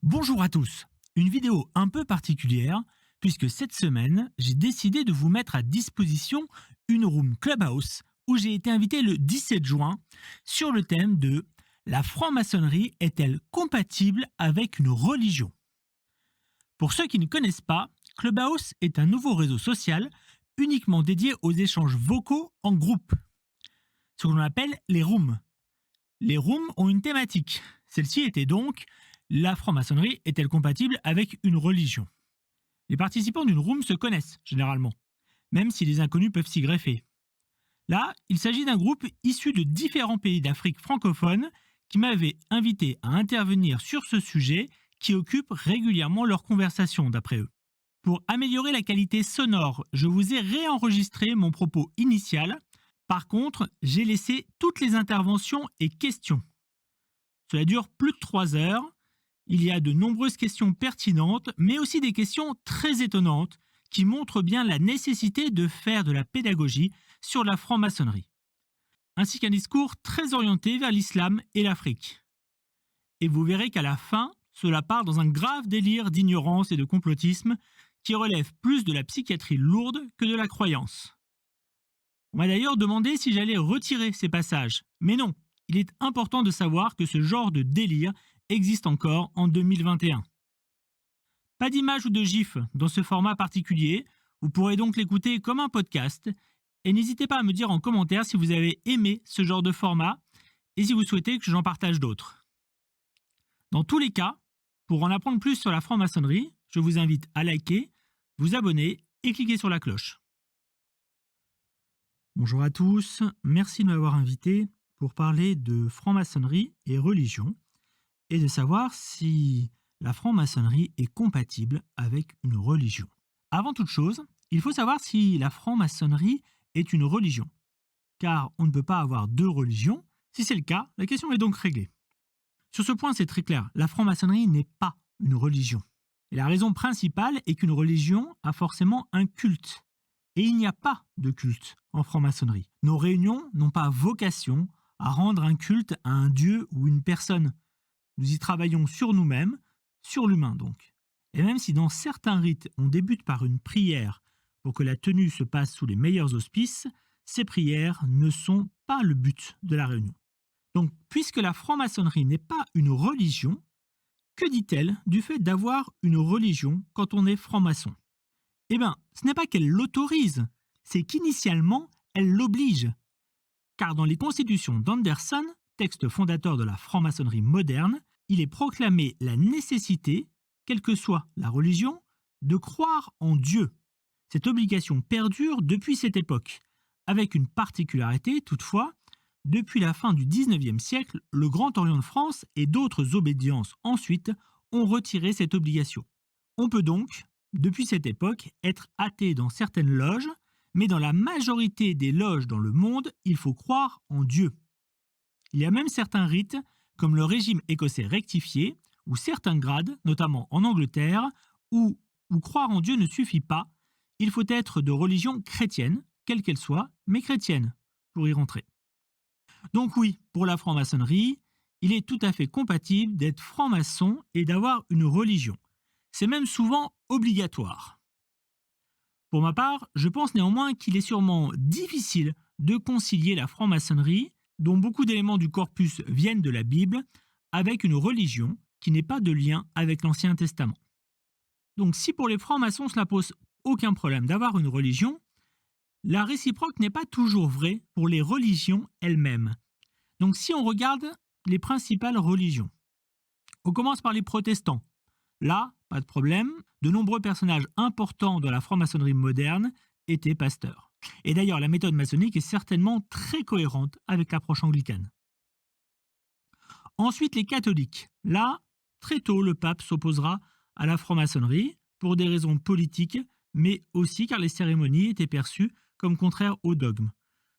Bonjour à tous. Une vidéo un peu particulière puisque cette semaine, j'ai décidé de vous mettre à disposition une room Clubhouse où j'ai été invité le 17 juin sur le thème de la franc-maçonnerie est-elle compatible avec une religion? Pour ceux qui ne connaissent pas, Clubhouse est un nouveau réseau social uniquement dédié aux échanges vocaux en groupe, ce que l'on appelle les rooms. Les rooms ont une thématique. Celle-ci était donc la franc-maçonnerie est-elle compatible avec une religion? Les participants d'une room se connaissent généralement, même si les inconnus peuvent s'y greffer. Là, il s'agit d'un groupe issu de différents pays d'Afrique francophone qui m'avait invité à intervenir sur ce sujet qui occupe régulièrement leurs conversations d'après eux. Pour améliorer la qualité sonore, je vous ai réenregistré mon propos initial. Par contre, j'ai laissé toutes les interventions et questions. Cela dure plus de 3 heures. Il y a de nombreuses questions pertinentes, mais aussi des questions très étonnantes qui montrent bien la nécessité de faire de la pédagogie sur la franc-maçonnerie, ainsi qu'un discours très orienté vers l'islam et l'Afrique. Et vous verrez qu'à la fin, cela part dans un grave délire d'ignorance et de complotisme qui relève plus de la psychiatrie lourde que de la croyance. On m'a d'ailleurs demandé si j'allais retirer ces passages, mais non, il est important de savoir que ce genre de délire existe encore en 2021. Pas d'image ou de gif dans ce format particulier, vous pourrez donc l'écouter comme un podcast, et n'hésitez pas à me dire en commentaire si vous avez aimé ce genre de format et si vous souhaitez que j'en partage d'autres. Dans tous les cas, pour en apprendre plus sur la franc-maçonnerie, je vous invite à liker, vous abonner et cliquer sur la cloche. Bonjour à tous, merci de m'avoir invité pour parler de franc-maçonnerie et religion et de savoir si la franc-maçonnerie est compatible avec une religion. Avant toute chose, il faut savoir si la franc-maçonnerie est une religion, car on ne peut pas avoir deux religions. Si c'est le cas, la question est donc réglée. Sur ce point, c'est très clair, la franc-maçonnerie n'est pas une religion. Et la raison principale est qu'une religion a forcément un culte. Et il n'y a pas de culte en franc-maçonnerie. Nos réunions n'ont pas vocation à rendre un culte à un dieu ou une personne. Nous y travaillons sur nous-mêmes, sur l'humain donc. Et même si dans certains rites, on débute par une prière pour que la tenue se passe sous les meilleurs auspices, ces prières ne sont pas le but de la réunion. Donc, puisque la franc-maçonnerie n'est pas une religion, que dit-elle du fait d'avoir une religion quand on est franc-maçon? Eh bien, ce n'est pas qu'elle l'autorise, c'est qu'initialement, elle l'oblige. Car dans les constitutions d'Anderson, texte fondateur de la franc-maçonnerie moderne, il est proclamé la nécessité, quelle que soit la religion, de croire en Dieu. Cette obligation perdure depuis cette époque, avec une particularité toutefois, depuis la fin du XIXe siècle, le Grand Orient de France et d'autres obédiences ensuite ont retiré cette obligation. On peut donc, depuis cette époque, être athée dans certaines loges, mais dans la majorité des loges dans le monde, il faut croire en Dieu. Il y a même certains rites, comme le régime écossais rectifié, ou certains grades, notamment en Angleterre, où croire en Dieu ne suffit pas, il faut être de religion chrétienne, quelle qu'elle soit, mais chrétienne, pour y rentrer. Donc oui, pour la franc-maçonnerie, il est tout à fait compatible d'être franc-maçon et d'avoir une religion. C'est même souvent obligatoire. Pour ma part, je pense néanmoins qu'il est sûrement difficile de concilier la franc-maçonnerie, dont beaucoup d'éléments du corpus viennent de la Bible, avec une religion qui n'est pas de lien avec l'Ancien Testament. Donc si pour les francs-maçons cela pose aucun problème d'avoir une religion, la réciproque n'est pas toujours vraie pour les religions elles-mêmes. Donc si on regarde les principales religions, on commence par les protestants. Là, pas de problème, de nombreux personnages importants de la franc-maçonnerie moderne étaient pasteurs. Et d'ailleurs, la méthode maçonnique est certainement très cohérente avec l'approche anglicane. Ensuite, les catholiques. Là, très tôt, le pape s'opposera à la franc-maçonnerie pour des raisons politiques, mais aussi car les cérémonies étaient perçues comme contraires au dogme.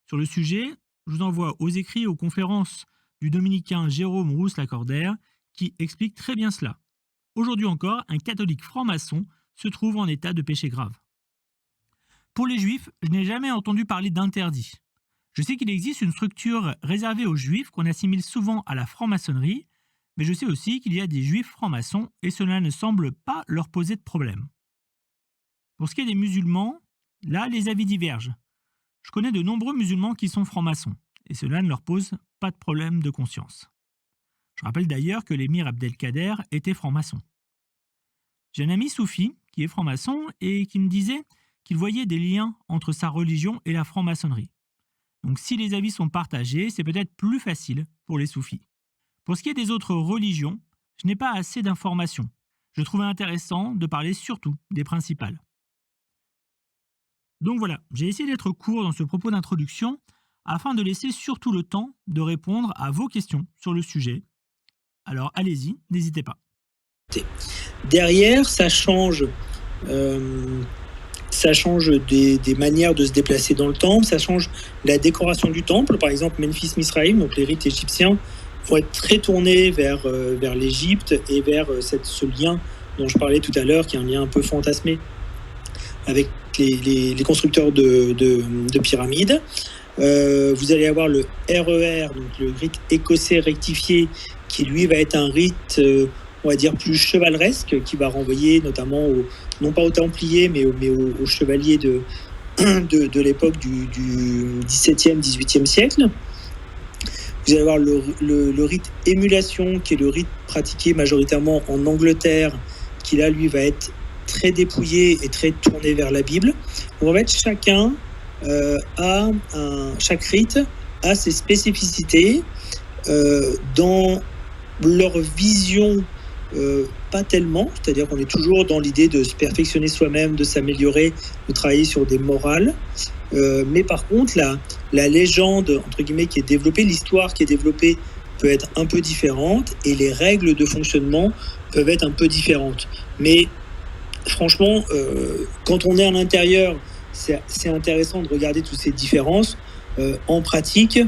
Sur le sujet, je vous envoie aux écrits et aux conférences du dominicain Jérôme Rousse-Lacordaire qui explique très bien cela. Aujourd'hui encore, un catholique franc-maçon se trouve en état de péché grave. Pour les juifs, je n'ai jamais entendu parler d'interdit. Je sais qu'il existe une structure réservée aux juifs qu'on assimile souvent à la franc-maçonnerie, mais je sais aussi qu'il y a des juifs francs-maçons et cela ne semble pas leur poser de problème. Pour ce qui est des musulmans, là, les avis divergent. Je connais de nombreux musulmans qui sont francs-maçons et cela ne leur pose pas de problème de conscience. Je rappelle d'ailleurs que l'émir Abdelkader était franc-maçon. J'ai un ami soufi qui est franc-maçon et qui me disait qu'il voyait des liens entre sa religion et la franc-maçonnerie. Donc si les avis sont partagés, c'est peut-être plus facile pour les soufis. Pour ce qui est des autres religions, je n'ai pas assez d'informations. Je trouvais intéressant de parler surtout des principales. Donc voilà, j'ai essayé d'être court dans ce propos d'introduction afin de laisser surtout le temps de répondre à vos questions sur le sujet. Alors allez-y, n'hésitez pas. Derrière, ça change des manières de se déplacer dans le temple, ça change la décoration du temple. Par exemple, Memphis Misraïm, donc les rites égyptiens, vont être très tournés vers l'Égypte et vers ce lien dont je parlais tout à l'heure, qui est un lien un peu fantasmé avec les constructeurs de pyramides. Vous allez avoir le RER, donc le rite écossais rectifié, qui lui va être un rite, on va dire, plus chevaleresque, qui va renvoyer notamment, non pas aux Templiers, mais aux chevaliers de l'époque du XVIIe, XVIIIe siècle. Vous allez avoir le rite émulation, qui est le rite pratiqué majoritairement en Angleterre, qui là, lui, va être très dépouillé et très tourné vers la Bible. Donc, en fait, chaque rite a ses spécificités dans leur vision, pas tellement, c'est-à-dire qu'on est toujours dans l'idée de se perfectionner soi-même, de s'améliorer, de travailler sur des morales, mais par contre la légende entre guillemets qui est développée, l'histoire qui est développée peut être un peu différente et les règles de fonctionnement peuvent être un peu différentes. Mais franchement, quand on est à l'intérieur, c'est intéressant de regarder toutes ces différences. En pratique,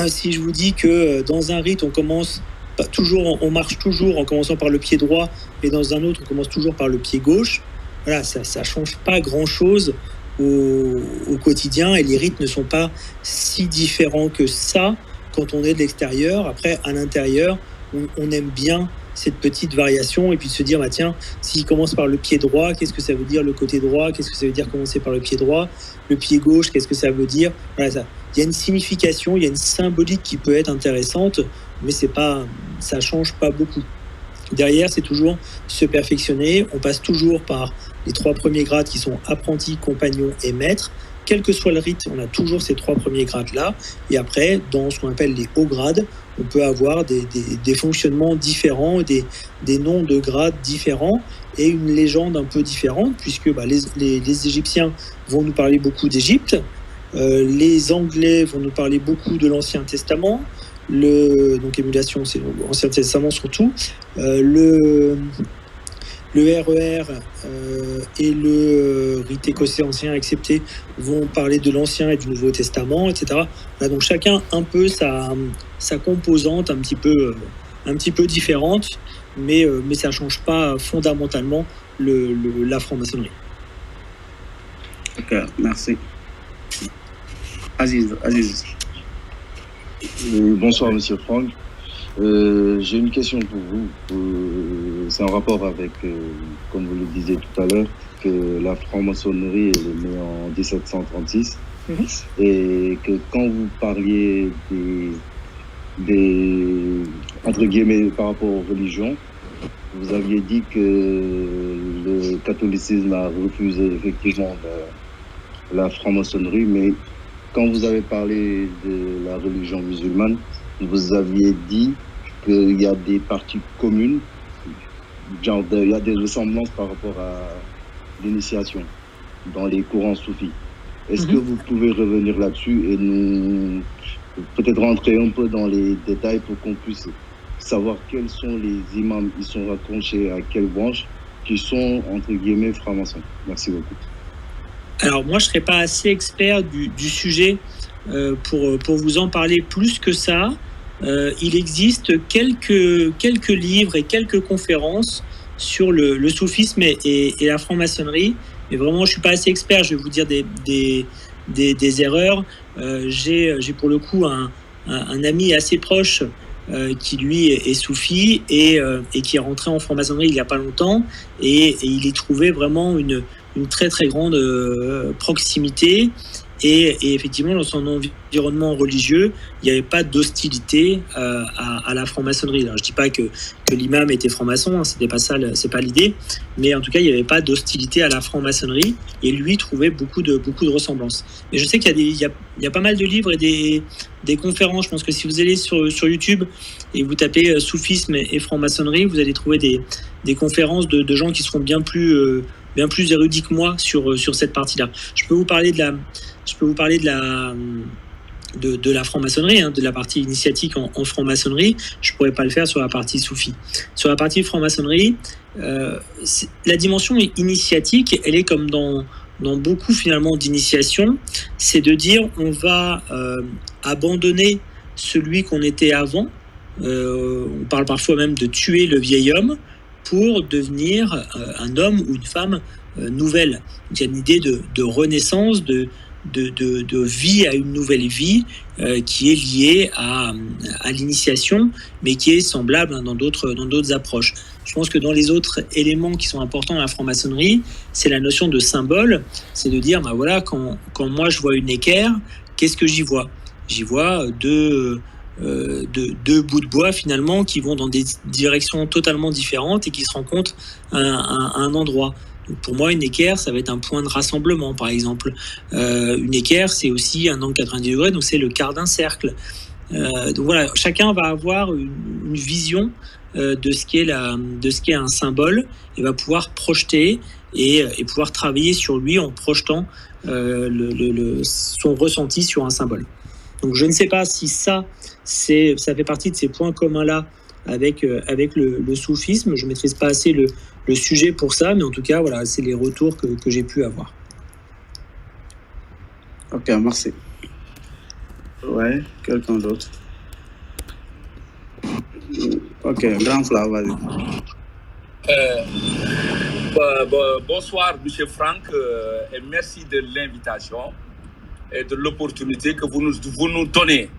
si je vous dis que dans un rite, on marche toujours en commençant par le pied droit, et dans un autre, on commence toujours par le pied gauche, voilà, ça change pas grand-chose au quotidien, et les rites ne sont pas si différents que ça quand on est de l'extérieur. Après, à l'intérieur, on aime bien cette petite variation, et puis de se dire, bah tiens, s'il commence par le pied droit, qu'est-ce que ça veut dire le côté droit? Qu'est-ce que ça veut dire commencer par le pied droit? Le pied gauche, qu'est-ce que ça veut dire? Voilà, il y a une signification, il y a une symbolique qui peut être intéressante, mais ça change pas beaucoup. Derrière, c'est toujours se perfectionner. On passe toujours par les 3 premiers grades qui sont apprenti, compagnon et maître. Quel que soit le rite, on a toujours ces 3 premiers grades-là. Et après, dans ce qu'on appelle les hauts grades, on peut avoir des fonctionnements différents, des noms de grades différents et une légende un peu différente, puisque les Égyptiens vont nous parler beaucoup d'Égypte, les Anglais vont nous parler beaucoup de l'Ancien Testament, donc émulation, c'est l'Ancien Testament surtout, le RER et le rite écossais ancien accepté vont parler de l'Ancien et du Nouveau Testament, etc. Voilà, donc chacun un peu sa composante un petit peu différente, mais ça ne change pas fondamentalement la franc-maçonnerie. D'accord, merci. Aziz. Bonsoir, monsieur Franck. J'ai une question pour vous. C'est en rapport avec, comme vous le disiez tout à l'heure, que la franc-maçonnerie est née en 1736 et que quand vous parliez des entre guillemets par rapport aux religions, vous aviez dit que le catholicisme a refusé effectivement la franc-maçonnerie, mais quand vous avez parlé de la religion musulmane, vous aviez dit qu'il y a des parties communes, il y a des ressemblances par rapport à l'initiation dans les courants soufis. Est-ce que vous pouvez revenir là-dessus et nous peut-être rentrer un peu dans les détails pour qu'on puisse savoir quels sont les imams, ils sont rattachés à quelle branche, qui sont entre guillemets francs-maçons? Merci beaucoup. Alors moi, je ne serais pas assez expert du sujet pour vous en parler plus que ça. Il existe quelques livres et quelques conférences sur le soufisme et la franc-maçonnerie. Mais vraiment, je ne suis pas assez expert. Je vais vous dire des erreurs. J'ai pour le coup un ami assez proche qui lui est soufi et qui est rentré en franc-maçonnerie il n'y a pas longtemps, et il y trouvait vraiment une très très grande proximité. Et effectivement, dans son environnement religieux, il n'y avait pas d'hostilité à la franc-maçonnerie. Alors, je ne dis pas que l'imam était franc-maçon, hein, c'était pas ça, c'est pas l'idée, mais en tout cas, il n'y avait pas d'hostilité à la franc-maçonnerie, et lui trouvait beaucoup de ressemblances. Mais je sais qu'il y a pas mal de livres et des conférences. Je pense que si vous allez sur YouTube et vous tapez soufisme et franc-maçonnerie, vous allez trouver des conférences de gens qui seront bien plus érudits que moi sur cette partie-là. Je peux vous parler de la franc-maçonnerie, hein, de la partie initiatique en franc-maçonnerie. Je ne pourrais pas le faire sur la partie soufie. Sur la partie franc-maçonnerie, la dimension initiatique, elle est comme dans beaucoup finalement d'initiation, c'est de dire on va abandonner celui qu'on était avant. On parle parfois même de tuer le vieil homme pour devenir un homme ou une femme nouvelle. Donc, il y a une idée de renaissance, de vie à une nouvelle vie qui est liée à l'initiation, mais qui est semblable dans d'autres approches. Je pense que dans les autres éléments qui sont importants dans la franc-maçonnerie, c'est la notion de symbole, c'est de dire, voilà, quand moi je vois une équerre, qu'est-ce que j'y vois ? J'y vois deux bouts de bois finalement qui vont dans des directions totalement différentes et qui se rencontrent à un endroit. Donc pour moi, une équerre, ça va être un point de rassemblement, par exemple. Une équerre, c'est aussi un angle 90 degrés, donc c'est le quart d'un cercle. Donc voilà, chacun va avoir une vision de ce qu'est un symbole, et va pouvoir projeter et pouvoir travailler sur lui en projetant son ressenti sur un symbole. Donc je ne sais pas si ça fait partie de ces points communs-là avec le soufisme. Je ne maîtrise pas assez le sujet pour ça, mais en tout cas, voilà, c'est les retours que j'ai pu avoir. Ok, merci. Ouais, quelqu'un d'autre? Ok, grand frère, vas-y. Bonsoir, M. Franck, et merci de l'invitation et de l'opportunité que vous nous donnez.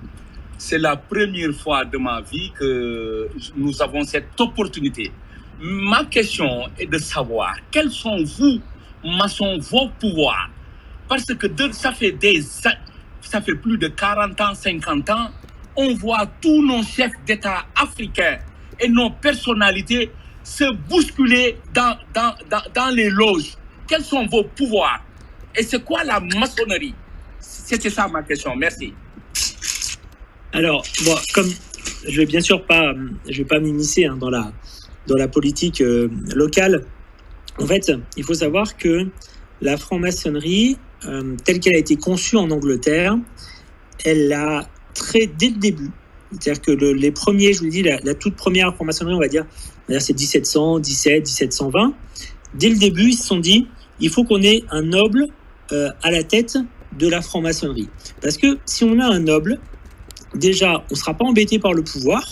C'est la première fois de ma vie que nous avons cette opportunité. Ma question est de savoir quels sont vos pouvoirs. Parce que ça fait plus de 40 ans, 50 ans, on voit tous nos chefs d'État africains et nos personnalités se bousculer dans les loges. Quels sont vos pouvoirs? Et c'est quoi la maçonnerie? C'était ça ma question. Merci. Alors, bon, comme je vais bien sûr pas m'immiscer dans la politique locale. En fait, il faut savoir que la franc-maçonnerie, telle qu'elle a été conçue en Angleterre, elle a dès le début. C'est-à-dire que les premiers, je vous dis, la toute première franc-maçonnerie, on va dire c'est 1717, 1720. Dès le début, ils se sont dit, il faut qu'on ait un noble à la tête de la franc-maçonnerie. Parce que si on a un noble, déjà, on ne sera pas embêté par le pouvoir.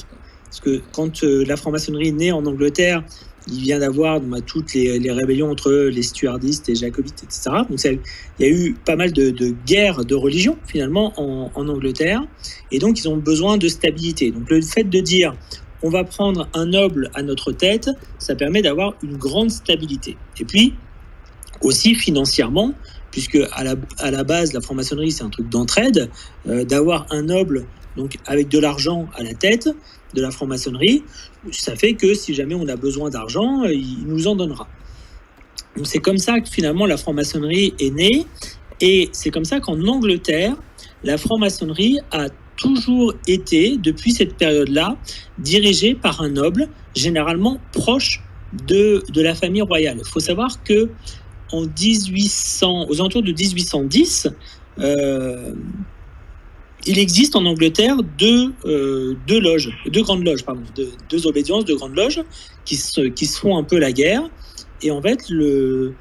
Parce que quand la franc-maçonnerie est née en Angleterre, il vient d'avoir toutes les rébellions entre les stuartistes et jacobites, etc. Donc il y a eu pas mal de guerres de religion, finalement, en Angleterre. Et donc, ils ont besoin de stabilité. Donc, le fait de dire, on va prendre un noble à notre tête, ça permet d'avoir une grande stabilité. Et puis, aussi financièrement, puisque à la base, la franc-maçonnerie, c'est un truc d'entraide, d'avoir un noble donc avec de l'argent à la tête de la franc-maçonnerie, ça fait que si jamais on a besoin d'argent, il nous en donnera. Donc c'est comme ça que finalement la franc-maçonnerie est née, et c'est comme ça qu'en Angleterre, la franc-maçonnerie a toujours été, depuis cette période-là, dirigée par un noble, généralement proche de la famille royale. Il faut savoir que aux alentours de 1810, il existe en Angleterre deux grandes loges, deux obédiences, deux grandes loges qui se font un peu la guerre. Et en fait, le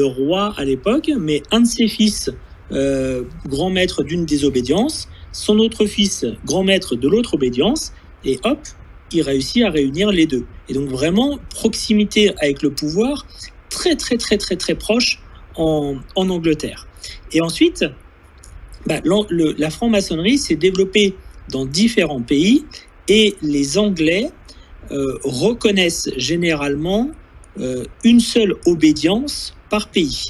roi à l'époque met un de ses fils grand maître d'une des obédiences, son autre fils grand maître de l'autre obédience, et hop, il réussit à réunir les deux. Et donc vraiment, proximité avec le pouvoir très très très très très proche en Angleterre. Et ensuite, la franc-maçonnerie s'est développée dans différents pays, et les Anglais reconnaissent généralement une seule obédience par pays.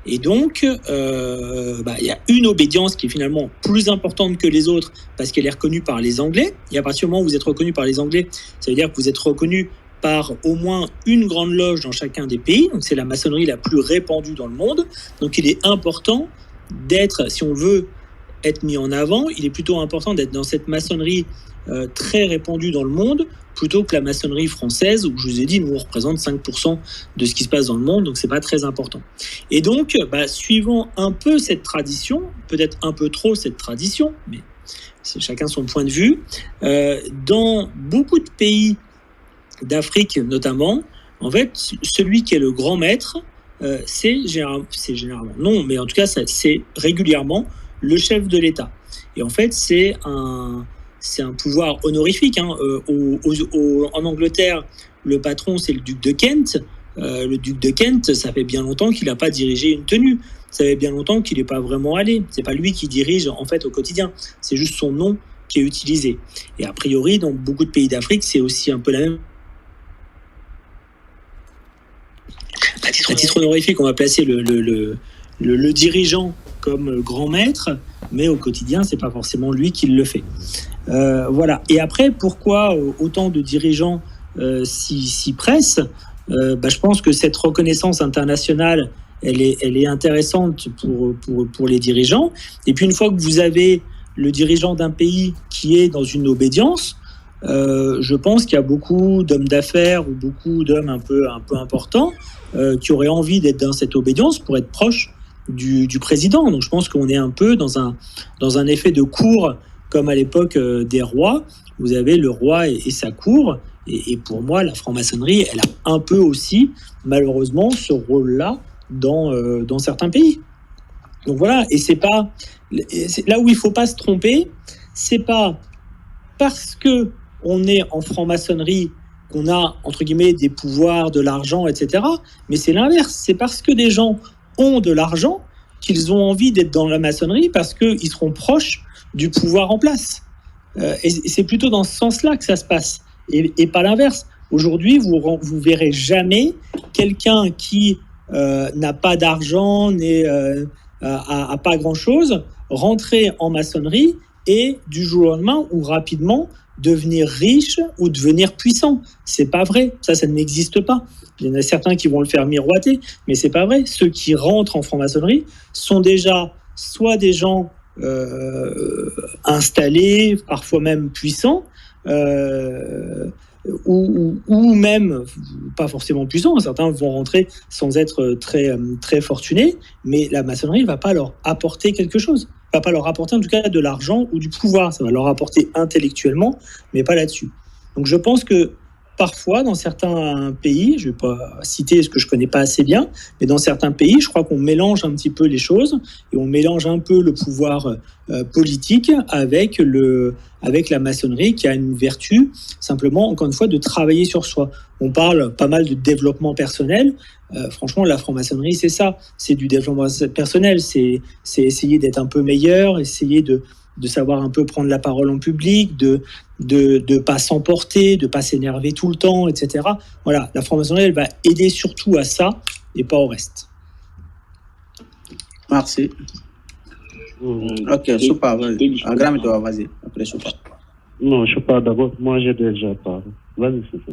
Et donc, il y a une obédience qui est finalement plus importante que les autres parce qu'elle est reconnue par les Anglais. Et à partir du moment où vous êtes reconnu par les Anglais, ça veut dire que vous êtes reconnu par au moins une grande loge dans chacun des pays. Donc, c'est la maçonnerie la plus répandue dans le monde. Donc, il est important d'être, si on veut être mis en avant, il est plutôt important d'être dans cette maçonnerie très répandue dans le monde plutôt que la maçonnerie française où je vous ai dit, nous on représente 5% de ce qui se passe dans le monde, donc c'est pas très important. Et donc, suivant un peu cette tradition, peut-être un peu trop cette tradition, mais c'est chacun son point de vue, dans beaucoup de pays d'Afrique notamment, en fait, celui qui est le grand maître, c'est généralement, non, mais en tout cas, c'est régulièrement le chef de l'État. Et en fait, c'est un pouvoir honorifique. En Angleterre, le patron, c'est le duc de Kent. Le duc de Kent, ça fait bien longtemps qu'il n'a pas dirigé une tenue. Ça fait bien longtemps qu'il n'est pas vraiment allé. C'est pas lui qui dirige, en fait, au quotidien. C'est juste son nom qui est utilisé. Et a priori, dans beaucoup de pays d'Afrique, c'est aussi un peu la même. À titre honorifique, on va placer le dirigeant comme grand maître, mais au quotidien, c'est pas forcément lui qui le fait. Voilà. Et après, pourquoi autant de dirigeants s'y pressent ? Je pense que cette reconnaissance internationale, elle est intéressante pour les dirigeants. Et puis une fois que vous avez le dirigeant d'un pays qui est dans une obédience, je pense qu'il y a beaucoup d'hommes d'affaires ou beaucoup d'hommes un peu importants qui auraient envie d'être dans cette obédience pour être proche du président. Donc je pense qu'on est un peu dans un effet de cour comme à l'époque des rois. Vous avez le roi et sa cour. Et pour moi, la franc-maçonnerie, elle a un peu aussi, malheureusement, ce rôle-là dans certains pays. Donc voilà, et c'est là où il ne faut pas se tromper, c'est pas parce que on est en franc-maçonnerie qu'on a, entre guillemets, des pouvoirs, de l'argent, etc. Mais c'est l'inverse. C'est parce que des gens ont de l'argent qu'ils ont envie d'être dans la maçonnerie parce qu'ils seront proches du pouvoir en place. Et c'est plutôt dans ce sens-là que ça se passe. Et pas l'inverse. Aujourd'hui, vous verrez jamais quelqu'un qui n'a pas d'argent, a pas grand-chose, rentrer en maçonnerie et du jour au lendemain ou rapidement devenir riche ou devenir puissant. C'est pas vrai. Ça n'existe pas. Il y en a certains qui vont le faire miroiter, mais c'est pas vrai. Ceux qui rentrent en franc-maçonnerie sont déjà soit des gens installés, parfois même puissants, ou même pas forcément puissants. Certains vont rentrer sans être très, très fortunés, mais la maçonnerie ne va pas leur apporter quelque chose. Va pas leur apporter en tout cas de l'argent ou du pouvoir. Ça va leur apporter intellectuellement, mais pas là-dessus. Donc je pense que parfois, dans certains pays, je ne vais pas citer ce que je ne connais pas assez bien, mais dans certains pays, je crois qu'on mélange un petit peu les choses et on mélange un peu le pouvoir politique avec la maçonnerie qui a une vertu, simplement, encore une fois, de travailler sur soi. On parle pas mal de développement personnel. Franchement, la franc-maçonnerie, c'est ça. C'est du développement personnel. C'est essayer d'être un peu meilleur, essayer de savoir un peu prendre la parole en public, de pas s'emporter, de pas s'énerver tout le temps, etc. Voilà, la franc-maçonnerie, elle va aider surtout à ça et pas au reste. Merci. Ok, Choupa, vas-y. Grand, vas-y. Après Choupa. Non, Choupa d'abord. Moi, j'ai déjà parlé. Vas-y, c'est ça.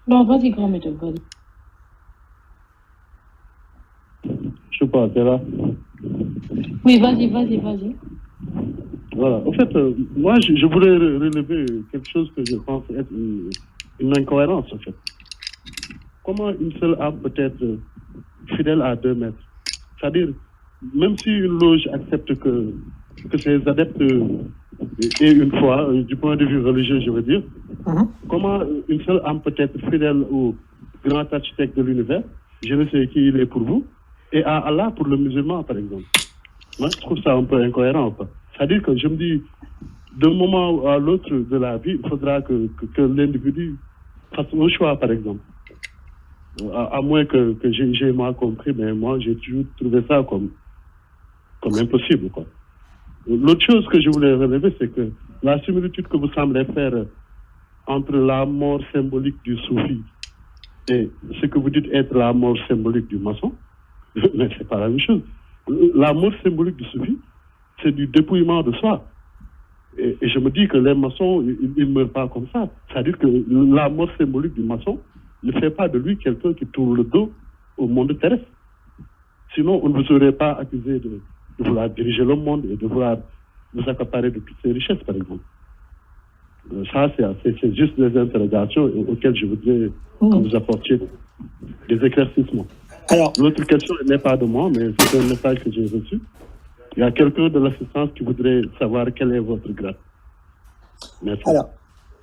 Non, vas-y, grand méthode, vas-y. Choupa, t'es là? Oui, vas-y. Voilà. En fait, moi, je voulais relever quelque chose que je pense être une incohérence, en fait. Comment une seule âme peut être fidèle à 2 maîtres? C'est-à-dire, même si une loge accepte que ses adeptes aient une foi, du point de vue religieux, je veux dire, comment une seule âme peut être fidèle au grand architecte de l'univers, je ne sais qui il est pour vous, et à Allah pour le musulman, par exemple? Moi, je trouve ça un peu incohérent, quoi. C'est-à-dire que je me dis, d'un moment à l'autre de la vie, il faudra que l'individu fasse un choix, par exemple. À moins que j'ai mal compris, mais moi, j'ai toujours trouvé ça comme impossible, quoi. L'autre chose que je voulais relever, c'est que la similitude que vous semblez faire entre la mort symbolique du soufi et ce que vous dites être la mort symbolique du maçon, mais c'est pas la même chose. La mort symbolique du soufi, c'est du dépouillement de soi. Et je me dis que les maçons, ils ne meurent pas comme ça. C'est-à-dire que la mort symbolique du maçon ne fait pas de lui quelqu'un qui tourne le dos au monde terrestre. Sinon, on ne vous aurait pas accusé de vouloir diriger le monde et de vouloir vous accaparer de toutes ces richesses, par exemple. Ça, c'est juste des interrogations auxquelles je voudrais que vous apportiez des éclaircissements. Alors, l'autre question n'est pas de moi, mais c'est un message que j'ai reçu. Il y a quelqu'un de l'assistance qui voudrait savoir quel est votre grade. Merci. Alors,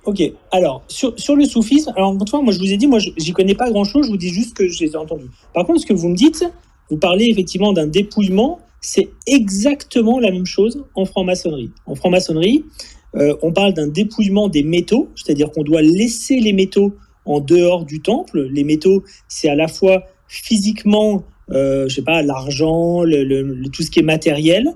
ok. Alors, sur le soufisme, alors, moi, je vous ai dit, moi, j'y connais pas grand-chose, je vous dis juste que je les ai entendus. Par contre, ce que vous me dites, vous parlez effectivement d'un dépouillement, c'est exactement la même chose en franc-maçonnerie. En franc-maçonnerie, on parle d'un dépouillement des métaux, c'est-à-dire qu'on doit laisser les métaux en dehors du temple. Les métaux, c'est à la fois physiquement, l'argent, tout ce qui est matériel,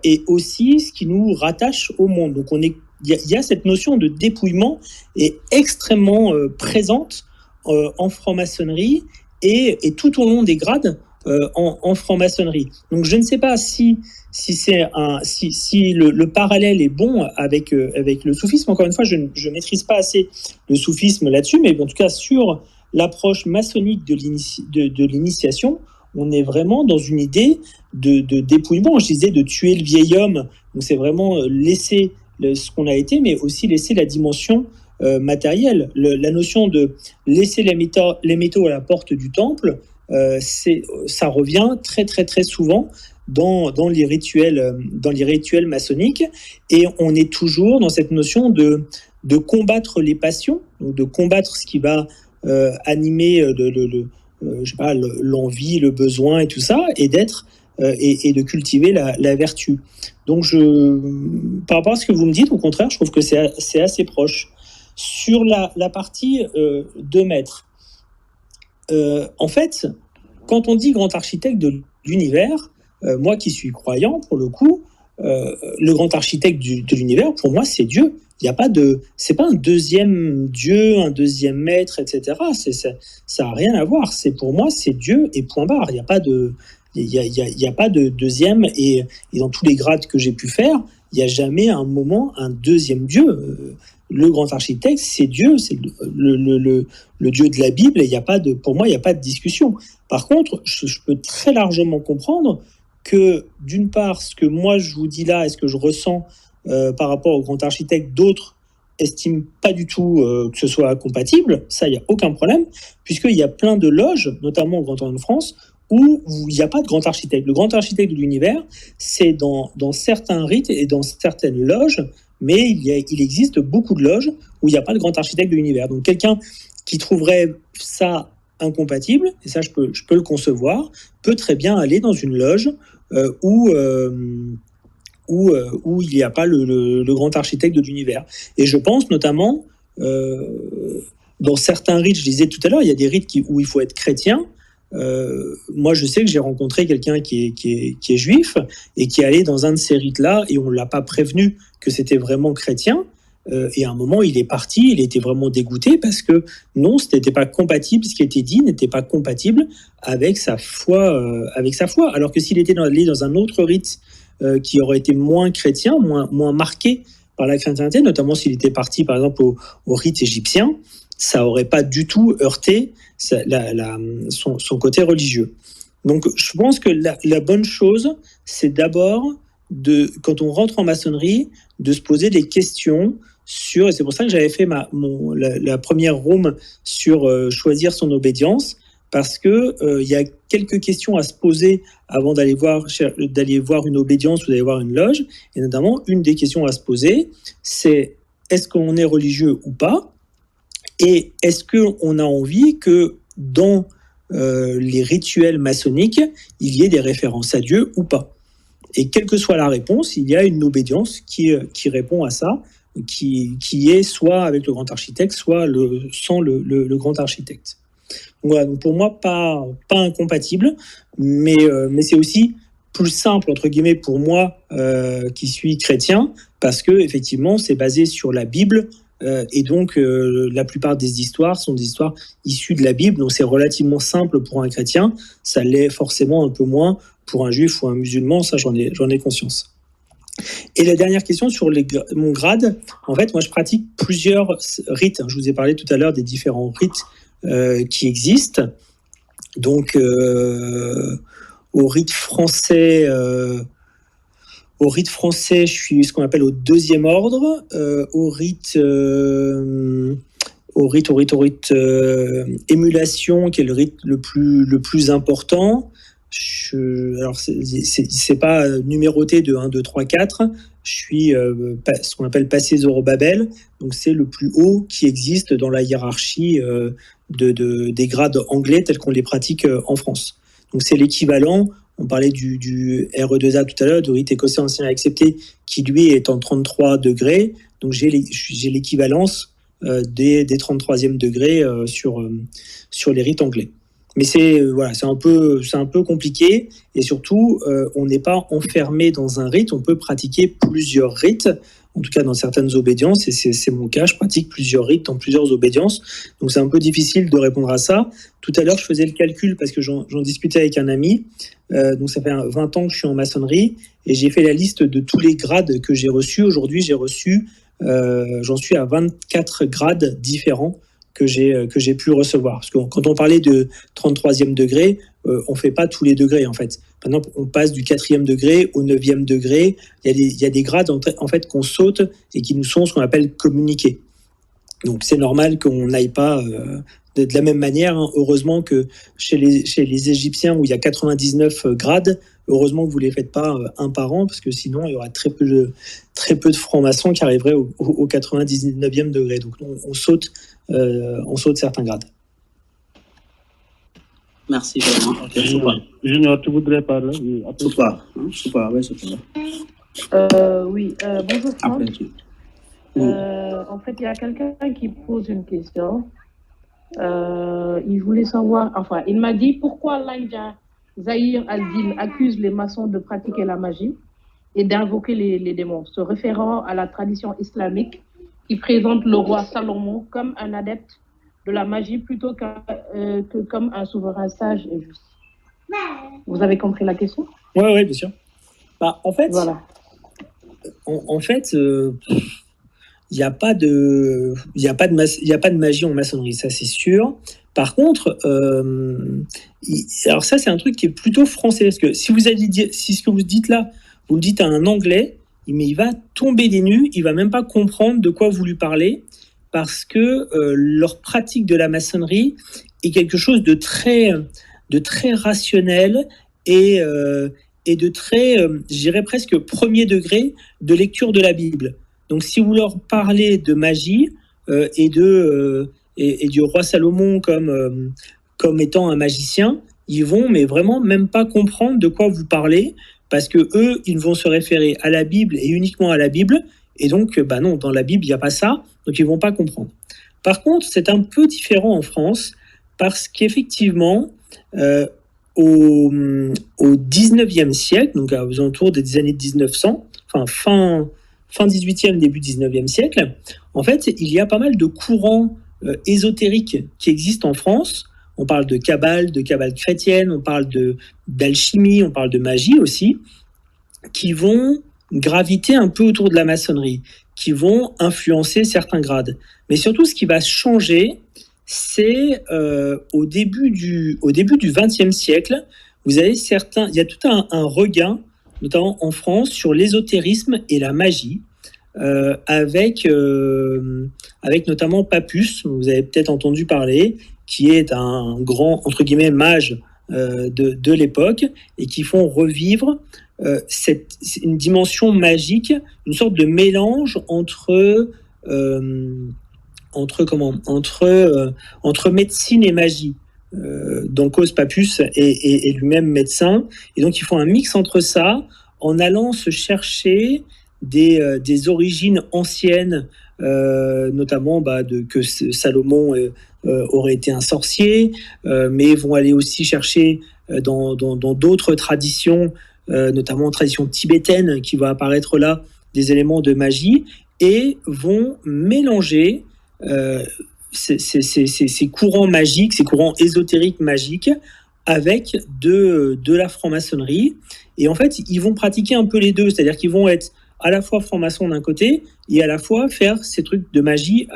et aussi ce qui nous rattache au monde. Donc il y a cette notion de dépouillement est extrêmement présente en franc-maçonnerie et tout au long des grades en franc-maçonnerie. Donc je ne sais pas si le parallèle est bon avec le soufisme. Encore une fois, je ne maîtrise pas assez le soufisme là-dessus, mais en tout cas sur l'approche maçonnique de l'initiation, on est vraiment dans une idée de dépouillement. Je disais de tuer le vieil homme, donc c'est vraiment laisser ce qu'on a été, mais aussi laisser la dimension matérielle. La notion de laisser les métaux à la porte du temple, ça revient très très très souvent dans les rituels maçonniques, et on est toujours dans cette notion de combattre les passions, donc de combattre ce qui va animer l'envie, le besoin et tout ça, et d'être et de cultiver la vertu. Donc par rapport à ce que vous me dites, au contraire, je trouve que c'est assez proche. Sur la partie 2 mètres, en fait, quand on dit grand architecte de l'univers, moi qui suis croyant, pour le coup, le grand architecte de l'univers, pour moi, c'est Dieu. Il y a pas c'est pas un deuxième Dieu, un deuxième maître, etc. Ça a rien à voir. Pour moi, c'est Dieu et point barre. Il y a pas de deuxième, et dans tous les grades que j'ai pu faire, il n'y a jamais un moment un deuxième Dieu. Le grand architecte, c'est Dieu, c'est le Dieu de la Bible, et pour moi, il n'y a pas de discussion. Par contre, je peux très largement comprendre que, d'une part, ce que moi je vous dis là, et ce que je ressens par rapport au grand architecte, d'autres estiment pas du tout que ce soit compatible. Ça, il n'y a aucun problème, puisqu'il y a plein de loges, notamment au Grand Orient de France, où il n'y a pas de grand architecte. Le grand architecte de l'univers, c'est dans certains rites et dans certaines loges, mais il existe beaucoup de loges où il n'y a pas de grand architecte de l'univers. Donc quelqu'un qui trouverait ça incompatible, et ça je peux le concevoir, peut très bien aller dans une loge où il n'y a pas le grand architecte de l'univers. Et je pense notamment, dans certains rites, je disais tout à l'heure, il y a des rites où il faut être chrétien. Moi, je sais que j'ai rencontré quelqu'un qui est juif et qui est allé dans un de ces rites-là, et on ne l'a pas prévenu que c'était vraiment chrétien. Et à un moment, il est parti, il était vraiment dégoûté parce que non, ce n'était pas compatible, ce qui était dit n'était pas compatible avec sa foi. Alors que s'il était allé dans un autre rite qui aurait été moins chrétien, moins marqué par la chrétienté, notamment s'il était parti par exemple au rite égyptien, ça n'aurait pas du tout heurté son côté religieux. Donc je pense que la bonne chose, c'est d'abord, quand on rentre en maçonnerie, de se poser des questions et c'est pour ça que j'avais fait la première room sur choisir son obédience, parce que il y a quelques questions à se poser avant d'aller voir une obédience ou d'aller voir une loge. Et notamment, une des questions à se poser, c'est est-ce qu'on est religieux ou pas, et est-ce qu'on a envie que dans les rituels maçonniques, il y ait des références à Dieu ou pas. Et quelle que soit la réponse, il y a une obédience qui répond à ça, qui est soit avec le grand architecte, soit sans le grand architecte. Voilà, donc pour moi, pas incompatible, mais c'est aussi plus simple, entre guillemets, pour moi, qui suis chrétien, parce que effectivement, c'est basé sur la Bible. Et donc, la plupart des histoires sont des histoires issues de la Bible, donc c'est relativement simple pour un chrétien. Ça l'est forcément un peu moins pour un juif ou un musulman, ça j'en ai conscience. Et la dernière question sur mon grade, en fait, moi je pratique plusieurs rites. Je vous ai parlé tout à l'heure des différents rites qui existent. Donc, au rite français, je suis ce qu'on appelle au deuxième ordre. Au rite émulation, qui est le rite le plus important. Alors, c'est pas numéroté de 1, 2, 3, 4. Je suis ce qu'on appelle passé Zorobabel. Donc, c'est le plus haut qui existe dans la hiérarchie des grades anglais tels qu'on les pratique en France. Donc, c'est l'équivalent. On parlait du RE2A tout à l'heure, du rite écossais ancien accepté, qui lui est en 33 degrés. Donc, j'ai l'équivalence des 33e degrés sur les rites anglais. Mais c'est un peu compliqué, et surtout, on n'est pas enfermé dans un rite, on peut pratiquer plusieurs rites, en tout cas dans certaines obédiences, et c'est mon cas, je pratique plusieurs rites dans plusieurs obédiences, donc c'est un peu difficile de répondre à ça. Tout à l'heure, je faisais le calcul parce que j'en discutais avec un ami, donc ça fait 20 ans que je suis en maçonnerie, et j'ai fait la liste de tous les grades que j'ai reçus. Aujourd'hui, j'en suis à 24 grades différents que j'ai pu recevoir. Parce que quand on parlait de 33e degré, on ne fait pas tous les degrés, en fait. Par exemple, on passe du 4e degré au 9e degré. Il y a des grades, en fait, qu'on saute et qui nous sont ce qu'on appelle communiqués. Donc, c'est normal qu'on n'aille pas de la même manière. Hein. Heureusement que chez les Égyptiens, où il y a 99 grades, heureusement que vous ne les faites pas un par an, parce que sinon, il y aura très peu de francs-maçons qui arriveraient au 99e degré. Donc, on saute certains grades. Merci vraiment. Junior, tu voudrais parler? Super. Oui, bonjour Franck. En fait, il y a quelqu'un qui pose une question. Il voulait savoir, il m'a dit pourquoi l'Indien Zahir al-Din accuse les maçons de pratiquer la magie et d'invoquer les démons, se référant à la tradition islamique qui présente le roi Salomon comme un adepte de la magie plutôt que comme un souverain sage et juste. Vous avez compris la question? Oui, bien sûr. En fait, voilà. Il n'y a pas de magie en maçonnerie, ça c'est sûr. Par contre, alors ça c'est un truc qui est plutôt français, parce que si ce que vous dites là, vous le dites à un Anglais, mais il va tomber des nues, il va même pas comprendre de quoi vous lui parlez, parce que leur pratique de la maçonnerie est quelque chose de très rationnel et de très, je dirais presque premier degré de lecture de la Bible. Donc, si vous leur parlez de magie et du roi Salomon comme étant un magicien, ils vont mais vraiment même pas comprendre de quoi vous parlez, parce que eux, ils vont se référer à la Bible et uniquement à la Bible, et donc, non, dans la Bible, il n'y a pas ça, donc ils vont pas comprendre. Par contre, c'est un peu différent en France, parce qu'effectivement, au 19e siècle, donc aux alentours des années 1900, fin 18e, début 19e siècle, en fait, il y a pas mal de courants ésotériques qui existent en France. On parle de Kabbale chrétienne, on parle d'alchimie, on parle de magie aussi, qui vont graviter un peu autour de la maçonnerie, qui vont influencer certains grades. Mais surtout, ce qui va changer, c'est au début du XXe siècle, il y a tout un regain, notamment en France, sur l'ésotérisme et la magie, avec notamment Papus, vous avez peut-être entendu parler, qui est un grand, entre guillemets, mage de l'époque, et qui font revivre une dimension magique, une sorte de mélange entre médecine et magie. Donc cause Papus est lui-même médecin, et donc ils font un mix entre ça, en allant se chercher des origines anciennes, notamment que Salomon aurait été un sorcier, mais vont aller aussi chercher dans d'autres traditions, notamment tradition tibétaine qui va apparaître là des éléments de magie et vont mélanger ces courants magiques, ces courants ésotériques magiques avec de la franc-maçonnerie. Et en fait, ils vont pratiquer un peu les deux, c'est-à-dire qu'ils vont être à la fois franc-maçon d'un côté et à la fois faire ces trucs de magie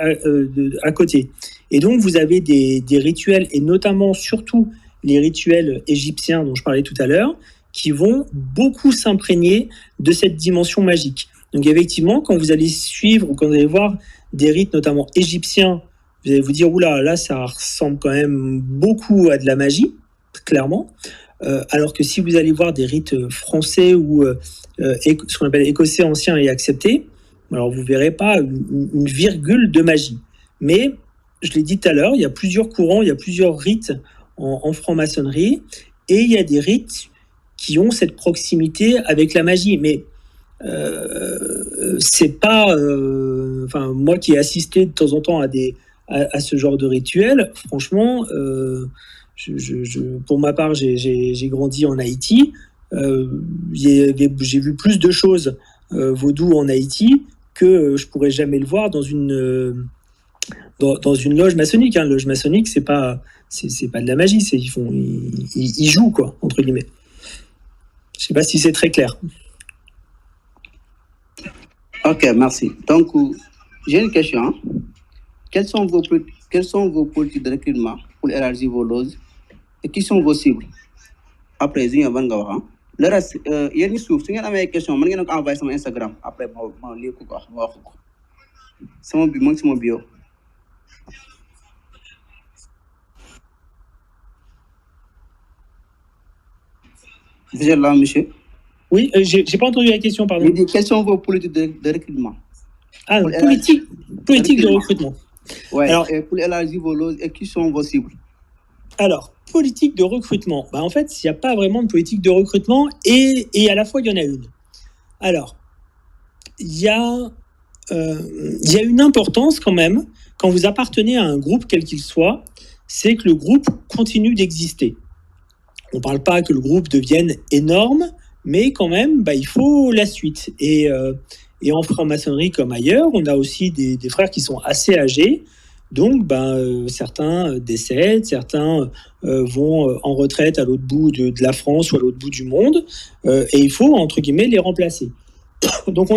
à côté. Et donc, vous avez des rituels, et notamment, surtout, les rituels égyptiens dont je parlais tout à l'heure, qui vont beaucoup s'imprégner de cette dimension magique. Donc, effectivement, quand vous allez suivre ou quand vous allez voir des rites, notamment égyptiens, vous allez vous dire, oula, là, ça ressemble quand même beaucoup à de la magie, clairement. Alors que si vous allez voir des rites français ou ce qu'on appelle écossais anciens et acceptés, alors vous ne verrez pas une virgule de magie. Mais, je l'ai dit tout à l'heure, il y a plusieurs courants, il y a plusieurs rites en franc-maçonnerie, et il y a des rites qui ont cette proximité avec la magie. Mais c'est pas... moi qui ai assisté de temps en temps à ce genre de rituel, franchement... pour ma part, j'ai grandi en Haïti. J'ai vu plus de choses vaudou en Haïti que je pourrais jamais le voir dans une loge maçonnique. Hein. Loge maçonnique, c'est pas de la magie, ils jouent quoi, entre guillemets. Je sais pas si c'est très clair. Ok, merci. Donc, j'ai une question. Hein. Quelles sont vos politiques de recrutement pour élargir vos loges et qui sont vos cibles? Après, il y a le reste, il y a une source. Si vous avez des questions, vous pouvez envoyer sur Instagram. Après, je vais lire quoi. C'est mon bio. Vous êtes là, monsieur? Oui, j'ai pas entendu la question, pardon. Quelles sont vos politiques de recrutement? Ah, politique de recrutement. Ouais, alors, pour élargir vos loges, et qui sont vos cibles? Alors, politique de recrutement. En fait, il n'y a pas vraiment de politique de recrutement et à la fois, il y en a une. Alors, il y a une importance quand même, quand vous appartenez à un groupe, quel qu'il soit, c'est que le groupe continue d'exister. On ne parle pas que le groupe devienne énorme, mais quand même, il faut la suite. Et en franc-maçonnerie comme ailleurs, on a aussi des frères qui sont assez âgés. Donc, certains décèdent, certains vont en retraite à l'autre bout de la France ou à l'autre bout du monde, et il faut, entre guillemets, les remplacer. Donc,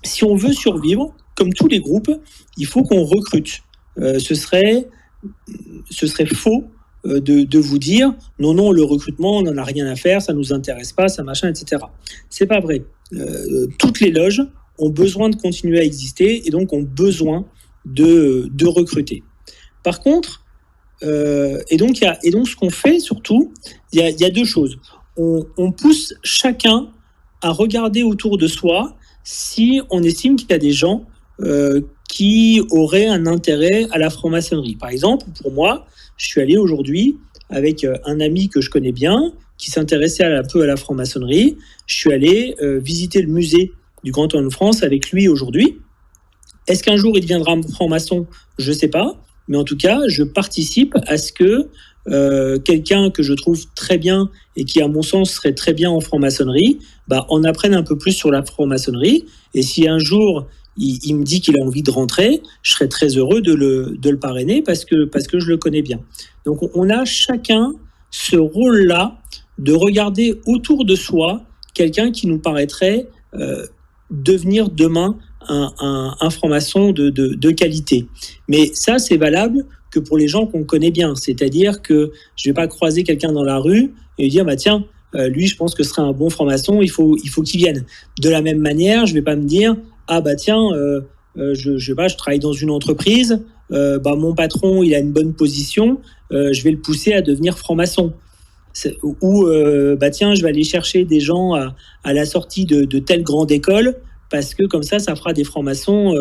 si on veut survivre, comme tous les groupes, il faut qu'on recrute. Ce serait faux de vous dire non, le recrutement, on n'en a rien à faire, ça ne nous intéresse pas, ça machin, etc. C'est pas vrai. Toutes les loges ont besoin de continuer à exister et donc ont besoin de recruter. Par contre, et donc ce qu'on fait surtout, il y a deux choses. On pousse chacun à regarder autour de soi si on estime qu'il y a des gens qui auraient un intérêt à la franc-maçonnerie. Par exemple, pour moi, je suis allé aujourd'hui avec un ami que je connais bien, qui s'intéressait un peu à la franc-maçonnerie. Je suis allé visiter le musée du Grand Orient de France avec lui aujourd'hui. Est-ce qu'un jour il deviendra franc-maçon? Je ne sais pas. Mais en tout cas, je participe à ce que quelqu'un que je trouve très bien et qui, à mon sens, serait très bien en franc-maçonnerie, en apprenne un peu plus sur la franc-maçonnerie. Et si un jour il me dit qu'il a envie de rentrer, je serais très heureux de le parrainer parce que je le connais bien. Donc on a chacun ce rôle-là de regarder autour de soi quelqu'un qui nous paraîtrait devenir demain un franc-maçon de qualité. Mais ça, c'est valable que pour les gens qu'on connaît bien. C'est-à-dire que je ne vais pas croiser quelqu'un dans la rue et lui dire tiens, lui, je pense que ce serait un bon franc-maçon, il faut qu'il vienne. De la même manière, je ne vais pas me dire tiens, je travaille dans une entreprise, mon patron, il a une bonne position, je vais le pousser à devenir franc-maçon. Ou tiens, je vais aller chercher des gens à la sortie de telle grande école parce que comme ça fera des francs-maçons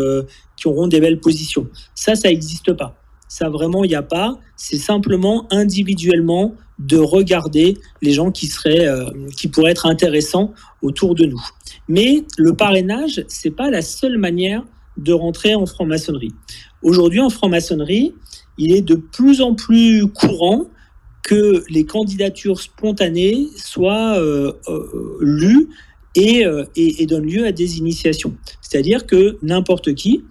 qui auront des belles positions. Ça n'existe pas. Ça, vraiment, il n'y a pas. C'est simplement individuellement de regarder les gens qui pourraient être intéressants autour de nous. Mais le parrainage, c'est pas la seule manière de rentrer en franc-maçonnerie. Aujourd'hui, en franc-maçonnerie, il est de plus en plus courant que les candidatures spontanées soient lues et donne lieu à des initiations. C'est-à-dire que n'importe qui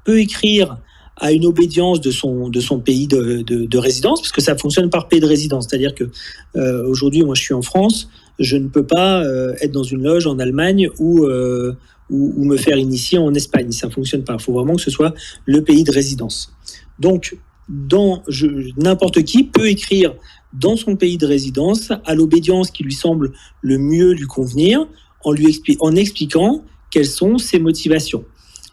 peut écrire à une obédience de son pays de résidence, parce que ça fonctionne par pays de résidence. C'est-à-dire que aujourd'hui, moi je suis en France, je ne peux pas être dans une loge en Allemagne ou me faire initier en Espagne. Ça ne fonctionne pas. Il faut vraiment que ce soit le pays de résidence. Donc, n'importe qui peut écrire dans son pays de résidence à l'obédience qui lui semble le mieux lui convenir, en expliquant quelles sont ses motivations.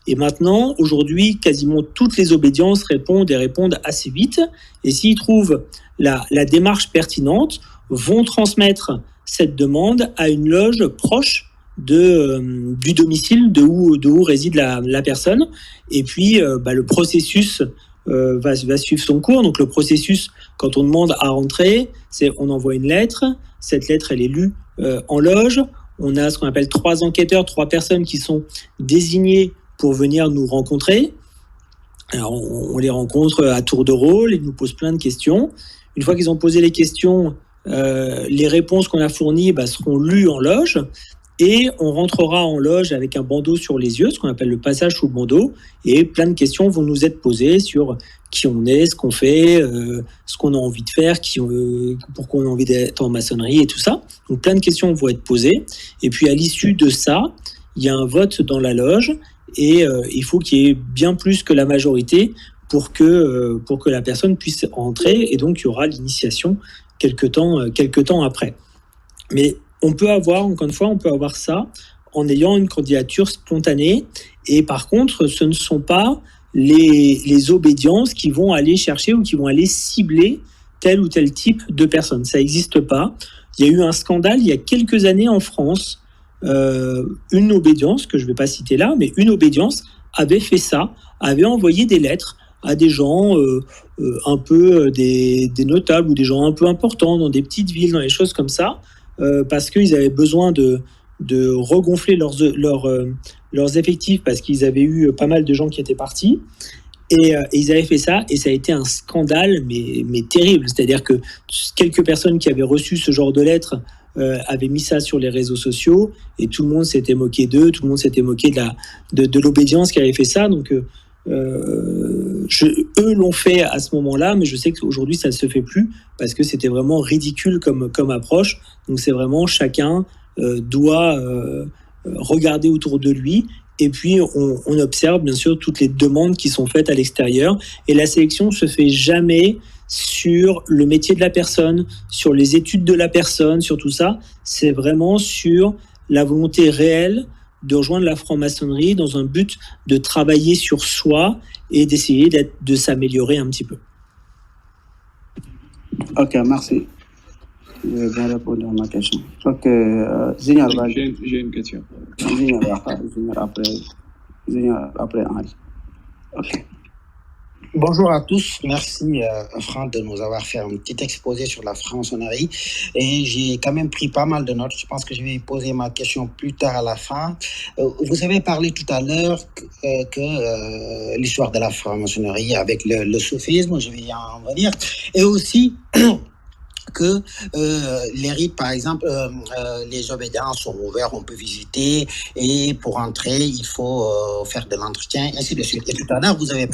Et maintenant, aujourd'hui, quasiment toutes les obédiences répondent assez vite. Et s'ils trouvent la démarche pertinente, vont transmettre cette demande à une loge proche du domicile de où réside la personne. Et puis, le processus va suivre son cours. Donc, le processus, quand on demande à rentrer, c'est on envoie une lettre. Cette lettre, elle est lue en loge. On a ce qu'on appelle 3 enquêteurs, 3 personnes qui sont désignées pour venir nous rencontrer. Alors, on les rencontre à tour de rôle, ils nous posent plein de questions. Une fois qu'ils ont posé les questions, les réponses qu'on a fournies seront lues en loge, et on rentrera en loge avec un bandeau sur les yeux, ce qu'on appelle le passage sous bandeau, et plein de questions vont nous être posées sur qui on est, ce qu'on fait, ce qu'on a envie de faire, pourquoi on a envie d'être en maçonnerie et tout ça. Donc plein de questions vont être posées, et puis à l'issue de ça, il y a un vote dans la loge, et il faut qu'il y ait bien plus que la majorité pour que la personne puisse entrer, et donc il y aura l'initiation quelque temps après. Mais encore une fois, on peut avoir ça en ayant une candidature spontanée, et par contre, ce ne sont pas les obédiences qui vont aller chercher ou qui vont aller cibler tel ou tel type de personne. Ça n'existe pas. Il y a eu un scandale il y a quelques années en France. Une obédience, que je ne vais pas citer là, mais une obédience avait fait ça, avait envoyé des lettres à des gens un peu des notables ou des gens un peu importants dans des petites villes, dans des choses comme ça, parce qu'ils avaient besoin de regonfler leurs effectifs, parce qu'ils avaient eu pas mal de gens qui étaient partis, et ils avaient fait ça, et ça a été un scandale mais terrible. C'est-à-dire que quelques personnes qui avaient reçu ce genre de lettres avaient mis ça sur les réseaux sociaux, et tout le monde s'était moqué d'eux, tout le monde s'était moqué de l'obédience qui avait fait ça. Donc eux l'ont fait à ce moment-là, mais je sais qu'aujourd'hui ça ne se fait plus, parce que c'était vraiment ridicule comme approche. Donc c'est vraiment chacun doit regarder autour de lui, et puis on observe bien sûr toutes les demandes qui sont faites à l'extérieur, et la sélection se fait jamais sur le métier de la personne, sur les études de la personne, sur tout ça. C'est vraiment sur la volonté réelle de rejoindre la franc-maçonnerie dans un but de travailler sur soi et d'essayer de s'améliorer un petit peu. Ok, merci. Je vais bien répondre à ma question. Ok, j'ai une question. Après Henri. Ok. Bonjour à tous, merci Franck de nous avoir fait un petit exposé sur la franc-maçonnerie, et j'ai quand même pris pas mal de notes. Je pense que je vais poser ma question plus tard à la fin. Vous avez parlé tout à l'heure que l'histoire de la franc-maçonnerie avec le soufisme, je vais y en venir, et aussi que les rites, par exemple, les obédiences sont ouverts, on peut visiter, et pour entrer, il faut faire de l'entretien, ainsi de suite. Et tout à l'heure, vous avez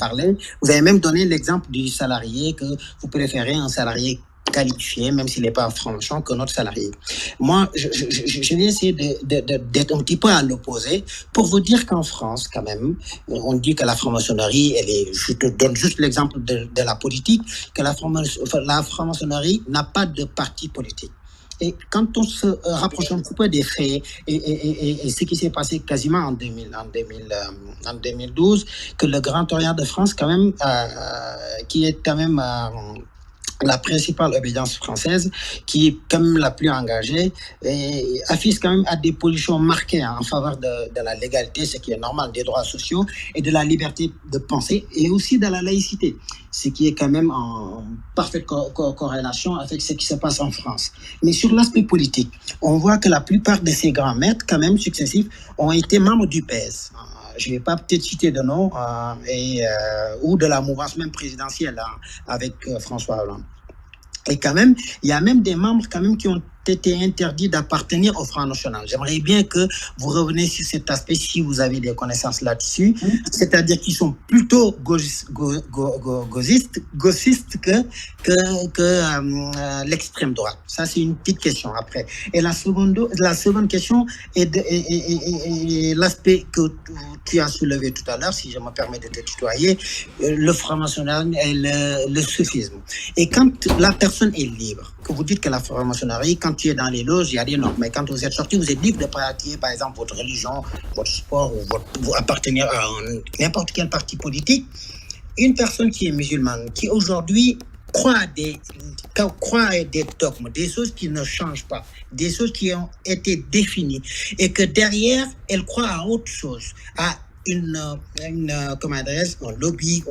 même donné l'exemple du salarié, que vous préférez un salarié qualifié, même s'il n'est pas franc-maçon, que notre salarié. Moi, je vais essayer d'être un petit peu à l'opposé pour vous dire qu'en France, quand même, on dit que la franc-maçonnerie, je te donne juste l'exemple de la politique, que la franc-maçonnerie n'a pas de parti politique. Et quand on se rapproche un petit peu des faits et ce qui s'est passé quasiment en 2012, que le Grand Orient de France, quand même, qui est quand même la principale obédience française, qui est quand même la plus engagée, et affiche quand même à des positions marquées en faveur de la légalité, ce qui est normal, des droits sociaux et de la liberté de penser, et aussi de la laïcité, ce qui est quand même en parfaite corrélation avec ce qui se passe en France. Mais sur l'aspect politique, on voit que la plupart de ces grands maîtres, quand même successifs, ont été membres du PS. Je ne vais pas peut-être citer de nom, ou de la mouvance même présidentielle avec François Hollande. Et quand même, il y a même des membres quand même qui ont été interdit d'appartenir au Front National. J'aimerais bien que vous reveniez sur cet aspect si vous avez des connaissances là-dessus. C'est-à-dire qu'ils sont plutôt gauchistes que l'extrême droite. Ça, c'est une petite question après. Et la seconde question est l'aspect que tu as soulevé tout à l'heure, si je me permets de te tutoyer, le franc-maçonnerie et le soufisme. Et quand la personne est libre, que vous dites que la franc-maçonnerie, quand tu es dans les loges, il y a des normes, mais quand vous êtes sorti, vous êtes libre de pratiquer, par exemple, votre religion, votre sport, ou vous appartenir à n'importe quel parti politique. Une personne qui est musulmane, qui aujourd'hui croit à des dogmes, des choses qui ne changent pas, des choses qui ont été définies, et que derrière, elle croit à autre chose, à un lobby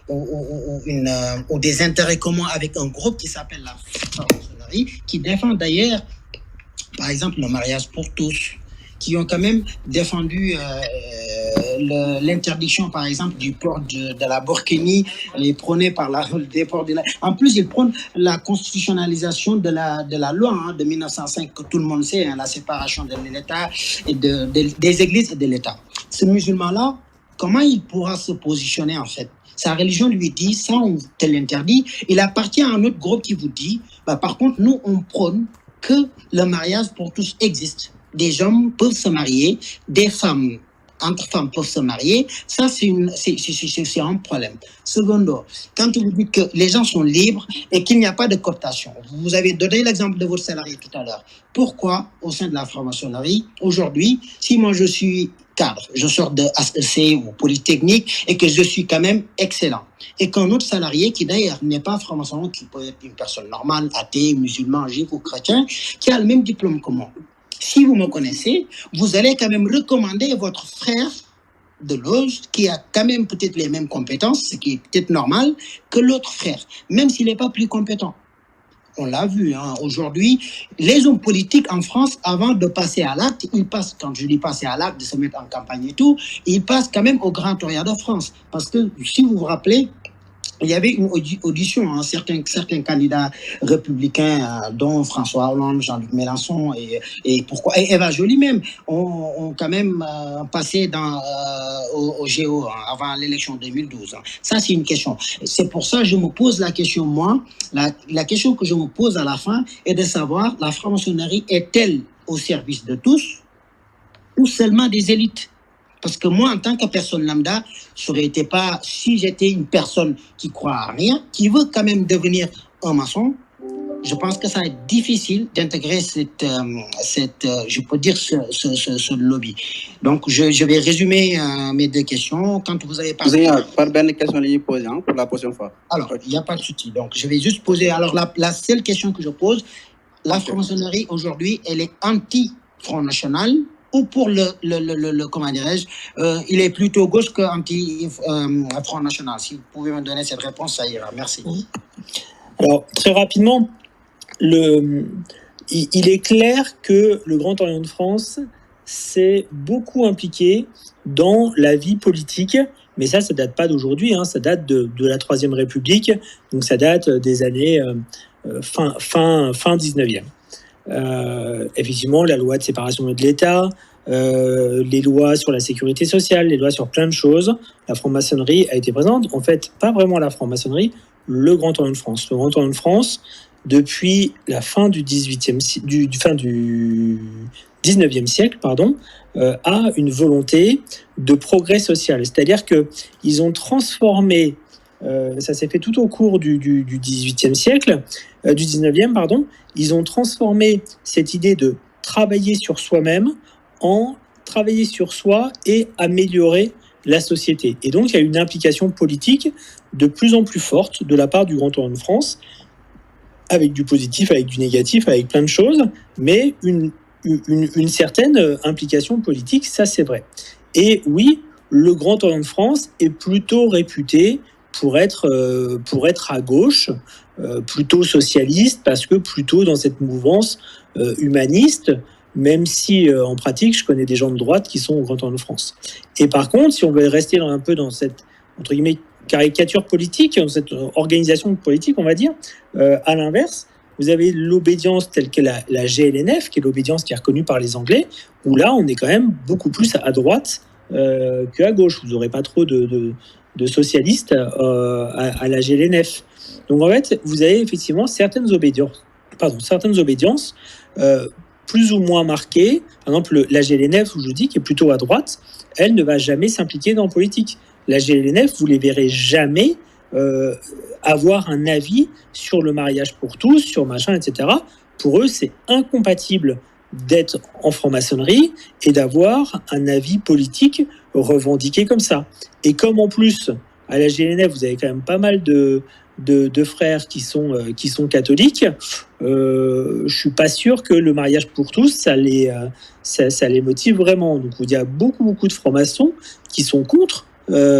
ou des intérêts communs avec un groupe qui s'appelle la franc-maçonnerie, qui défend d'ailleurs, par exemple, le mariage pour tous, qui ont quand même défendu l'interdiction, par exemple, du port de la burkini, et prôné par le déport de la... En plus, ils prônent la constitutionnalisation de la loi de 1905, que tout le monde sait, la séparation de l'État et des églises et de l'État. Ce musulman-là, comment il pourra se positionner, en fait? Sa religion lui dit, ça, on te l'interdit. Il appartient à un autre groupe qui vous dit, par contre, nous, on prône que le mariage pour tous existe. Des hommes peuvent se marier, des femmes, entre femmes peuvent se marier. Ça, c'est un problème. Secondo, quand vous dites que les gens sont libres et qu'il n'y a pas de cooptation, vous avez donné l'exemple de votre salarié tout à l'heure. Pourquoi, au sein de la franc-maçonnerie, aujourd'hui, si moi je suis cadre, je sors de HEC ou Polytechnique et que je suis quand même excellent, et qu'un autre salarié qui d'ailleurs n'est pas franc-maçon, qui peut être une personne normale, athée, musulman, juif ou chrétien, qui a le même diplôme que moi, si vous me connaissez, vous allez quand même recommander votre frère de loge qui a quand même peut-être les mêmes compétences, ce qui est peut-être normal, que l'autre frère, même s'il n'est pas plus compétent. On l'a vu, aujourd'hui, les hommes politiques en France, avant de passer à l'acte, ils passent, quand je dis passer à l'acte, de se mettre en campagne et tout, ils passent quand même au Grand Orient de France. Parce que, si vous vous rappelez, il y avait une audition, certains candidats républicains, dont François Hollande, Jean-Luc Mélenchon et Eva Joly même, ont quand même passé au GO avant l'élection 2012. Ça, c'est une question. C'est pour ça que je me pose la question, moi, la question que je me pose à la fin est de savoir, la franc-maçonnerie est-elle au service de tous ou seulement des élites? Parce que moi, en tant que personne lambda, si j'étais une personne qui croit à rien, qui veut quand même devenir un maçon, je pense que ça va être difficile d'intégrer je peux dire, ce lobby. Donc, je vais résumer mes deux questions. Quand vous avez parlé... Par bonne question pour la prochaine fois. Alors, il n'y a pas de souci. Donc, je vais juste poser... Alors, la seule question que je pose, la franc-maçonnerie, aujourd'hui, elle est anti-Front National, ou pour comment dirais-je, il est plutôt gauche qu'anti-Front National. Si vous pouvez me donner cette réponse, ça ira. Merci. Alors, très rapidement, il est clair que le Grand Orient de France s'est beaucoup impliqué dans la vie politique, mais ça date pas d'aujourd'hui, ça date de la Troisième République, donc ça date des années fin 19e. Effectivement, la loi de séparation de l'État, les lois sur la sécurité sociale, les lois sur plein de choses, la franc-maçonnerie a été présente. En fait, pas vraiment la franc-maçonnerie, le Grand Orient de France. Le Grand Orient de France, depuis la fin du 19e siècle, a une volonté de progrès social. C'est-à-dire qu'ils ont transformé, ça s'est fait tout au cours du 18e siècle, du 19e, ils ont transformé cette idée de travailler sur soi-même en travailler sur soi et améliorer la société. Et donc, il y a une implication politique de plus en plus forte de la part du Grand Orient de France, avec du positif, avec du négatif, avec plein de choses, mais une certaine implication politique, ça c'est vrai. Et oui, le Grand Orient de France est plutôt réputé pour être à gauche, plutôt socialiste, parce que plutôt dans cette mouvance humaniste, même si en pratique, je connais des gens de droite qui sont au Grand Orient de France. Et par contre, si on veut rester un peu dans cette, entre guillemets, caricature politique, dans cette organisation politique, on va dire, à l'inverse, vous avez l'obédience telle que la GLNF, qui est l'obédience qui est reconnue par les Anglais, où là, on est quand même beaucoup plus à droite qu'à gauche. Vous n'aurez pas trop de socialistes à la GLNF. Donc en fait, vous avez effectivement certaines obédiences plus ou moins marquées. Par exemple, la GLNF, où je dis, qui est plutôt à droite, elle ne va jamais s'impliquer dans la politique. La GLNF, vous ne les verrez jamais avoir un avis sur le mariage pour tous, sur machin, etc. Pour eux, c'est incompatible d'être en franc-maçonnerie et d'avoir un avis politique revendiqué comme ça. Et comme en plus, à la GLNF, vous avez quand même pas mal de frères qui sont catholiques, je suis pas sûr que le mariage pour tous, ça les motive vraiment. Donc il y a beaucoup de francs-maçons qui sont contre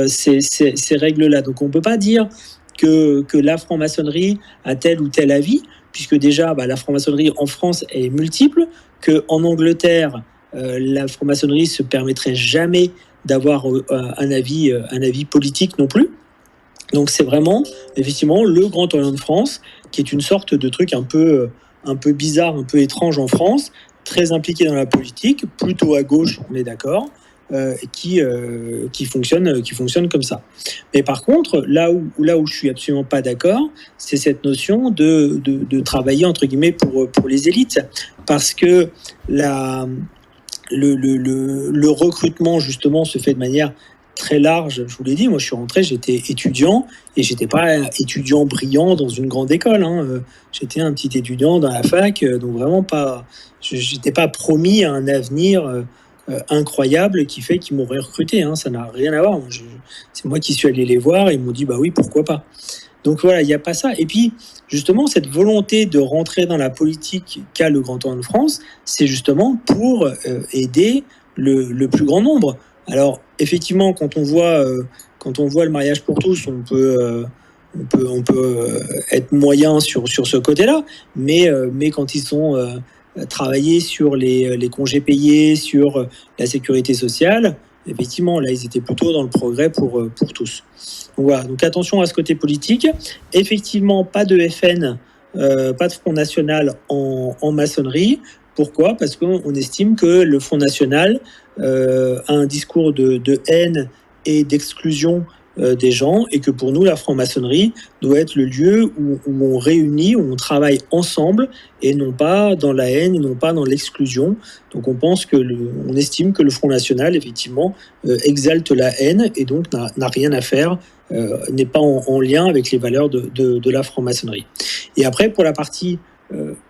ces règles-là. Donc on peut pas dire que la franc-maçonnerie a tel ou tel avis, puisque déjà la franc-maçonnerie en France est multiple, qu'en Angleterre, la franc-maçonnerie se permettrait jamais d'avoir un avis politique non plus. Donc c'est vraiment, effectivement, le Grand Orient de France, qui est une sorte de truc un peu bizarre, un peu étrange en France, très impliqué dans la politique, plutôt à gauche, on est d'accord, qui fonctionne comme ça. Mais par contre, là où je suis absolument pas d'accord, c'est cette notion de travailler entre guillemets pour les élites, parce que le recrutement justement se fait de manière très large. Je vous l'ai dit, moi je suis rentré, j'étais étudiant et j'étais pas étudiant brillant dans une grande école, hein. J'étais un petit étudiant dans la fac, donc vraiment pas, j'étais pas promis à un avenir incroyable qui fait qu'ils m'auraient recruté, hein. Ça n'a rien à voir. C'est moi qui suis allé les voir et ils m'ont dit bah oui, pourquoi pas. Donc voilà, il n'y a pas ça. Et puis justement, cette volonté de rentrer dans la politique qu'a le Grand Orient de France, c'est justement pour aider le plus grand nombre. Alors effectivement, quand on voit le mariage pour tous, on peut être moyen sur ce côté-là, mais quand ils sont travaillés sur les congés payés, sur la sécurité sociale, effectivement, là, ils étaient plutôt dans le progrès pour tous. Donc voilà, donc attention à ce côté politique. Effectivement, pas de FN, pas de Front National en maçonnerie. Pourquoi ? Parce qu'on estime que le Front National a un discours de haine et d'exclusion des gens, et que pour nous, la franc-maçonnerie doit être le lieu où on réunit, où on travaille ensemble, et non pas dans la haine, et non pas dans l'exclusion. Donc on estime que le Front National, effectivement, exalte la haine, et donc n'a rien à faire, n'est pas en lien avec les valeurs de la franc-maçonnerie. Et après, pour la partie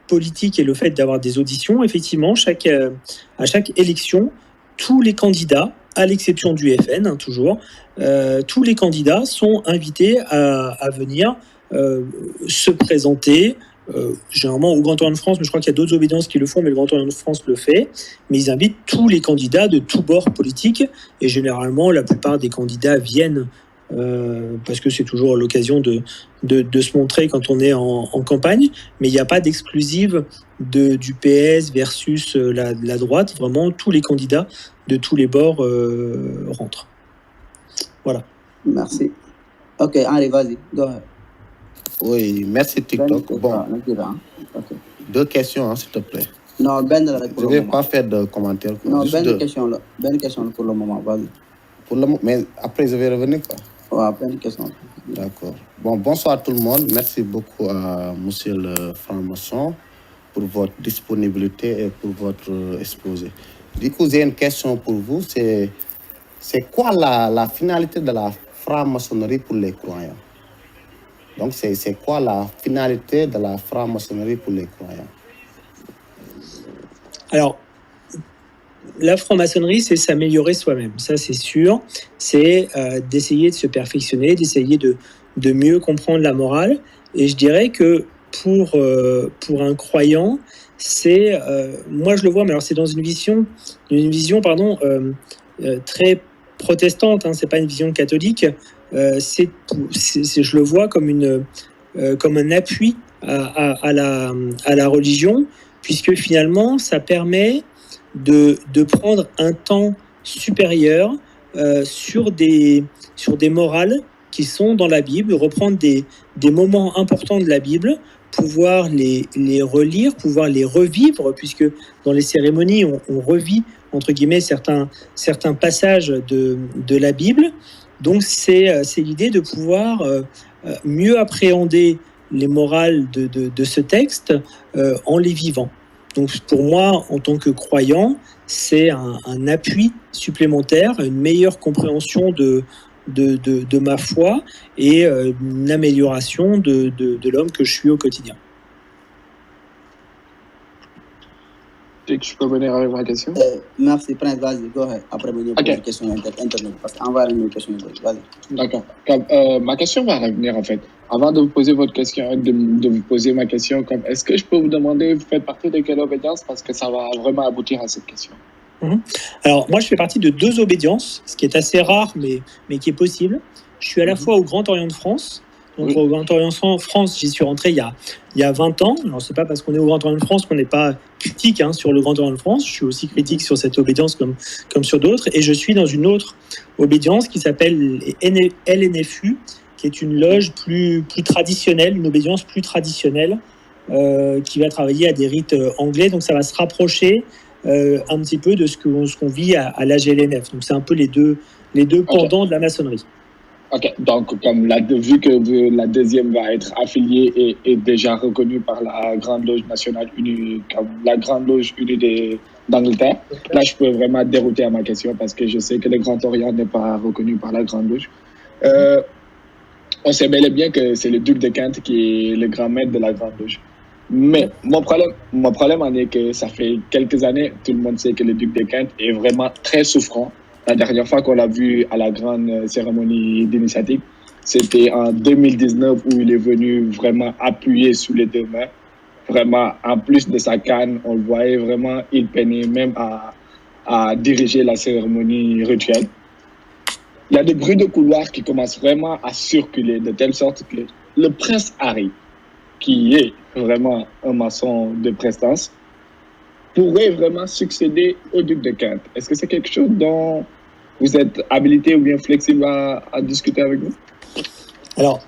politique et le fait d'avoir des auditions, effectivement, à chaque élection, tous les candidats, à l'exception du FN, hein, toujours, tous les candidats sont invités à venir se présenter, généralement au Grand Orient de France, mais je crois qu'il y a d'autres obédiences qui le font, mais le Grand Orient de France le fait, mais ils invitent tous les candidats de tous bords politiques, et généralement, la plupart des candidats viennent parce que c'est toujours l'occasion de se montrer quand on est en campagne, mais il n'y a pas d'exclusive du PS versus la droite. Vraiment, tous les candidats de tous les bords rentrent. Voilà. Merci. Ok, allez, vas-y, go ahead. Oui, merci TikTok. Bon, okay. 2 questions, s'il te plaît. Non, je ne vais pas faire de commentaires. Non, une question pour le moment, vas-y. Mais après, je vais revenir, quoi. Ouais, une question. D'accord. Bon, bonsoir tout le monde. Merci beaucoup à monsieur le franc-maçon pour votre disponibilité et pour votre exposé. Du coup, j'ai une question pour vous. C'est quoi la finalité de la franc-maçonnerie pour les croyants? Donc, c'est quoi la finalité de la franc-maçonnerie pour les croyants? Alors, la franc-maçonnerie, c'est s'améliorer soi-même, ça c'est sûr. C'est d'essayer de se perfectionner, d'essayer de mieux comprendre la morale. Et je dirais que pour un croyant, c'est, moi je le vois, mais alors c'est dans une vision très protestante, hein, c'est pas une vision catholique. Je le vois comme un appui à la religion, puisque finalement ça permet de prendre un temps supérieur sur des morales qui sont dans la Bible, de reprendre des moments importants de la Bible pouvoir les relire, pouvoir les revivre, puisque dans les cérémonies, on revit, entre guillemets, certains passages de la Bible. Donc c'est l'idée de pouvoir mieux appréhender les morales de ce texte en les vivant. Donc pour moi, en tant que croyant, c'est un appui supplémentaire, une meilleure compréhension de ma foi et une amélioration de l'homme que je suis au quotidien. Et que je peux venir avec ma question? Merci, Prince, vas-y, go ahead. Après, venir poser une question internet, parce qu'envoyer une question internet, vas-y. D'accord. Ma question va revenir, en fait. Avant de vous poser votre question, de vous poser ma question, est-ce que je peux vous demander, vous faites partie de quelle obédience? Parce que ça va vraiment aboutir à cette question. Alors, moi, je fais partie de 2 obédiences, ce qui est assez rare, mais qui est possible. Je suis à la fois au Grand Orient de France. Donc, au Grand Orient de France, j'y suis rentré il y a 20 ans. Alors, c'est pas parce qu'on est au Grand Orient de France qu'on n'est pas critique sur le Grand Orient de France. Je suis aussi critique sur cette obédience comme sur d'autres. Et je suis dans une autre obédience qui s'appelle LNFU, qui est une loge plus traditionnelle, une obédience plus traditionnelle, qui va travailler à des rites anglais. Donc, ça va se rapprocher un petit peu de ce qu'on vit à l'AGLNF. Donc, c'est un peu les deux pendants de la maçonnerie. Ok, donc vu que la deuxième va être affiliée et déjà reconnue par la Grande Loge nationale unie, comme la Grande Loge unie d'Angleterre, là je peux vraiment dérouter à ma question parce que je sais que le Grand Orient n'est pas reconnu par la Grande Loge. On sait bel et bien que c'est le duc de Kent qui est le grand maître de la Grande Loge. Mais mon problème en est que ça fait quelques années, tout le monde sait que le duc de Kent est vraiment très souffrant. La dernière fois qu'on l'a vu à la grande cérémonie d'initiative, c'était en 2019 où il est venu vraiment appuyer sous les 2 mains. Vraiment, en plus de sa canne, on le voyait vraiment, il peinait même à diriger la cérémonie rituelle. Il y a des bruits de couloir qui commencent vraiment à circuler de telle sorte que le prince Harry, qui est vraiment un maçon de prestance, pourrait vraiment succéder au duc de Kent. Est-ce que c'est quelque chose dont vous êtes habilité ou bien flexible à discuter avec nous? Alors,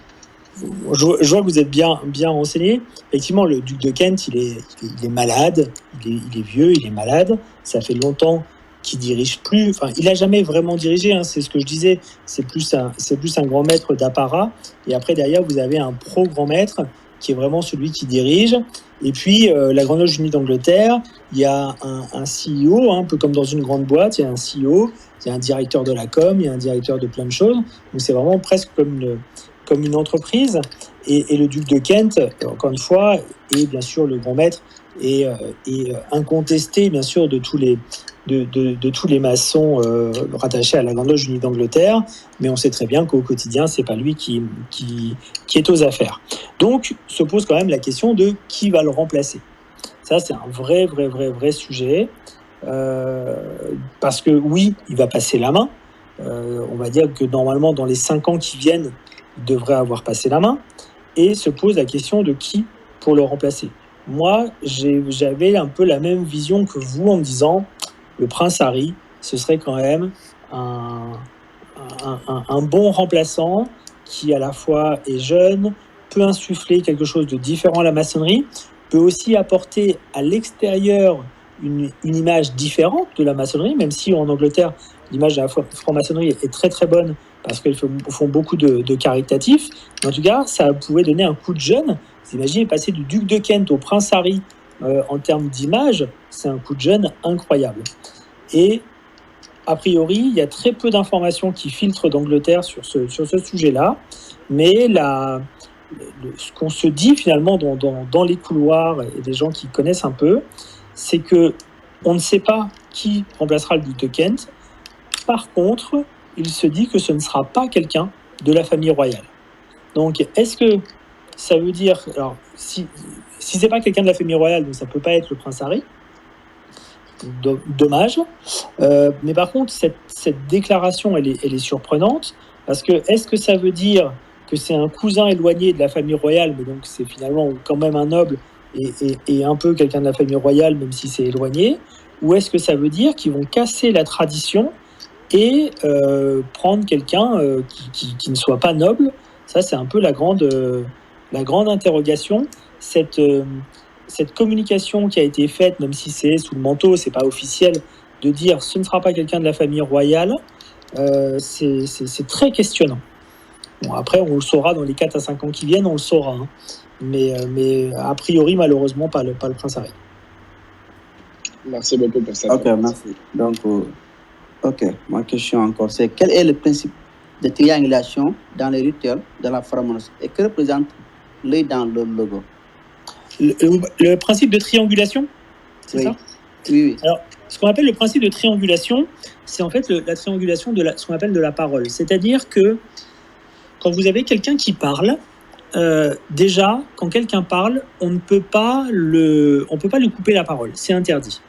je vois que vous êtes bien renseigné. Effectivement, le duc de Kent, il est malade, il est vieux, il est malade. Ça fait longtemps qu'il dirige plus. Enfin, il n'a jamais vraiment dirigé, c'est ce que je disais. C'est plus un grand maître d'apparat. Et après, derrière, vous avez un pro-grand maître qui est vraiment celui qui dirige. Et puis, la Grande Loge unie d'Angleterre, il y a un CEO, un peu comme dans une grande boîte, il y a un CEO, il y a un directeur de la com, il y a un directeur de plein de choses. Donc, c'est vraiment presque comme une entreprise. Et le duc de Kent, encore une fois, est bien sûr le grand maître et incontesté, bien sûr, de tous les maçons rattachés à la Grande Loge unie d'Angleterre, mais on sait très bien qu'au quotidien, c'est pas lui qui est aux affaires. Donc, se pose quand même la question de qui va le remplacer. Ça, c'est un vrai sujet, parce que oui, il va passer la main. On va dire que normalement, dans les 5 ans qui viennent, il devrait avoir passé la main, et se pose la question de qui pour le remplacer. Moi, j'avais un peu la même vision que vous en me disant le prince Harry, ce serait quand même un bon remplaçant qui à la fois est jeune, peut insuffler quelque chose de différent à la maçonnerie, peut aussi apporter à l'extérieur une image différente de la maçonnerie, même si en Angleterre, l'image de la franc-maçonnerie est très très bonne parce qu'ils font beaucoup de caritatifs. Mais en tout cas, ça pouvait donner un coup de jeune. Vous imaginez passer du duc de Kent au prince Harry en termes d'image, c'est un coup de jeune incroyable. Et a priori, il y a très peu d'informations qui filtrent d'Angleterre sur ce sujet-là, mais ce qu'on se dit finalement dans les couloirs et des gens qui connaissent un peu, c'est que on ne sait pas qui remplacera le duc de Kent. Par contre, il se dit que ce ne sera pas quelqu'un de la famille royale. Donc, est-ce que ça veut dire... Alors, si ce n'est pas quelqu'un de la famille royale, donc ça ne peut pas être le prince Harry. Dommage. Mais par contre, cette déclaration, elle est surprenante, parce que est-ce que ça veut dire que c'est un cousin éloigné de la famille royale, mais donc c'est finalement quand même un noble et un peu quelqu'un de la famille royale, même si c'est éloigné, ou est-ce que ça veut dire qu'ils vont casser la tradition et prendre quelqu'un qui ne soit pas noble? Ça, c'est un peu la grande interrogation. cette communication qui a été faite, même si c'est sous le manteau, c'est pas officiel, de dire ce ne sera pas quelqu'un de la famille royale, c'est très questionnant. Bon, après, on le saura dans les 4 à 5 ans qui viennent, on le saura. Hein. Mais a priori, malheureusement, pas le prince Harry. Merci beaucoup pour ça. Ok, merci. Donc, ok, ma question encore, c'est quel est le principe de triangulation dans les rituels de la franc-maçonnerie et que représente l'œil dans le logo? Le principe de triangulation, c'est ça? Oui. Alors, ce qu'on appelle le principe de triangulation, c'est en fait la triangulation de ce qu'on appelle de la parole. C'est-à-dire que quand vous avez quelqu'un qui parle, déjà, quand quelqu'un parle, on ne peut pas lui couper la parole. C'est interdit.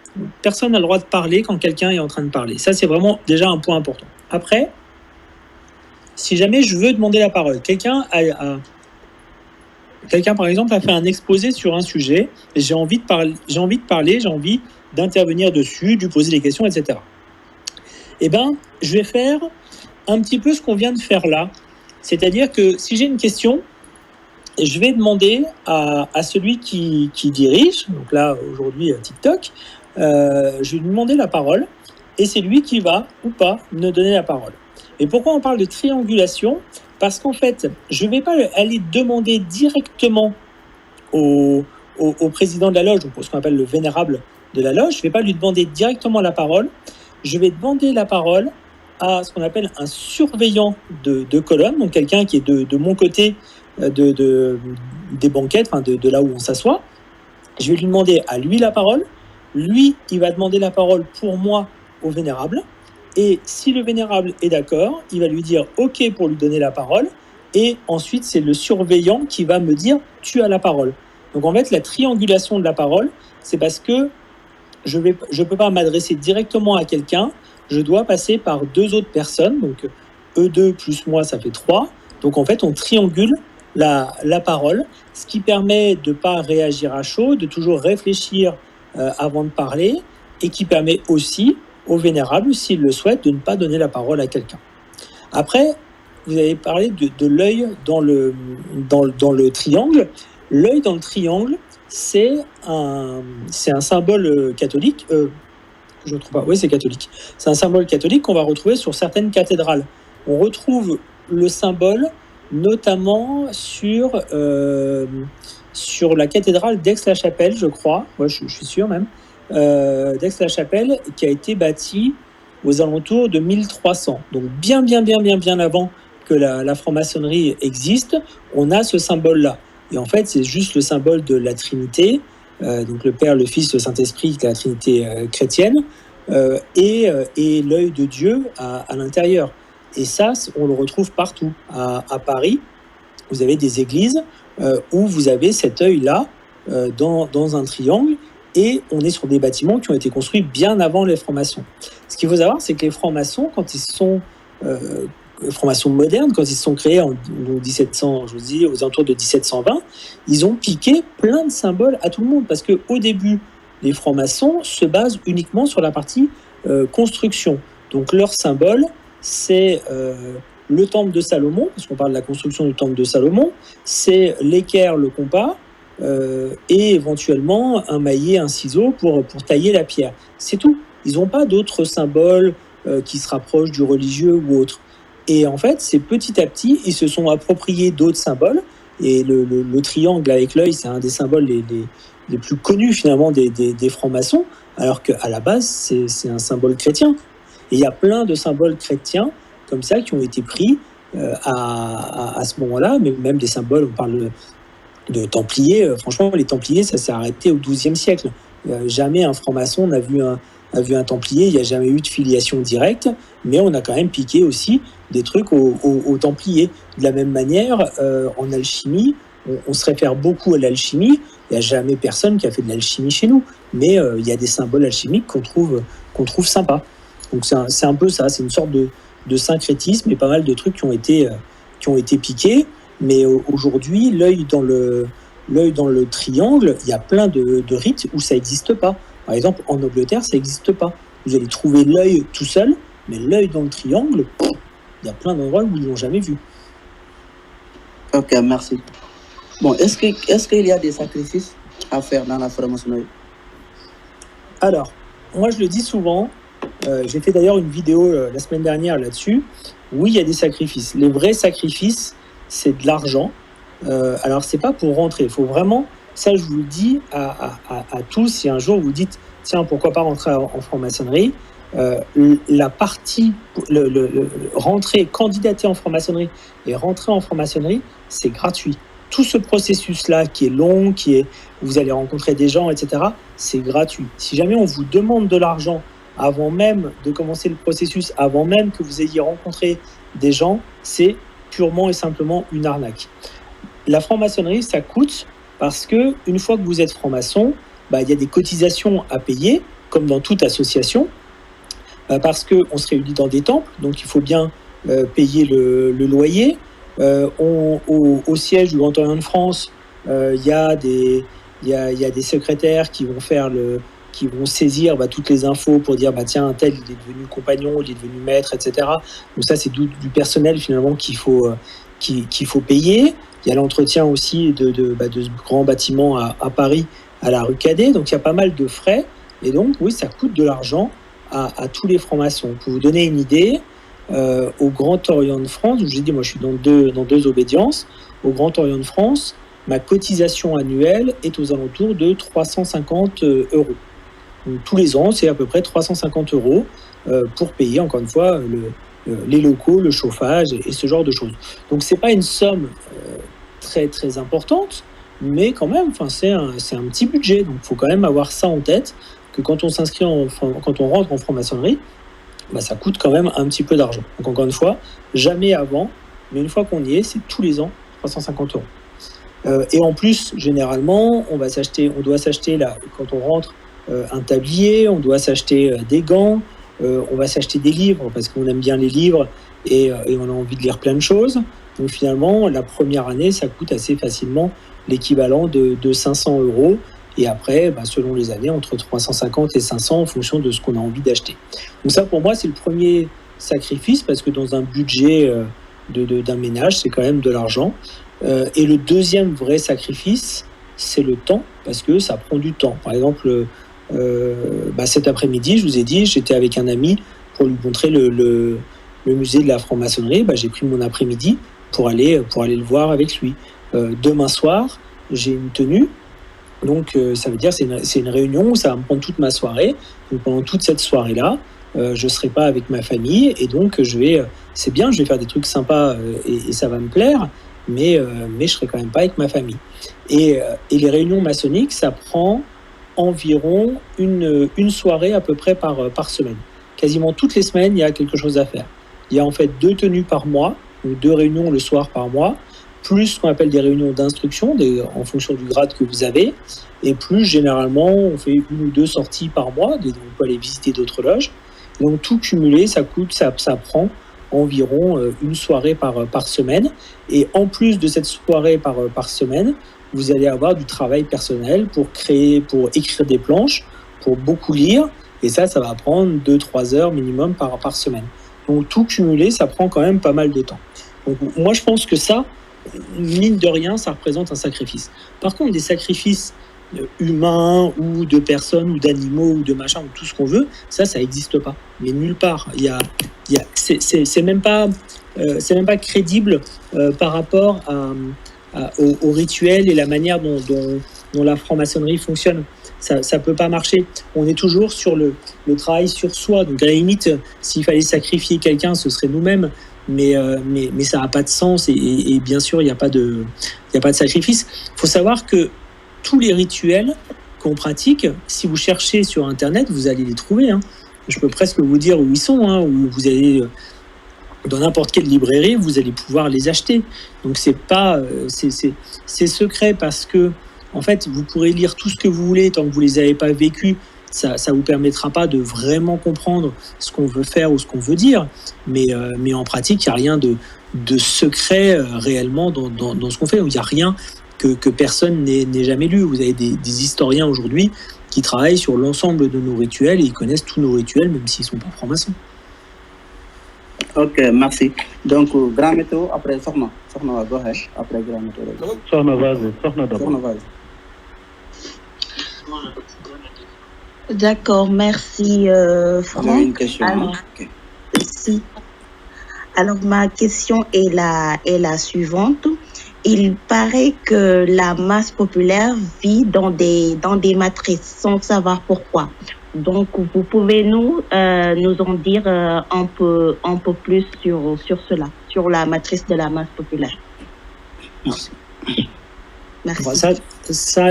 Personne n'a le droit de parler quand quelqu'un est en train de parler. Ça, c'est vraiment déjà un point important. Après, si jamais je veux demander la parole, quelqu'un, par exemple, a fait un exposé sur un sujet, et j'ai envie d'intervenir dessus, de lui poser des questions, etc. Eh bien, je vais faire un petit peu ce qu'on vient de faire là. C'est-à-dire que si j'ai une question, je vais demander à celui qui dirige, donc là, aujourd'hui, TikTok, je vais lui demander la parole, et c'est lui qui va, ou pas, me donner la parole. Et pourquoi on parle de triangulation ? Parce qu'en fait, je ne vais pas aller demander directement au président de la loge, donc ce qu'on appelle le vénérable de la loge, je ne vais pas lui demander directement la parole, je vais demander la parole à ce qu'on appelle un surveillant de colonne, donc quelqu'un qui est de mon côté des banquettes, enfin de là où on s'assoit. Je vais lui demander à lui la parole, lui, il va demander la parole pour moi au vénérable, et si le vénérable est d'accord, il va lui dire OK pour lui donner la parole, et ensuite c'est le surveillant qui va me dire tu as la parole. Donc en fait la triangulation de la parole, c'est parce que je peux pas m'adresser directement à quelqu'un, je dois passer par 2 autres personnes, donc eux 2 plus moi ça fait 3, donc en fait on triangule la parole, ce qui permet de ne pas réagir à chaud, de toujours réfléchir avant de parler, et qui permet aussi au vénérable, s'il le souhaite, de ne pas donner la parole à quelqu'un. Après, vous avez parlé de l'œil dans le triangle. L'œil dans le triangle, c'est un symbole catholique. Je ne trouve pas. Oui, c'est catholique. C'est un symbole catholique qu'on va retrouver sur certaines cathédrales. On retrouve le symbole notamment sur la cathédrale d'Aix-la-Chapelle, je crois. Ouais, je suis sûr même. D'Aix-la-Chapelle, qui a été bâtie aux alentours de 1300. Donc bien avant que la franc-maçonnerie existe, on a ce symbole-là. Et en fait, c'est juste le symbole de la Trinité, donc le Père, le Fils, le Saint-Esprit, la Trinité chrétienne, et l'œil de Dieu à l'intérieur. Et ça, on le retrouve partout. À Paris, vous avez des églises où vous avez cet œil-là dans un triangle, et on est sur des bâtiments qui ont été construits bien avant les francs-maçons. Ce qu'il faut savoir, c'est que les francs-maçons, quand ils sont les francs-maçons modernes, quand ils se sont créés en 1700, je vous dis, aux alentours de 1720, ils ont piqué plein de symboles à tout le monde, parce qu'au début, les francs-maçons se basent uniquement sur la partie construction. Donc leur symbole, c'est le temple de Salomon, parce qu'on parle de la construction du temple de Salomon, c'est l'équerre, le compas, et éventuellement un maillet, un ciseau pour tailler la pierre. C'est tout. Ils n'ont pas d'autres symboles qui se rapprochent du religieux ou autre. Et en fait, c'est petit à petit, ils se sont appropriés d'autres symboles. Et le triangle avec l'œil, c'est un des symboles les plus connus finalement des francs-maçons, alors qu'à la base, c'est un symbole chrétien. Et il y a plein de symboles chrétiens comme ça qui ont été pris à ce moment-là, mais même des symboles, on parle de Templiers. Franchement, les Templiers, ça s'est arrêté au XIIe siècle. Jamais un franc-maçon n'a vu un Templier, il n'y a jamais eu de filiation directe, mais on a quand même piqué aussi des trucs aux Templiers. De la même manière, en alchimie, on se réfère beaucoup à l'alchimie. Il n'y a jamais personne qui a fait de l'alchimie chez nous, mais il y a des symboles alchimiques qu'on trouve sympas. Donc c'est un peu ça, c'est une sorte de syncrétisme et pas mal de trucs qui ont été piqués. Mais aujourd'hui, l'œil dans le triangle, il y a plein de rites où ça n'existe pas. Par exemple, en Angleterre, ça n'existe pas. Vous allez trouver l'œil tout seul, mais l'œil dans le triangle, il y a plein d'endroits où ils ne l'ont jamais vu. Ok, merci. Bon, est-ce qu'il y a des sacrifices à faire dans la franc-maçonnerie? Alors, moi je le dis souvent, j'ai fait d'ailleurs une vidéo la semaine dernière là-dessus. Oui, il y a des sacrifices. Les vrais sacrifices, c'est de l'argent. Alors, c'est pas pour rentrer. Il faut vraiment, ça je vous le dis à tous, si un jour vous dites, tiens, pourquoi pas rentrer en franc-maçonnerie, la partie, rentrer, candidater en franc-maçonnerie et rentrer en franc-maçonnerie, c'est gratuit. Tout ce processus-là qui est long, vous allez rencontrer des gens, etc., c'est gratuit. Si jamais on vous demande de l'argent avant même de commencer le processus, avant même que vous ayez rencontré des gens, c'est purement et simplement une arnaque. La franc-maçonnerie, ça coûte parce que une fois que vous êtes franc-maçon, il y a des cotisations à payer, comme dans toute association, parce qu'on se réunit dans des temples, donc il faut bien payer le loyer. Au siège du Grand Orient de France, il y a des secrétaires qui vont saisir toutes les infos pour dire tiens, un tel il est devenu compagnon, il est devenu maître, etc. Donc ça c'est du personnel finalement qu'il faut payer. Il y a l'entretien aussi de ce grand bâtiment à Paris, à la rue Cadet, donc il y a pas mal de frais, et donc oui, ça coûte de l'argent à tous les francs-maçons. Pour vous donner une idée, au Grand Orient de France, je vous ai dit, moi je suis dans deux obédiences, au Grand Orient de France, ma cotisation annuelle est aux alentours de 350 €. Donc, tous les ans, c'est à peu près 350 € pour payer, encore une fois, les locaux, le chauffage et ce genre de choses. Donc c'est pas une somme très très importante, mais quand même, c'est un petit budget. Donc il faut quand même avoir ça en tête, que quand on s'inscrit, quand on rentre en franc-maçonnerie, ça coûte quand même un petit peu d'argent. Donc encore une fois, jamais avant, mais une fois qu'on y est, c'est tous les ans 350 €. Et en plus, généralement, on doit s'acheter là, quand on rentre, un tablier, on doit s'acheter des gants, on va s'acheter des livres parce qu'on aime bien les livres et on a envie de lire plein de choses. Donc finalement, la première année, ça coûte assez facilement l'équivalent de 500 €. Et après, selon les années, entre 350 et 500 en fonction de ce qu'on a envie d'acheter. Donc ça, pour moi, c'est le premier sacrifice parce que dans un budget d'un ménage, c'est quand même de l'argent. Et le deuxième vrai sacrifice, c'est le temps, parce que ça prend du temps. Par exemple, cet après-midi, je vous ai dit, j'étais avec un ami pour lui montrer le musée de la franc-maçonnerie. J'ai pris mon après-midi pour aller le voir avec lui. Demain soir, j'ai une tenue. Donc ça veut dire c'est une réunion où ça va me prendre toute ma soirée. Donc pendant toute cette soirée-là, je ne serai pas avec ma famille et donc c'est bien, je vais faire des trucs sympas et ça va me plaire, mais je ne serai quand même pas avec ma famille. Et les réunions maçonniques, ça prend environ une soirée à peu près par semaine. Quasiment toutes les semaines, il y a quelque chose à faire. Il y a en fait 2 tenues par mois, ou 2 réunions le soir par mois, plus ce qu'on appelle des réunions d'instruction, en fonction du grade que vous avez, et plus généralement on fait 1 ou 2 sorties par mois, on peut aller visiter d'autres loges. Donc tout cumulé, ça prend environ une soirée par semaine, et en plus de cette soirée par semaine, vous allez avoir du travail personnel pour écrire des planches, pour beaucoup lire, et ça va prendre 2-3 heures minimum par semaine. Donc tout cumulé, ça prend quand même pas mal de temps. Donc moi je pense que ça, mine de rien, ça représente un sacrifice. Par contre, des sacrifices humains ou de personnes ou d'animaux ou de machin ou tout ce qu'on veut, ça n'existe pas. Mais nulle part. C'est même pas crédible par rapport au rituel et la manière dont la franc-maçonnerie fonctionne. Ça peut pas marcher. On est toujours sur le travail sur soi. Donc à la limite, s'il fallait sacrifier quelqu'un, ce serait nous-mêmes. Mais ça n'a pas de sens et bien sûr, il n'y a pas de sacrifice. Il faut savoir que tous les rituels qu'on pratique, si vous cherchez sur Internet, vous allez les trouver. Je peux presque vous dire où ils sont. Où vous allez dans n'importe quelle librairie, vous allez pouvoir les acheter. Donc c'est secret parce que en fait, vous pourrez lire tout ce que vous voulez tant que vous les avez pas vécus. Ça vous permettra pas de vraiment comprendre ce qu'on veut faire ou ce qu'on veut dire, mais en pratique, il n'y a rien de secret réellement dans ce qu'on fait. Il n'y a rien que personne n'ait jamais lu. Vous avez des historiens aujourd'hui qui travaillent sur l'ensemble de nos rituels et ils connaissent tous nos rituels, même s'ils ne sont pas francs-maçons. Ok, merci. Donc, Grand Météo, après Sokhna. Sokhna va go ahead. Après Grand Météo. Sokhna, vas-y. Sokhna d'abord. Sokhna, vas-y. D'accord, merci Vous avez une Franck. question, Alors, hein? Ok. si. Alors, ma question est la suivante. Il paraît que la masse populaire vit dans des matrices sans savoir pourquoi. Donc, vous pouvez nous en dire un peu plus sur cela, sur la matrice de la masse populaire. Merci. Merci. Bon, ça,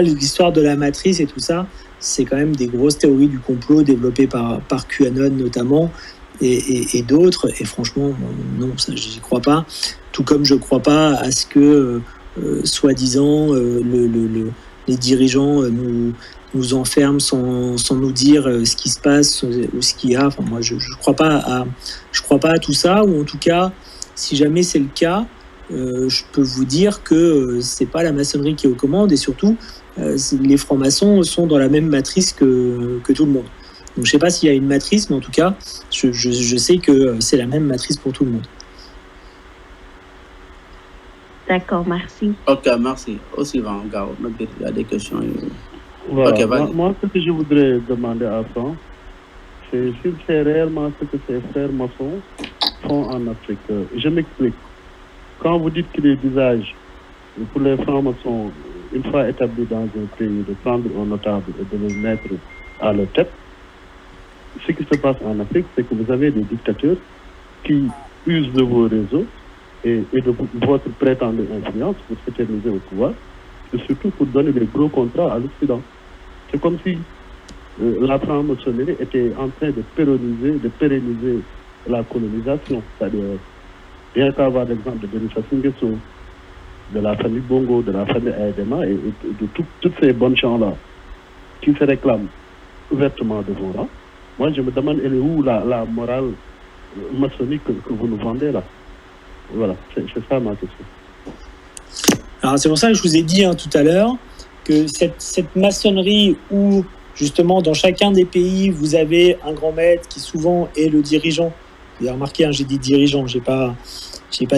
l'histoire de la matrice et tout ça, c'est quand même des grosses théories du complot développées par QAnon notamment et d'autres. Et franchement, non, ça, j'y crois pas. Tout comme je crois pas à ce que, soi-disant, les dirigeants nous enferment sans nous dire ce qui se passe ou ce qu'il y a. Enfin, moi, je crois pas à tout ça. Ou en tout cas, si jamais c'est le cas, je peux vous dire que c'est pas la maçonnerie qui est aux commandes et surtout les francs-maçons sont dans la même matrice que tout le monde. Donc je sais pas s'il y a une matrice, mais en tout cas je sais que c'est la même matrice pour tout le monde. D'accord, merci. Ok, merci. Au suivant, Gao. Il y a des questions. Voilà. Ok, vas-y. Moi, ce que je voudrais demander à Franck, c'est s'il sait réellement ce que ces frères maçons font en Afrique. Je m'explique. Quand vous dites qu'il est d'usage pour les francs-maçons, une fois établis dans un pays, de prendre un notable et de le mettre à leur tête, ce qui se passe en Afrique, c'est que vous avez des dictateurs qui usent de vos réseaux et de votre prétendue influence pour s'éterniser au pouvoir, et surtout pour donner des gros contrats à l'Occident. C'est comme si la franc-maçonnerie était en train de pérenniser la colonisation. C'est-à-dire, rien qu'à avoir l'exemple de Denis Sassou Nguesso, de la famille Bongo, de la famille Aïdema et de toutes ces bonnes gens-là qui se réclament ouvertement de vos rangs. Moi, je me demande, elle est où la morale maçonnique que vous nous vendez là? Voilà, c'est ça ma question. Alors c'est pour ça que je vous ai dit tout à l'heure que cette maçonnerie où justement dans chacun des pays vous avez un grand maître qui souvent est le dirigeant. Vous avez remarqué, j'ai dit dirigeant, j'ai pas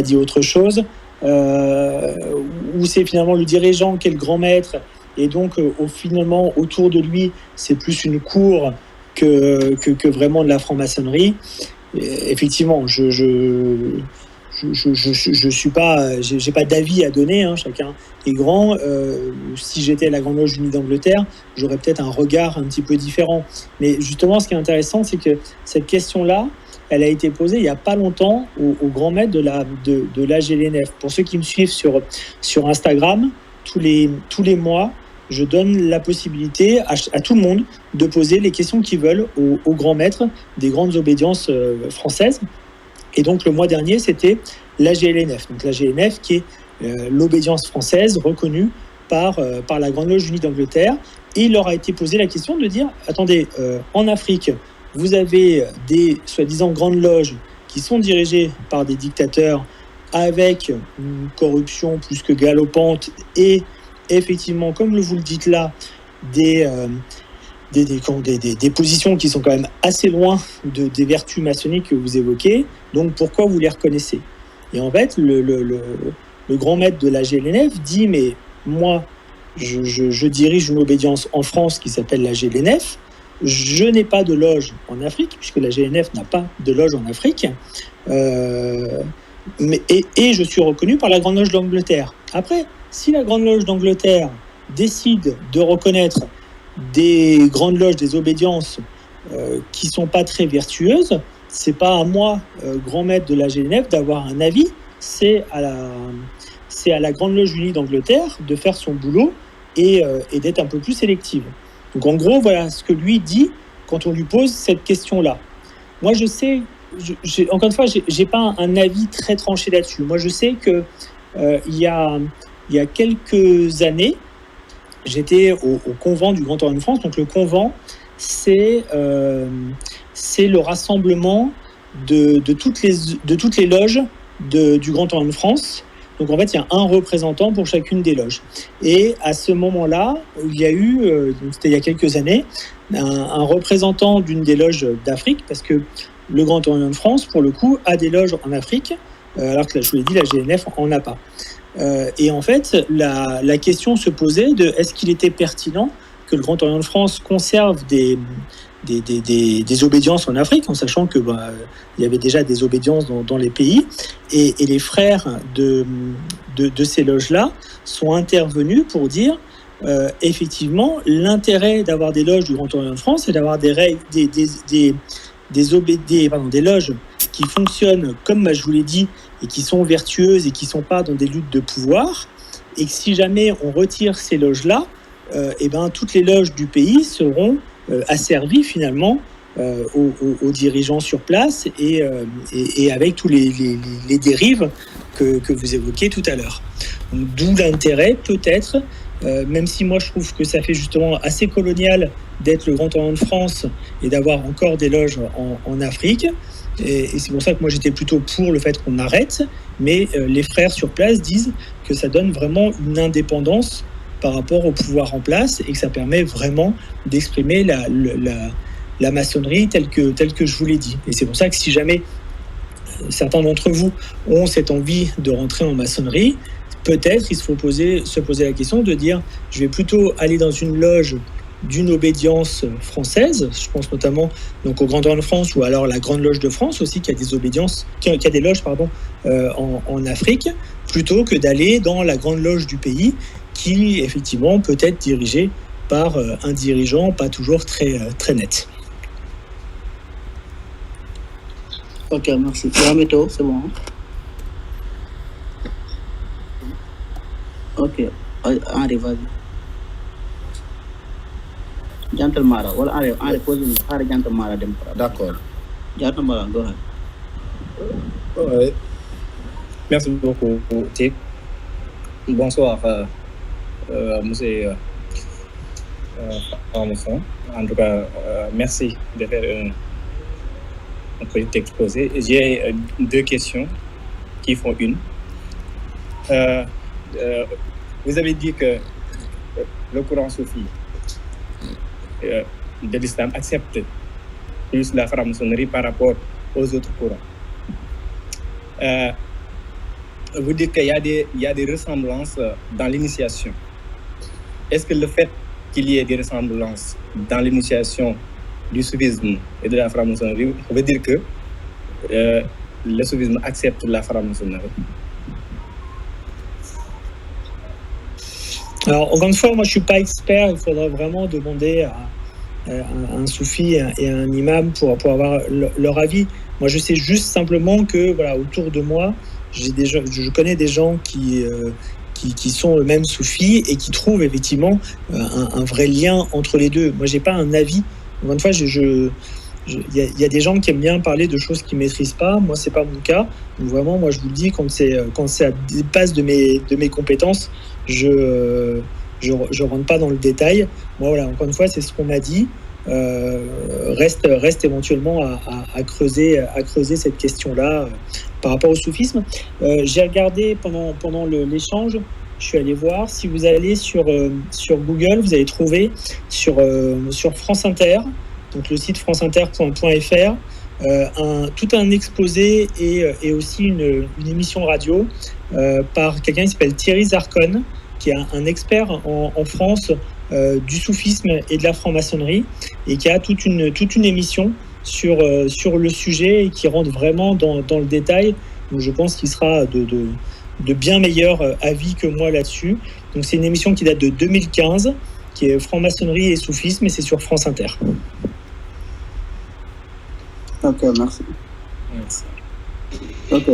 dit autre chose. Où c'est finalement le dirigeant qui est le grand maître et donc finalement autour de lui c'est plus une cour que vraiment de la franc-maçonnerie. Et effectivement, je suis pas, j'ai pas d'avis à donner, chacun est grand. Si j'étais à la Grande Loge Unie d'Angleterre, j'aurais peut-être un regard un petit peu différent. Mais justement, ce qui est intéressant, c'est que cette question-là, elle a été posée il n'y a pas longtemps au grand maître de l'AGLNF. Pour ceux qui me suivent sur Instagram, tous les mois, je donne la possibilité à tout le monde de poser les questions qu'ils veulent au grand maître des grandes obédiences françaises. Et donc le mois dernier, c'était l'AGLNF. Donc l'AGLNF qui est l'obédience française reconnue par la Grande Loge Unie d'Angleterre. Et il leur a été posé la question de dire, attendez, en Afrique, vous avez des soi-disant grandes loges qui sont dirigées par des dictateurs avec une corruption plus que galopante et effectivement, comme vous le dites là, des positions qui sont quand même assez loin des vertus maçonniques que vous évoquez. Donc pourquoi vous les reconnaissez? Et en fait, le grand maître de la GLNF dit, mais moi, je dirige une obédience en France qui s'appelle la GLNF. Je n'ai pas de loge en Afrique, puisque la GLNF n'a pas de loge en Afrique. Et je suis reconnu par la Grande Loge d'Angleterre. Après, si la Grande Loge d'Angleterre décide de reconnaître des grandes loges, des obédiences qui ne sont pas très vertueuses, c'est pas à moi, grand maître de la GLNF, d'avoir un avis, c'est à la Grande Loge Unie d'Angleterre de faire son boulot et d'être un peu plus sélective. Donc en gros, voilà ce que lui dit quand on lui pose cette question-là. Moi, je sais, encore une fois, j'ai pas un avis très tranché là-dessus. Moi, je sais que il y a quelques années, j'étais au convent du Grand Orient de France. Donc le convent, c'est le rassemblement de toutes les loges du Grand Orient de France. Donc en fait, il y a un représentant pour chacune des loges. Et à ce moment-là, il y a eu, c'était il y a quelques années, un représentant d'une des loges d'Afrique, parce que le Grand Orient de France, pour le coup, a des loges en Afrique, alors que, je vous l'ai dit, la GNF en a pas. Et en fait, la question se posait de est-ce qu'il était pertinent que le Grand Orient de France conserve des obédiences en Afrique, en sachant que il y avait déjà des obédiences dans les pays, et les frères de ces loges-là sont intervenus pour dire effectivement l'intérêt d'avoir des loges du Grand Orient de France, c'est d'avoir des loges qui fonctionnent comme je vous l'ai dit, et qui sont vertueuses et qui ne sont pas dans des luttes de pouvoir, et que si jamais on retire ces loges-là, toutes les loges du pays seront asservies finalement aux dirigeants sur place et avec tous les dérives que vous évoquiez tout à l'heure. D'où l'intérêt peut-être, même si moi je trouve que ça fait justement assez colonial d'être le Grand Orient de France et d'avoir encore des loges en Afrique. Et c'est pour ça que moi j'étais plutôt pour le fait qu'on arrête, mais les frères sur place disent que ça donne vraiment une indépendance par rapport au pouvoir en place et que ça permet vraiment d'exprimer la maçonnerie telle que je vous l'ai dit. Et c'est pour ça que si jamais certains d'entre vous ont cette envie de rentrer en maçonnerie, peut-être il faut se poser la question de dire je vais plutôt aller dans une loge d'une obédience française, je pense notamment donc au Grand Orient de France ou alors la Grande Loge de France aussi qui a des obédiences, qui a des loges en Afrique, plutôt que d'aller dans la Grande Loge du pays qui effectivement peut être dirigée par un dirigeant pas toujours très net. Ok, merci. Rameto, c'est bon. Ok, Henri, vas-y. Gentleman, Henri, pose-nous. Henri, gentleman, D'accord. Gentleman, go ahead. Ouais. Merci beaucoup, Tic. Bonsoir, monsieur Armstrong. En tout cas, merci de faire un petit exposé. J'ai deux questions qui font une. Vous avez dit que le courant soufi de l'islam accepte plus la franc-maçonnerie par rapport aux autres courants. Vous dites qu'il y a des ressemblances dans l'initiation. Est-ce que le fait qu'il y ait des ressemblances dans l'initiation du soufisme et de la franc-maçonnerie veut dire que le soufisme accepte la franc-maçonnerie? Alors, encore une fois, moi je ne suis pas expert, il faudrait vraiment demander à un soufi et à un imam pour avoir leur avis. Moi je sais juste simplement que voilà, autour de moi, je connais des gens qui sont eux-mêmes soufis et qui trouvent effectivement un vrai lien entre les deux. Moi j'ai pas un avis. Encore une fois, il y a des gens qui aiment bien parler de choses qu'ils ne maîtrisent pas. Moi, c'est pas mon cas. Donc vraiment, moi, je vous le dis, quand ça dépasse de mes compétences, je rentre pas dans le détail. Moi, voilà, encore une fois, c'est ce qu'on m'a dit. Reste éventuellement à creuser cette question-là par rapport au soufisme. J'ai regardé pendant l'échange. Je suis allé voir. Si vous allez sur Google, vous allez trouver sur France Inter, donc le site franceinter.fr, tout un exposé et aussi une émission radio par quelqu'un qui s'appelle Thierry Zarcon, qui est un expert en France du soufisme et de la franc-maçonnerie, et qui a toute une émission sur le sujet et qui rentre vraiment dans le détail. Donc je pense qu'il sera de bien meilleurs avis que moi là-dessus. Donc c'est une émission qui date de 2015, qui est franc-maçonnerie et soufisme, et c'est sur France Inter. Ok, merci. Ok.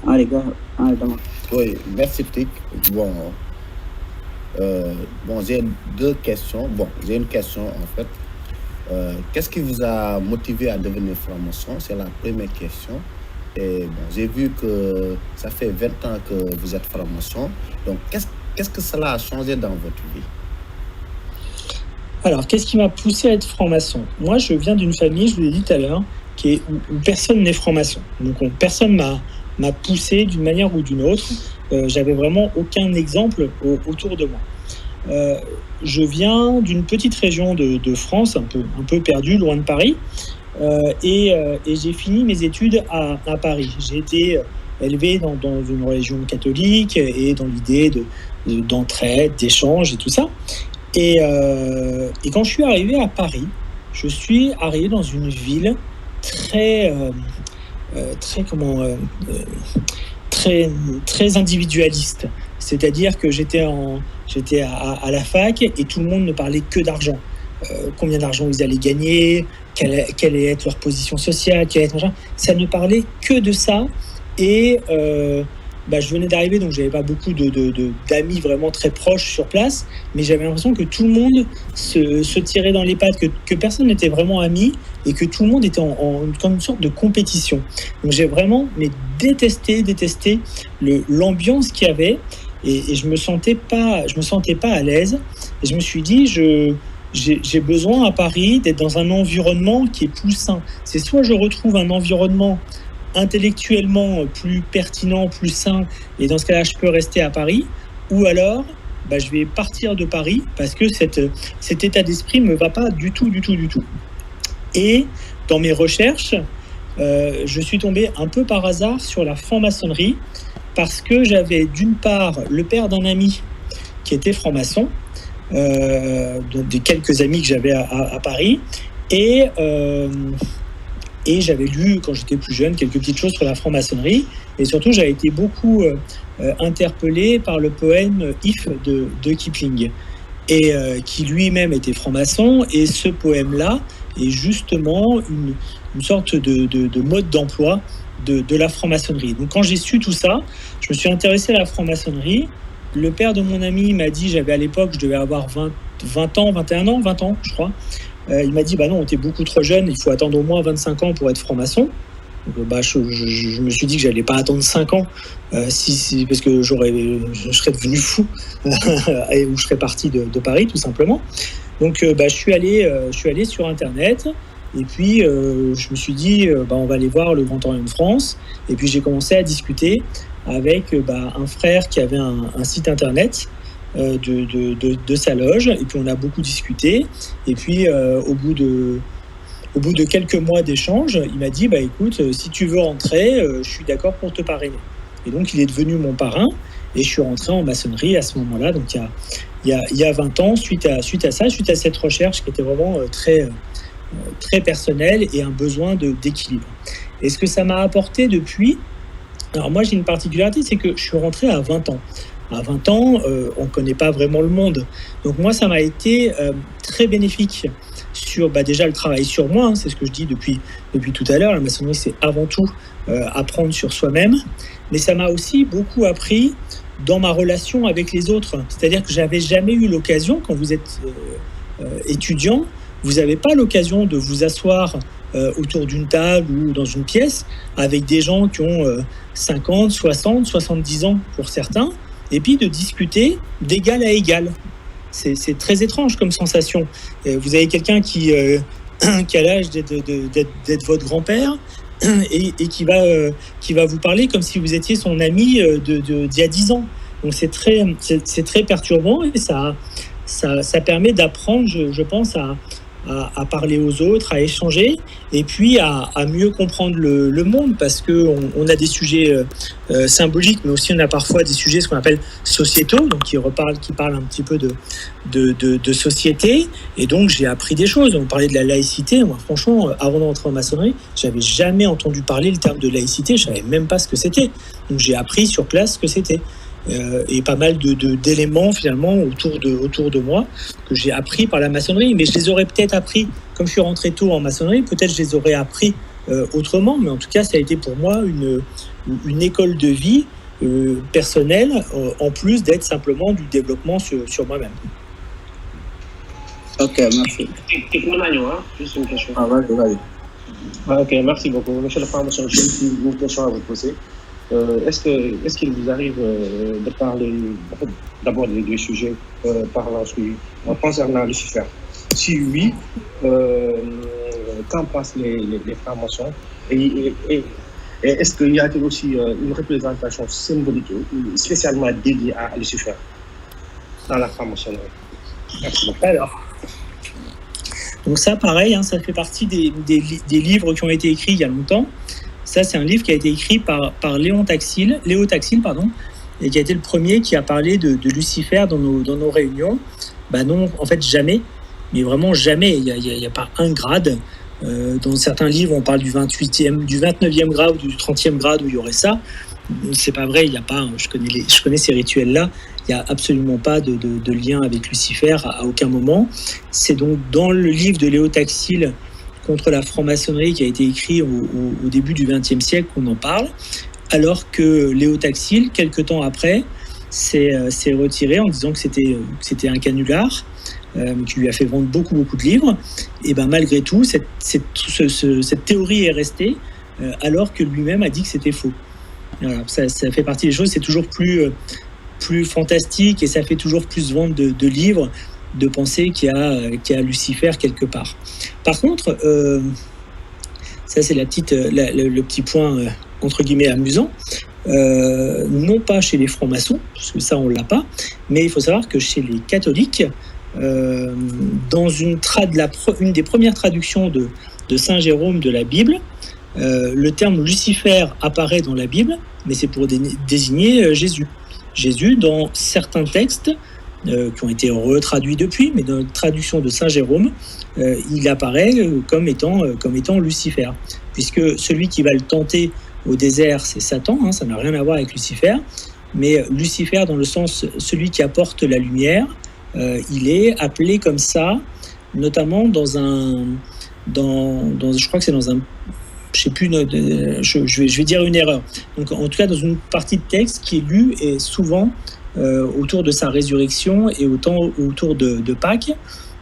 Allez, gars, oui, merci, Tic. Bon, j'ai deux questions. Bon, j'ai une question, en fait. Qu'est-ce qui vous a motivé à devenir franc-maçon? C'est la première question. Et bon, j'ai vu que ça fait 20 ans que vous êtes franc-maçon. Donc, qu'est-ce que cela a changé dans votre vie? Alors, qu'est-ce qui m'a poussé à être franc-maçon? Moi, je viens d'une famille, je vous l'ai dit tout à l'heure, où personne n'est franc-maçon. Donc, personne m'a poussé d'une manière ou d'une autre. J'avais vraiment aucun exemple autour de moi. Je viens d'une petite région de France, un peu perdue, loin de Paris. et j'ai fini mes études à Paris. J'ai été élevé dans une religion catholique et dans l'idée d'entraide, d'échange et tout ça. Et quand je suis arrivé à Paris, je suis arrivé dans une ville très individualiste. C'est-à-dire que j'étais à la fac et tout le monde ne parlait que d'argent. Combien d'argent ils allaient gagner, quelle allait être leur position sociale, ça ne parlait que de ça. Et je venais d'arriver, donc j'avais pas beaucoup d'amis vraiment très proches sur place, mais j'avais l'impression que tout le monde se tirait dans les pattes, que personne n'était vraiment ami et que tout le monde était comme une sorte de compétition. Donc j'ai vraiment détesté l'ambiance qu'il y avait et je me sentais pas à l'aise. Et je me suis dit, j'ai besoin à Paris d'être dans un environnement qui est plus sain. C'est soit je retrouve un environnement intellectuellement plus pertinent, plus sain, et dans ce cas-là, je peux rester à Paris, ou alors, je vais partir de Paris, parce que cet état d'esprit ne me va pas du tout. Et dans mes recherches, je suis tombé un peu par hasard sur la franc-maçonnerie, parce que j'avais d'une part le père d'un ami qui était franc-maçon, de quelques amis que j'avais à Paris, et j'avais lu, quand j'étais plus jeune, quelques petites choses sur la franc-maçonnerie. Et surtout, j'avais été beaucoup interpellé par le poème « If » de Kipling, et qui lui-même était franc-maçon. Et ce poème-là est justement une sorte de mode d'emploi de la franc-maçonnerie. Donc quand j'ai su tout ça, je me suis intéressé à la franc-maçonnerie. Le père de mon ami m'a dit, à l'époque, je devais avoir 20 ans, je crois. Il m'a dit, non, t'es beaucoup trop jeune, il faut attendre au moins 25 ans pour être franc-maçon. Donc, je me suis dit que j'allais pas attendre 5 ans, parce que je serais devenu fou, ou je serais parti de Paris, tout simplement. Donc, je suis allé sur Internet, et puis je me suis dit, on va aller voir le Grand Orient de France. Et puis, j'ai commencé à discuter avec un frère qui avait un site Internet, de sa loge, et puis on a beaucoup discuté, et puis au bout de quelques mois d'échange, il m'a dit écoute, si tu veux rentrer, je suis d'accord pour te parrainer. Et donc il est devenu mon parrain, et je suis rentré en maçonnerie à ce moment-là, donc il y a 20 ans, suite à cette recherche qui était vraiment très personnelle et un besoin d'équilibre. Et ce que ça m'a apporté depuis, alors moi j'ai une particularité, c'est que je suis rentré à 20 ans. À 20 ans, on ne connaît pas vraiment le monde. Donc moi, ça m'a été très bénéfique sur déjà le travail sur moi, c'est ce que je dis depuis tout à l'heure. La maçonnerie, c'est avant tout apprendre sur soi-même. Mais ça m'a aussi beaucoup appris dans ma relation avec les autres. C'est-à-dire que je n'avais jamais eu l'occasion, quand vous êtes étudiant, vous n'avez pas l'occasion de vous asseoir autour d'une table ou dans une pièce avec des gens qui ont 50, 60, 70 ans pour certains, et puis de discuter d'égal à égal. C'est très étrange comme sensation. Vous avez quelqu'un qui a l'âge d'être votre grand-père et qui va vous parler comme si vous étiez son ami d'il y a 10 ans. Donc c'est très perturbant, et ça permet d'apprendre, je pense, à parler aux autres, à échanger, et puis à mieux comprendre le monde, parce qu'on a des sujets symboliques, mais aussi on a parfois des sujets, ce qu'on appelle sociétaux, donc qui parlent un petit peu de société. Et donc j'ai appris des choses. On parlait de la laïcité. Moi, franchement, avant d'entrer en maçonnerie, j'avais jamais entendu parler le terme de laïcité. Je savais même pas ce que c'était. Donc j'ai appris sur place ce que c'était. Et pas mal d'éléments finalement autour de moi que j'ai appris par la maçonnerie, mais je les aurais peut-être appris, comme je suis rentré tôt en maçonnerie, peut-être je les aurais appris autrement, mais en tout cas ça a été pour moi une école de vie personnelle, en plus d'être simplement du développement sur moi-même. Ok, merci. Juste une question. Vas-y. Ok, merci beaucoup. Monsieur le franc-maçon, j'ai une question à vous poser. Est-ce qu'il vous arrive de parler d'abord des sujets parlant concernant Lucifer? Si oui, qu'en passent les francs-maçons? Et est-ce qu'il y a aussi une représentation symbolique spécialement dédiée à Lucifer dans la franc-maçonnerie? Merci beaucoup. Donc ça, pareil, ça fait partie des livres qui ont été écrits il y a longtemps. Ça, c'est un livre qui a été écrit par Léo Taxil, et qui a été le premier qui a parlé de Lucifer dans nos réunions. Non, en fait, jamais, mais vraiment jamais. Il n'y a pas un grade. Dans certains livres, on parle du 29e grade ou du 30e grade où il y aurait ça. C'est pas vrai, il n'y a pas. Je connais ces rituels-là. Il n'y a absolument pas de lien avec Lucifer à aucun moment. C'est donc dans le livre de Léo Taxil contre la franc-maçonnerie qui a été écrit au début du XXe siècle qu'on en parle, alors que Léo Taxil, quelques temps après, s'est retiré en disant que c'était un canular, qui lui a fait vendre beaucoup de livres. Et malgré tout, cette théorie est restée, alors que lui-même a dit que c'était faux. Voilà, ça fait partie des choses, c'est toujours plus fantastique et ça fait toujours plus vendre de livres, de penser qu'il y a Lucifer quelque part. Par contre, ça c'est le petit point entre guillemets amusant, non pas chez les francs-maçons, parce que ça on l'a pas, mais il faut savoir que chez les catholiques, dans une des premières traductions de Saint Jérôme de la Bible, le terme Lucifer apparaît dans la Bible, mais c'est pour désigner Jésus. Jésus, dans certains textes qui ont été retraduits depuis, mais dans la traduction de Saint Jérôme, il apparaît comme étant Lucifer, puisque celui qui va le tenter au désert, c'est Satan, ça n'a rien à voir avec Lucifer, mais Lucifer dans le sens celui qui apporte la lumière, il est appelé comme ça, notamment je crois que c'est dans un, je sais plus, je vais dire une erreur. Donc en tout cas dans une partie de texte qui est lue et souvent autour de sa résurrection et autour de Pâques.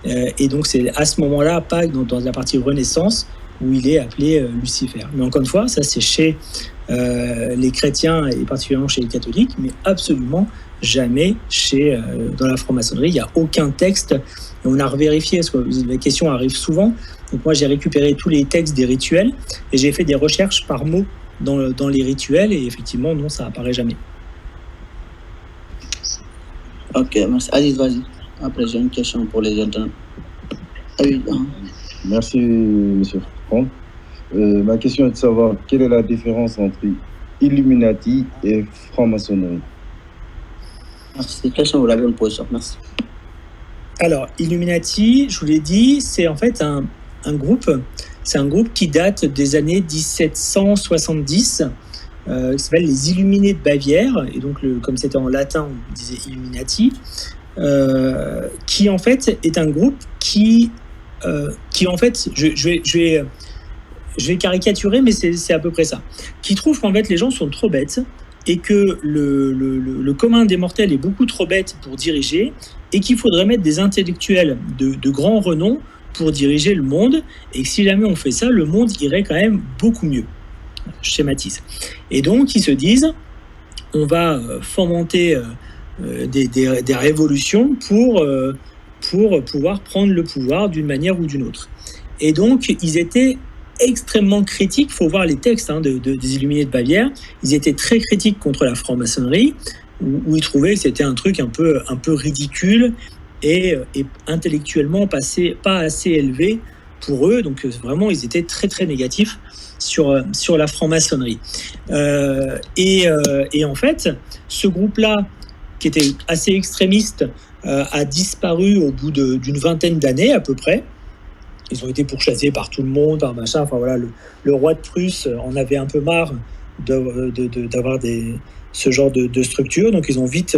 Et donc c'est à ce moment-là, Pâques, dans la partie Renaissance, où il est appelé Lucifer. Mais encore une fois, ça c'est chez les chrétiens et particulièrement chez les catholiques, mais absolument jamais dans la franc-maçonnerie. Il n'y a aucun texte, et on a revérifié, parce que la question arrive souvent. Donc moi j'ai récupéré tous les textes des rituels et j'ai fait des recherches par mots dans les rituels, et effectivement non, ça apparaît jamais. Ok, merci. Allez, vas-y. Après, j'ai une question pour les autres. Merci, M. Franck. Ma question est de savoir quelle est la différence entre Illuminati et franc-maçonnerie. Merci. Cette question, vous l'avez posée. Merci. Alors, Illuminati, je vous l'ai dit, c'est en fait un groupe. C'est un groupe qui date des années 1770. Qui s'appelle les Illuminés de Bavière, et donc comme c'était en latin, on disait Illuminati, qui en fait est un groupe qui en fait, je vais caricaturer, mais c'est à peu près ça, qui trouve qu'en fait les gens sont trop bêtes et que le commun des mortels est beaucoup trop bête pour diriger, et qu'il faudrait mettre des intellectuels de grand renom pour diriger le monde, et que si jamais on fait ça, le monde irait quand même beaucoup mieux. Je schématise. Et donc, ils se disent, on va fomenter des révolutions pour pouvoir prendre le pouvoir d'une manière ou d'une autre. Et donc, ils étaient extrêmement critiques, il faut voir les textes des Illuminés de Bavière, ils étaient très critiques contre la franc-maçonnerie, où ils trouvaient que c'était un truc un peu ridicule et intellectuellement pas assez élevé pour eux, donc vraiment, ils étaient très très négatifs sur la franc-maçonnerie. Et en fait, ce groupe-là, qui était assez extrémiste, a disparu au bout d'une vingtaine d'années à peu près. Ils ont été pourchassés par tout le monde, par machin. Enfin voilà, le roi de Prusse en avait un peu marre d'avoir ce genre de structure, donc ils ont vite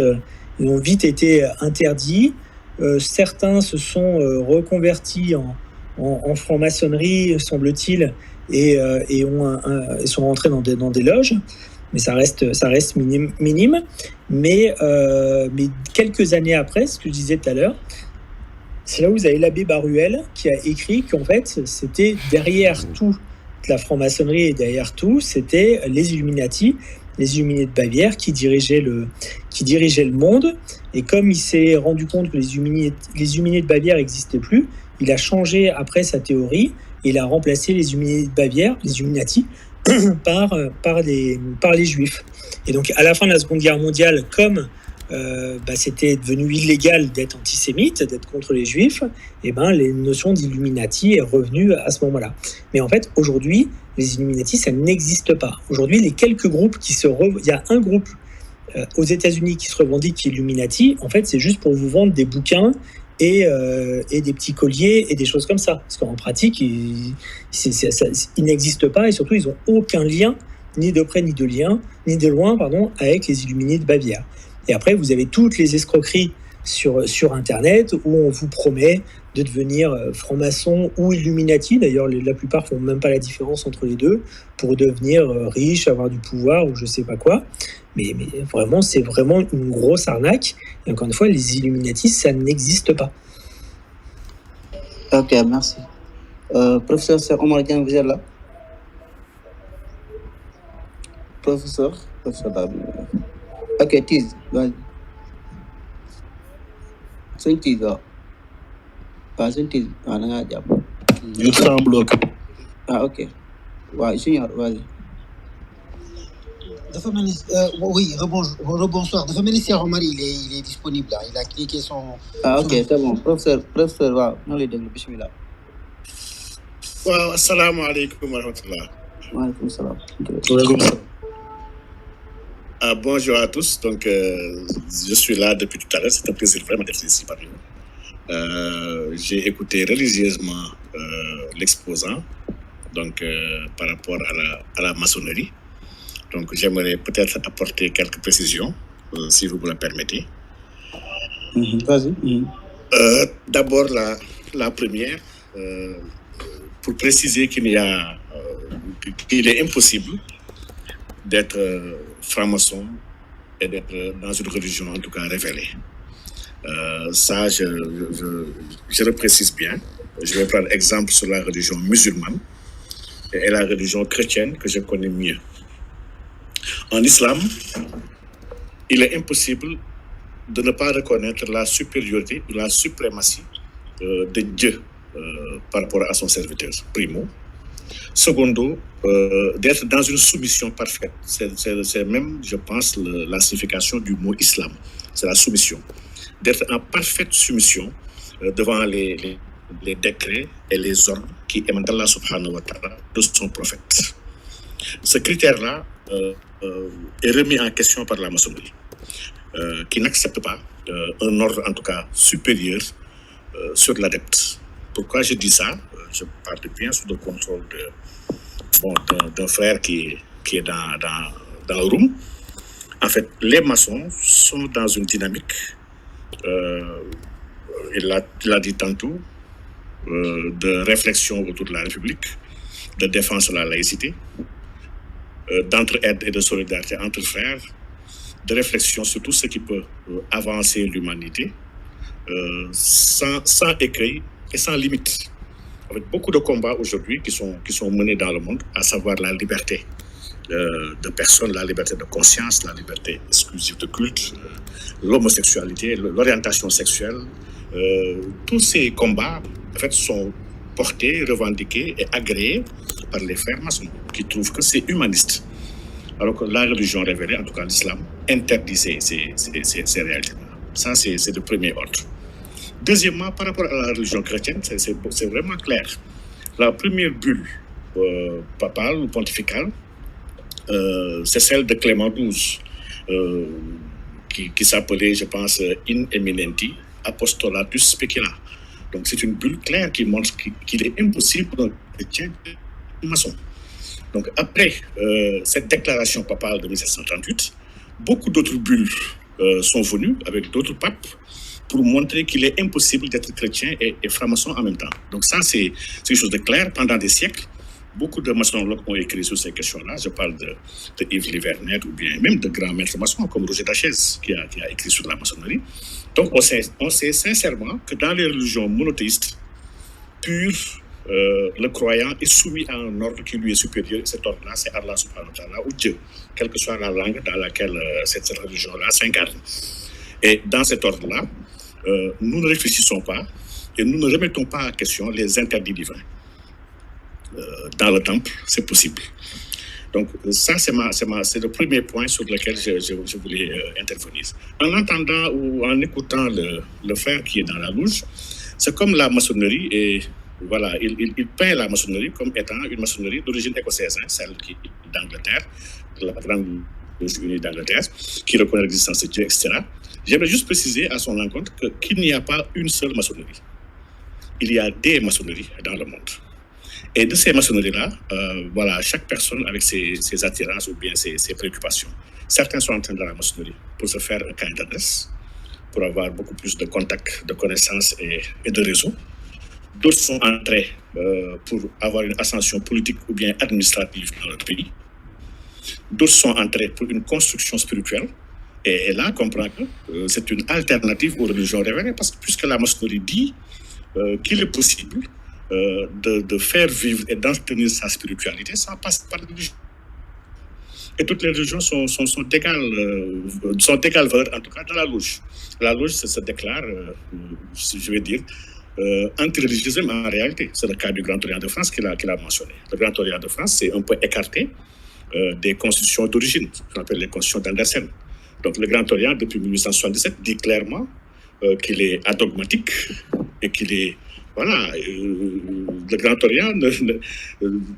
été interdits. Certains se sont reconvertis en franc-maçonnerie, semble-t-il, et sont rentrés dans des loges, mais ça reste minime. Mais quelques années après, ce que je disais tout à l'heure, c'est là où vous avez l'abbé Baruel qui a écrit qu'en fait, c'était derrière tout la franc-maçonnerie, et derrière tout, c'était les Illuminati, les Illuminés de Bavière qui dirigeaient le monde. Et comme il s'est rendu compte que les Illuminés de Bavière n'existaient plus, il a changé après sa théorie. Il a remplacé les Illuminés de Bavière, les Illuminati, par les Juifs. Et donc, à la fin de la Seconde Guerre mondiale, comme c'était devenu illégal d'être antisémite, d'être contre les juifs, et les notions d'Illuminati est revenue à ce moment-là. Mais en fait, aujourd'hui, les Illuminati, ça n'existe pas. Aujourd'hui, les quelques groupes il y a un groupe aux États-Unis qui se revendique Illuminati, en fait, c'est juste pour vous vendre des bouquins et des petits colliers et des choses comme ça. Parce qu'en pratique, ils n'existent pas et surtout, ils n'ont aucun lien, ni de près ni de loin, avec les Illuminés de Bavière. Et après, vous avez toutes les escroqueries sur Internet où on vous promet de devenir franc-maçon ou Illuminati. D'ailleurs, la plupart ne font même pas la différence entre les deux pour devenir riche, avoir du pouvoir ou je ne sais pas quoi. Mais vraiment, c'est vraiment une grosse arnaque. Et encore une fois, les Illuminati, ça n'existe pas. Ok, merci. Professeur Omar Dieng, vous êtes là? Professeur ok, Tiz, vas-y. C'est une Tiz, pas une Tiz. Je suis en bloc. Ah, ok. Ouais, Junior, vas-y. Oui, rebonsoir. Dafa mel ni Cheikh Omar, il est disponible là. Il a cliqué son... Ah, ok, c'est bon. Professeur, waaw, ñoo lay déglu, bismillah. Waaw, asalaamaaleykum wa rahmatullah. Waaleykum salaam. Bonjour à tous. Donc, je suis là depuis tout à l'heure. C'est un plaisir vraiment d'être ici parmi vous. J'ai écouté religieusement l'exposant, donc par rapport à la maçonnerie. Donc, j'aimerais peut-être apporter quelques précisions, si vous me le permettez. Vas-y. D'abord, la première, pour préciser qu'il est impossible d'être franc-maçon et d'être dans une religion, en tout cas, révélée. Ça, je le précise bien. Je vais prendre exemple sur la religion musulmane et la religion chrétienne que je connais mieux. En islam, il est impossible de ne pas reconnaître la supériorité ou la suprématie de Dieu par rapport à son serviteur, primo. Secondo, d'être dans une soumission parfaite. C'est même, je pense, la signification du mot islam. C'est la soumission. D'être en parfaite soumission devant les décrets et les ordres qui émanent d'Allah subhanahu wa ta'ala, de son prophète. Ce critère-là est remis en question par la maçonnerie, qui n'accepte pas un ordre, en tout cas, supérieur sur l'adepte. Pourquoi je dis ça? Je parle bien sous le contrôle d'un frère qui est dans le room. En fait, les maçons sont dans une dynamique, il l'a dit tantôt, de réflexion autour de la République, de défense de la laïcité, d'entraide et de solidarité entre frères, de réflexion sur tout ce qui peut avancer l'humanité, sans écueil et sans limite. Avec beaucoup de combats aujourd'hui qui sont menés dans le monde, à savoir la liberté de personnes, la liberté de conscience, la liberté exclusive de culte, l'homosexualité, l'orientation sexuelle. Tous ces combats, en fait, sont portés, revendiqués et agréés par les frères maçons, qui trouvent que c'est humaniste. Alors que la religion révélée, en tout cas l'islam, interdit ces réalités. Ça, c'est le premier ordre. Deuxièmement, par rapport à la religion chrétienne, c'est vraiment clair. La première bulle papale ou pontificale, c'est celle de Clément XII, qui s'appelait, je pense, In Eminenti Apostolatus Specula. Donc c'est une bulle claire qui montre qu'il est impossible pour un chrétien d'être maçon. Donc après cette déclaration papale de 1738, beaucoup d'autres bulles sont venues avec d'autres papes pour montrer qu'il est impossible d'être chrétien et franc-maçon en même temps. Donc ça, c'est une chose de claire. Pendant des siècles, beaucoup de maçonnologues ont écrit sur ces questions-là. Je parle de Yves Livernet ou bien même de grands maîtres maçons comme Roger Dachès qui a écrit sur la maçonnerie. Donc on sait sincèrement que dans les religions monothéistes pures, le croyant est soumis à un ordre qui lui est supérieur. Cet ordre-là, c'est Allah subhanahu wa ta'ala ou Dieu, quelle que soit la langue dans laquelle cette religion-là s'incarne. Et dans cet ordre-là, nous ne réfléchissons pas et nous ne remettons pas en question les interdits divins. Dans le temple, c'est possible. Donc ça, c'est le premier point sur lequel je voulais intervenir. En entendant ou en écoutant le frère qui est dans la loge, c'est comme la maçonnerie, et voilà, il peint la maçonnerie comme étant une maçonnerie d'origine écossaise, celle qui est d'Angleterre, la grande loge unie d'Angleterre, qui reconnaît l'existence de Dieu, etc. J'aimerais juste préciser à son encontre qu'il n'y a pas une seule maçonnerie. Il y a des maçonneries dans le monde. Et de ces maçonneries-là, voilà, chaque personne avec ses attirances ou bien ses préoccupations. Certains sont entrés dans la maçonnerie pour se faire un carnet d'adresse, pour avoir beaucoup plus de contacts, de connaissances et de réseaux. D'autres sont entrés pour avoir une ascension politique ou bien administrative dans notre pays. D'autres sont entrés pour une construction spirituelle. Et là, on comprend que c'est une alternative aux religions révélées, parce que puisque la maçonnerie dit qu'il est possible de faire vivre et d'entretenir sa spiritualité, ça passe par la religion. Et toutes les religions sont d'égale valeur, en tout cas dans la loge. La loge se déclare, je vais dire, anti-religieuse en réalité. C'est le cas du Grand Orient de France qu'il a mentionné. Le Grand Orient de France, c'est un peu écarté des constitutions d'origine, ce qu'on appelle les constitutions d'Andersen. Donc le Grand Orient, depuis 1877, dit clairement qu'il est adogmatique et qu'il est... Voilà, le Grand Orient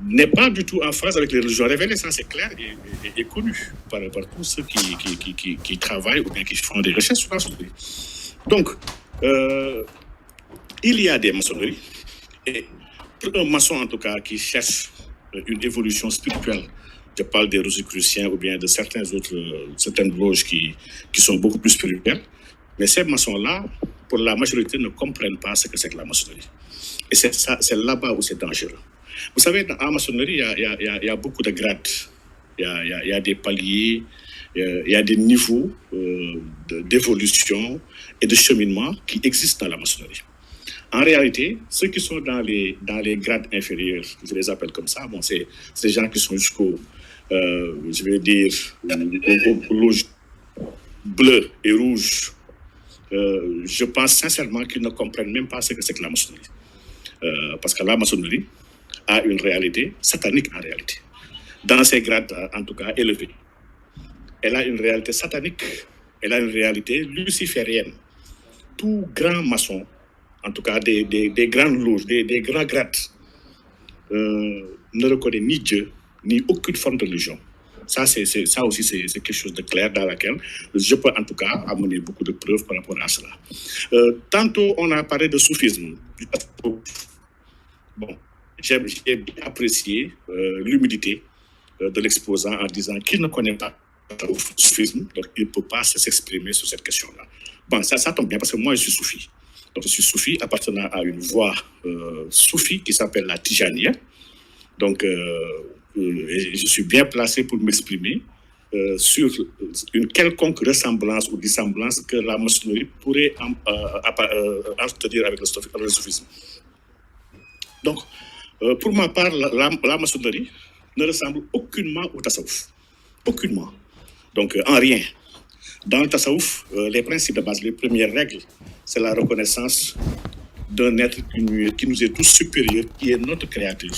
n'est pas du tout en phase avec les religions révélées, ça c'est clair et connu par tous ceux qui travaillent ou bien qui font des recherches sur la maçonnerie. Donc, il y a des maçonneries, et pour un maçon en tout cas qui cherche une évolution spirituelle, je parle des Rosicruciens ou bien de certaines loges qui sont beaucoup plus spirituelles, mais ces maçons-là, pour la majorité, ne comprennent pas ce que c'est que la maçonnerie. Et c'est là-bas où c'est dangereux. Vous savez, dans la maçonnerie, il y a beaucoup de grades. Il y a des paliers, il y a des niveaux d'évolution et de cheminement qui existent dans la maçonnerie. En réalité, ceux qui sont dans les grades inférieurs, je les appelle comme ça, bon, c'est des gens qui sont jusqu'au, je vais dire, aux loges bleues et rouges. Je pense sincèrement qu'ils ne comprennent même pas ce que c'est que la maçonnerie. Parce que la maçonnerie a une réalité satanique en réalité. Dans ces grades, en tout cas, élevés. Elle a une réalité satanique, elle a une réalité luciférienne. Tout grand maçon, en tout cas des grandes loges, des grands grades, ne reconnaît ni Dieu, ni aucune forme de religion. Ça aussi, c'est quelque chose de clair dans laquelle je peux en tout cas amener beaucoup de preuves par rapport à cela. Tantôt, on a parlé de soufisme. Bon, j'ai bien apprécié l'humilité de l'exposant en disant qu'il ne connaît pas le soufisme, donc il ne peut pas s'exprimer sur cette question-là. Bon, ça tombe bien parce que moi, je suis soufi. Donc, je suis soufi appartenant à une voie soufi qui s'appelle la Tijaniya. Donc, je suis bien placé pour m'exprimer sur une quelconque ressemblance ou dissemblance que la maçonnerie pourrait entretenir avec le soufisme. Donc, pour ma part, la maçonnerie ne ressemble aucunement au tasawuf. Aucunement. Donc, en rien. Dans le tasawuf, les principes de base, les premières règles, c'est la reconnaissance d'un être qui nous est tous supérieur, qui est notre créateur,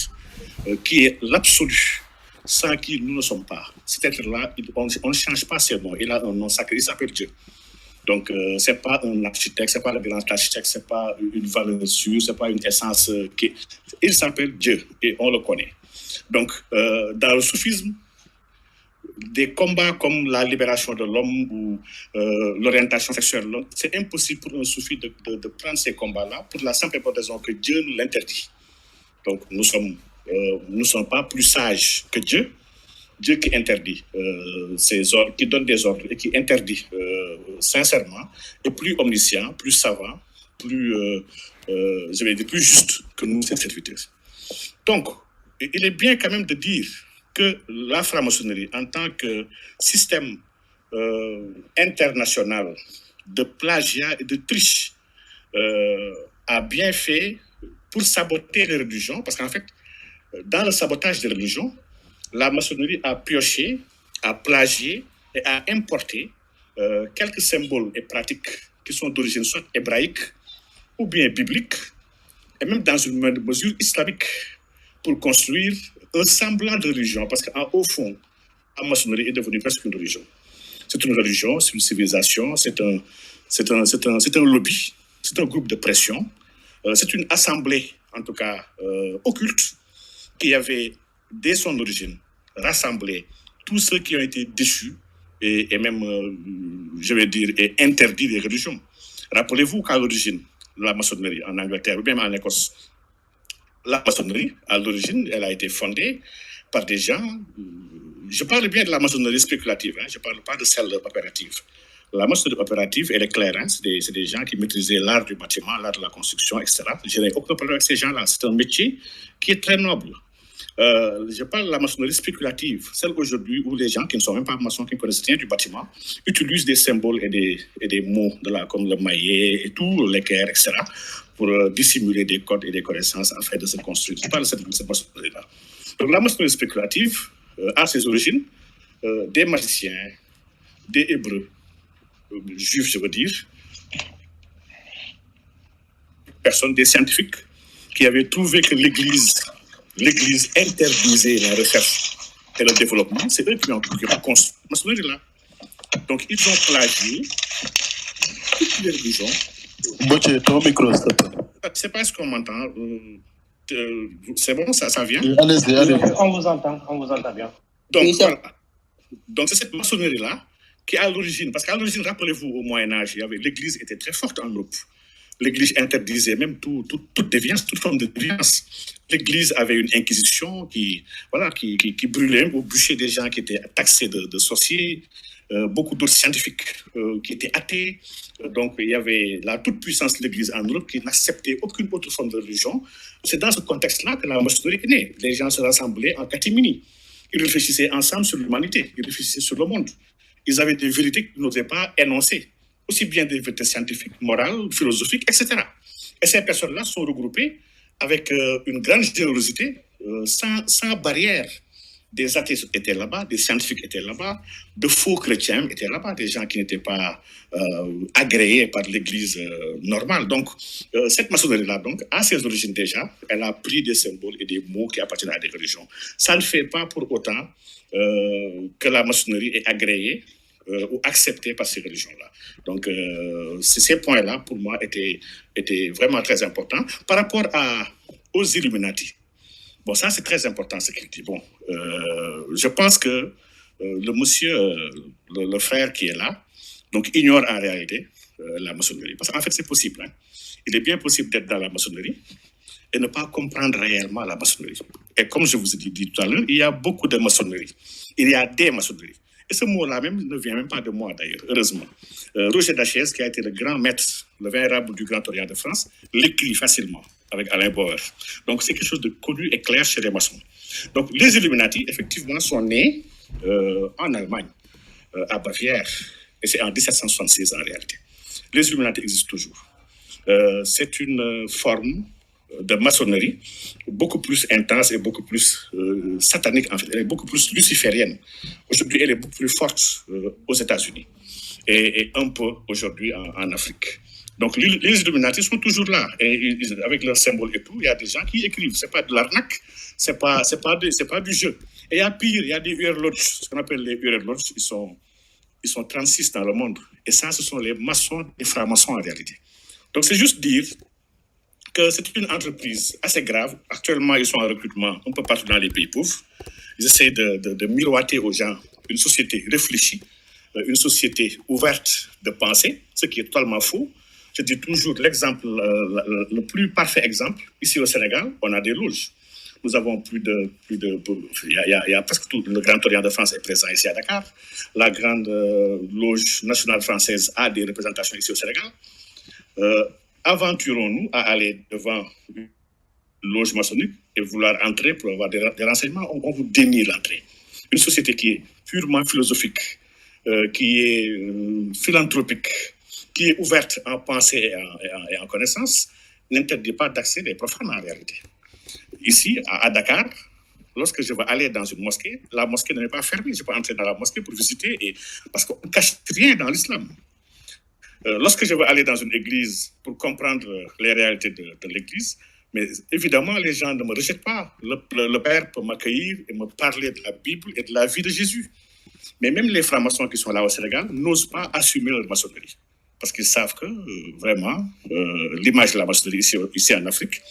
qui est l'absolu, sans qui nous ne sommes pas. Cet être-là, on ne change pas ses noms. Il a un nom sacré, il s'appelle Dieu. Donc, ce n'est pas un architecte, ce n'est pas le grand architecte, ce n'est pas une valeur sûre, ce n'est pas une essence. Il s'appelle Dieu et on le connaît. Donc, dans le soufisme, des combats comme la libération de l'homme ou l'orientation sexuelle de l'homme, c'est impossible pour un soufi de prendre ces combats-là pour la simple raison que Dieu nous l'interdit. Donc, nous ne sommes pas plus sages que Dieu. Dieu qui interdit ses ordres, qui donne des ordres et qui interdit sincèrement, est plus omniscient, plus savant, plus, je vais dire, plus juste que nous, ces serviteurs. Donc, il est bien quand même de dire que la franc-maçonnerie, en tant que système international de plagiat et de triche, a bien fait pour saboter les religions, parce qu'en fait, dans le sabotage des religions, la maçonnerie a pioché, a plagié et a importé quelques symboles et pratiques qui sont d'origine soit hébraïque ou bien biblique, et même dans une mesure islamique. pour construire un semblant de religion, parce qu'au fond, la maçonnerie est devenue presque une religion. C'est une religion, c'est une civilisation, c'est un lobby, c'est un groupe de pression, c'est une assemblée, en tout cas occulte, qui avait, dès son origine, rassemblé tous ceux qui ont été déchus et même, je vais dire, et interdits des religions. Rappelez-vous qu'à l'origine, la maçonnerie en Angleterre ou même en Écosse, la maçonnerie, à l'origine, elle a été fondée par des gens. Je parle bien de la maçonnerie spéculative, je ne parle pas de celle opérative. La maçonnerie opérative, elle est claire, c'est des gens qui maîtrisaient l'art du bâtiment, l'art de la construction, etc. Je n'ai aucun problème avec ces gens-là. C'est un métier qui est très noble. Je parle de la maçonnerie spéculative, celle aujourd'hui où les gens qui ne sont même pas maçons, qui ne connaissent rien du bâtiment, utilisent des symboles et des mots comme le maillet et tout, l'équerre, etc., pour dissimuler des codes et des connaissances afin de se construire. Je parle de cette maçonnerie-là. Donc la maçonnerie spéculative a ses origines des magiciens, des hébreux, juifs, je veux dire, personnes, des scientifiques qui avaient trouvé que l'Église interdisait la recherche et le développement. C'est eux qui ont construit la maçonnerie-là. Donc, ils ont plagié toutes les religions. Ton micro, s'il te plaît. C'est pas ce qu'on m'entend. C'est bon, ça vient? Allez-y. On vous entend bien. Donc, voilà. Donc, c'est cette maçonnerie-là qui, à l'origine, parce qu'à l'origine, rappelez-vous, au Moyen-Âge, l'Église était très forte en Europe. L'Église interdisait même toute déviance, toute forme de déviance. L'Église avait une inquisition qui brûlait au bûcher des gens qui étaient taxés de sorciers, beaucoup d'autres scientifiques qui étaient athées. Donc, il y avait la toute-puissance de l'Église en Europe qui n'acceptait aucune autre forme de religion. C'est dans ce contexte-là que la maçonnerie est née. Les gens se rassemblaient en catimini. Ils réfléchissaient ensemble sur l'humanité, ils réfléchissaient sur le monde. Ils avaient des vérités qu'ils n'osaient pas énoncer, aussi bien des vérités scientifiques, morales, philosophiques, etc. Et ces personnes-là sont regroupées avec une grande générosité, sans barrière. Des athées étaient là-bas, des scientifiques étaient là-bas, de faux chrétiens étaient là-bas, des gens qui n'étaient pas agréés par l'Église normale. Donc, cette maçonnerie-là, donc, à ses origines déjà, elle a pris des symboles et des mots qui appartiennent à des religions. Ça ne fait pas pour autant que la maçonnerie est agréée ou acceptée par ces religions-là. Donc, ces points-là, pour moi, étaient vraiment très importants. Par rapport aux Illuminati, bon, ça, c'est très important, ce qu'il dit. Bon, je pense que le monsieur, le frère qui est là, donc, ignore en réalité la maçonnerie. Parce qu'en fait, c'est possible. Il est bien possible d'être dans la maçonnerie et ne pas comprendre réellement la maçonnerie. Et comme je vous ai dit tout à l'heure, il y a beaucoup de maçonnerie. Il y a des maçonneries. Et ce mot-là même ne vient même pas de moi, d'ailleurs, heureusement. Roger Dachès, qui a été le grand maître, le vénérable du Grand Orient de France, l'écrit facilement avec Alain Bauer. Donc, c'est quelque chose de connu et clair chez les maçons. Donc, les Illuminati, effectivement, sont nés en Allemagne, à Bavière, et c'est en 1766 en réalité. Les Illuminati existent toujours. C'est une forme de maçonnerie beaucoup plus intense et beaucoup plus satanique, en fait. Elle est beaucoup plus luciférienne. Aujourd'hui, elle est beaucoup plus forte aux États-Unis et un peu aujourd'hui en Afrique. Donc, les Illuminati sont toujours là. Et avec leurs symboles et tout, il y a des gens qui écrivent. Ce n'est pas de l'arnaque, ce n'est pas du jeu. Et il y a pire, il y a des Urlodge, ce qu'on appelle les Urlodge, ils sont 36 dans le monde. Et ça, ce sont les maçons et francs-maçons en réalité. Donc, c'est juste dire que c'est une entreprise assez grave. Actuellement, ils sont en recrutement un peu partout dans les pays pauvres. Ils essaient de miroiter aux gens une société réfléchie, une société ouverte de pensée, ce qui est totalement faux. Je dis toujours l'exemple, le plus parfait exemple. Ici au Sénégal, on a des loges. Nous avons il y a presque tout le Grand Orient de France est présent ici à Dakar. La grande loge nationale française a des représentations ici au Sénégal. Aventurons-nous à aller devant une loge maçonnique et vouloir entrer pour avoir des renseignements, on vous dénie l'entrée. Une société qui est purement philosophique, qui est philanthropique, qui est ouverte en pensée et en connaissance, n'interdit pas d'accès des profanes en réalité. Ici, à Dakar, lorsque je vais aller dans une mosquée, la mosquée n'est pas fermée. Je peux entrer dans la mosquée pour visiter, parce qu'on ne cache rien dans l'islam. Lorsque je veux aller dans une église pour comprendre les réalités de l'église, Mais évidemment, les gens ne me rejettent pas. Le père peut m'accueillir et me parler de la Bible et de la vie de Jésus. Mais même les francs-maçons qui sont là au Sénégal n'osent pas assumer leur maçonnerie. Parce qu'ils savent que, vraiment, l'image de la maçonnerie ici en Afrique,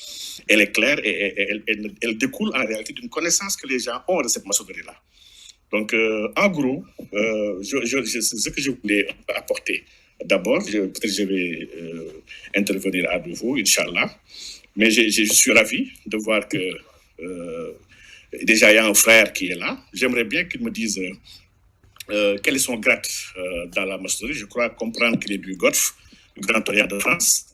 elle est claire et elle découle en réalité d'une connaissance que les gens ont de cette maçonnerie-là. Donc, en gros, ce que je voulais apporter, d'abord, peut-être je vais intervenir à nouveau, Inch'Allah, mais je suis ravi de voir que déjà il y a un frère qui est là. J'aimerais bien qu'il me dise quel est son grade dans la maçonnerie. Je crois comprendre qu'il est du Golfe, du Grand Orient de France.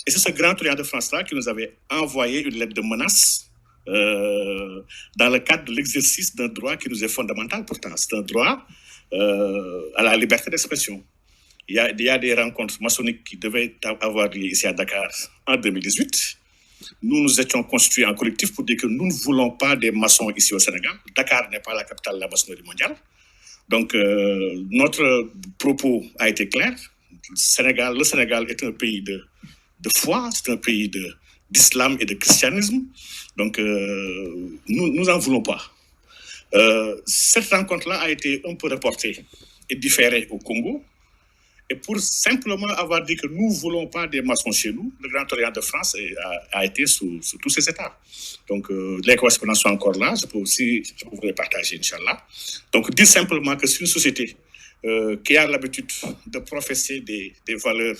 Et c'est ce Grand Orient de France-là qui nous avait envoyé une lettre de menace dans le cadre de l'exercice d'un droit qui nous est fondamental pourtant. C'est un droit à la liberté d'expression. Il y a des rencontres maçonniques qui devaient avoir lieu ici à Dakar en 2018. Nous nous étions constitués en collectif pour dire que nous ne voulons pas des maçons ici au Sénégal. Dakar n'est pas la capitale de la maçonnerie mondiale. Donc, notre propos a été clair. Le Sénégal est un pays de foi, c'est un pays d'islam et de christianisme. Donc, nous n'en voulons pas. Cette rencontre-là a été un peu reportée et différée au Congo. Et pour simplement avoir dit que nous ne voulons pas des maçons chez nous, le Grand Orient de France a été sous tous ces états. Donc, les correspondances sont encore là. Je peux vous les partager, Inch'Allah. Donc, dire simplement que c'est une société qui a l'habitude de professer des valeurs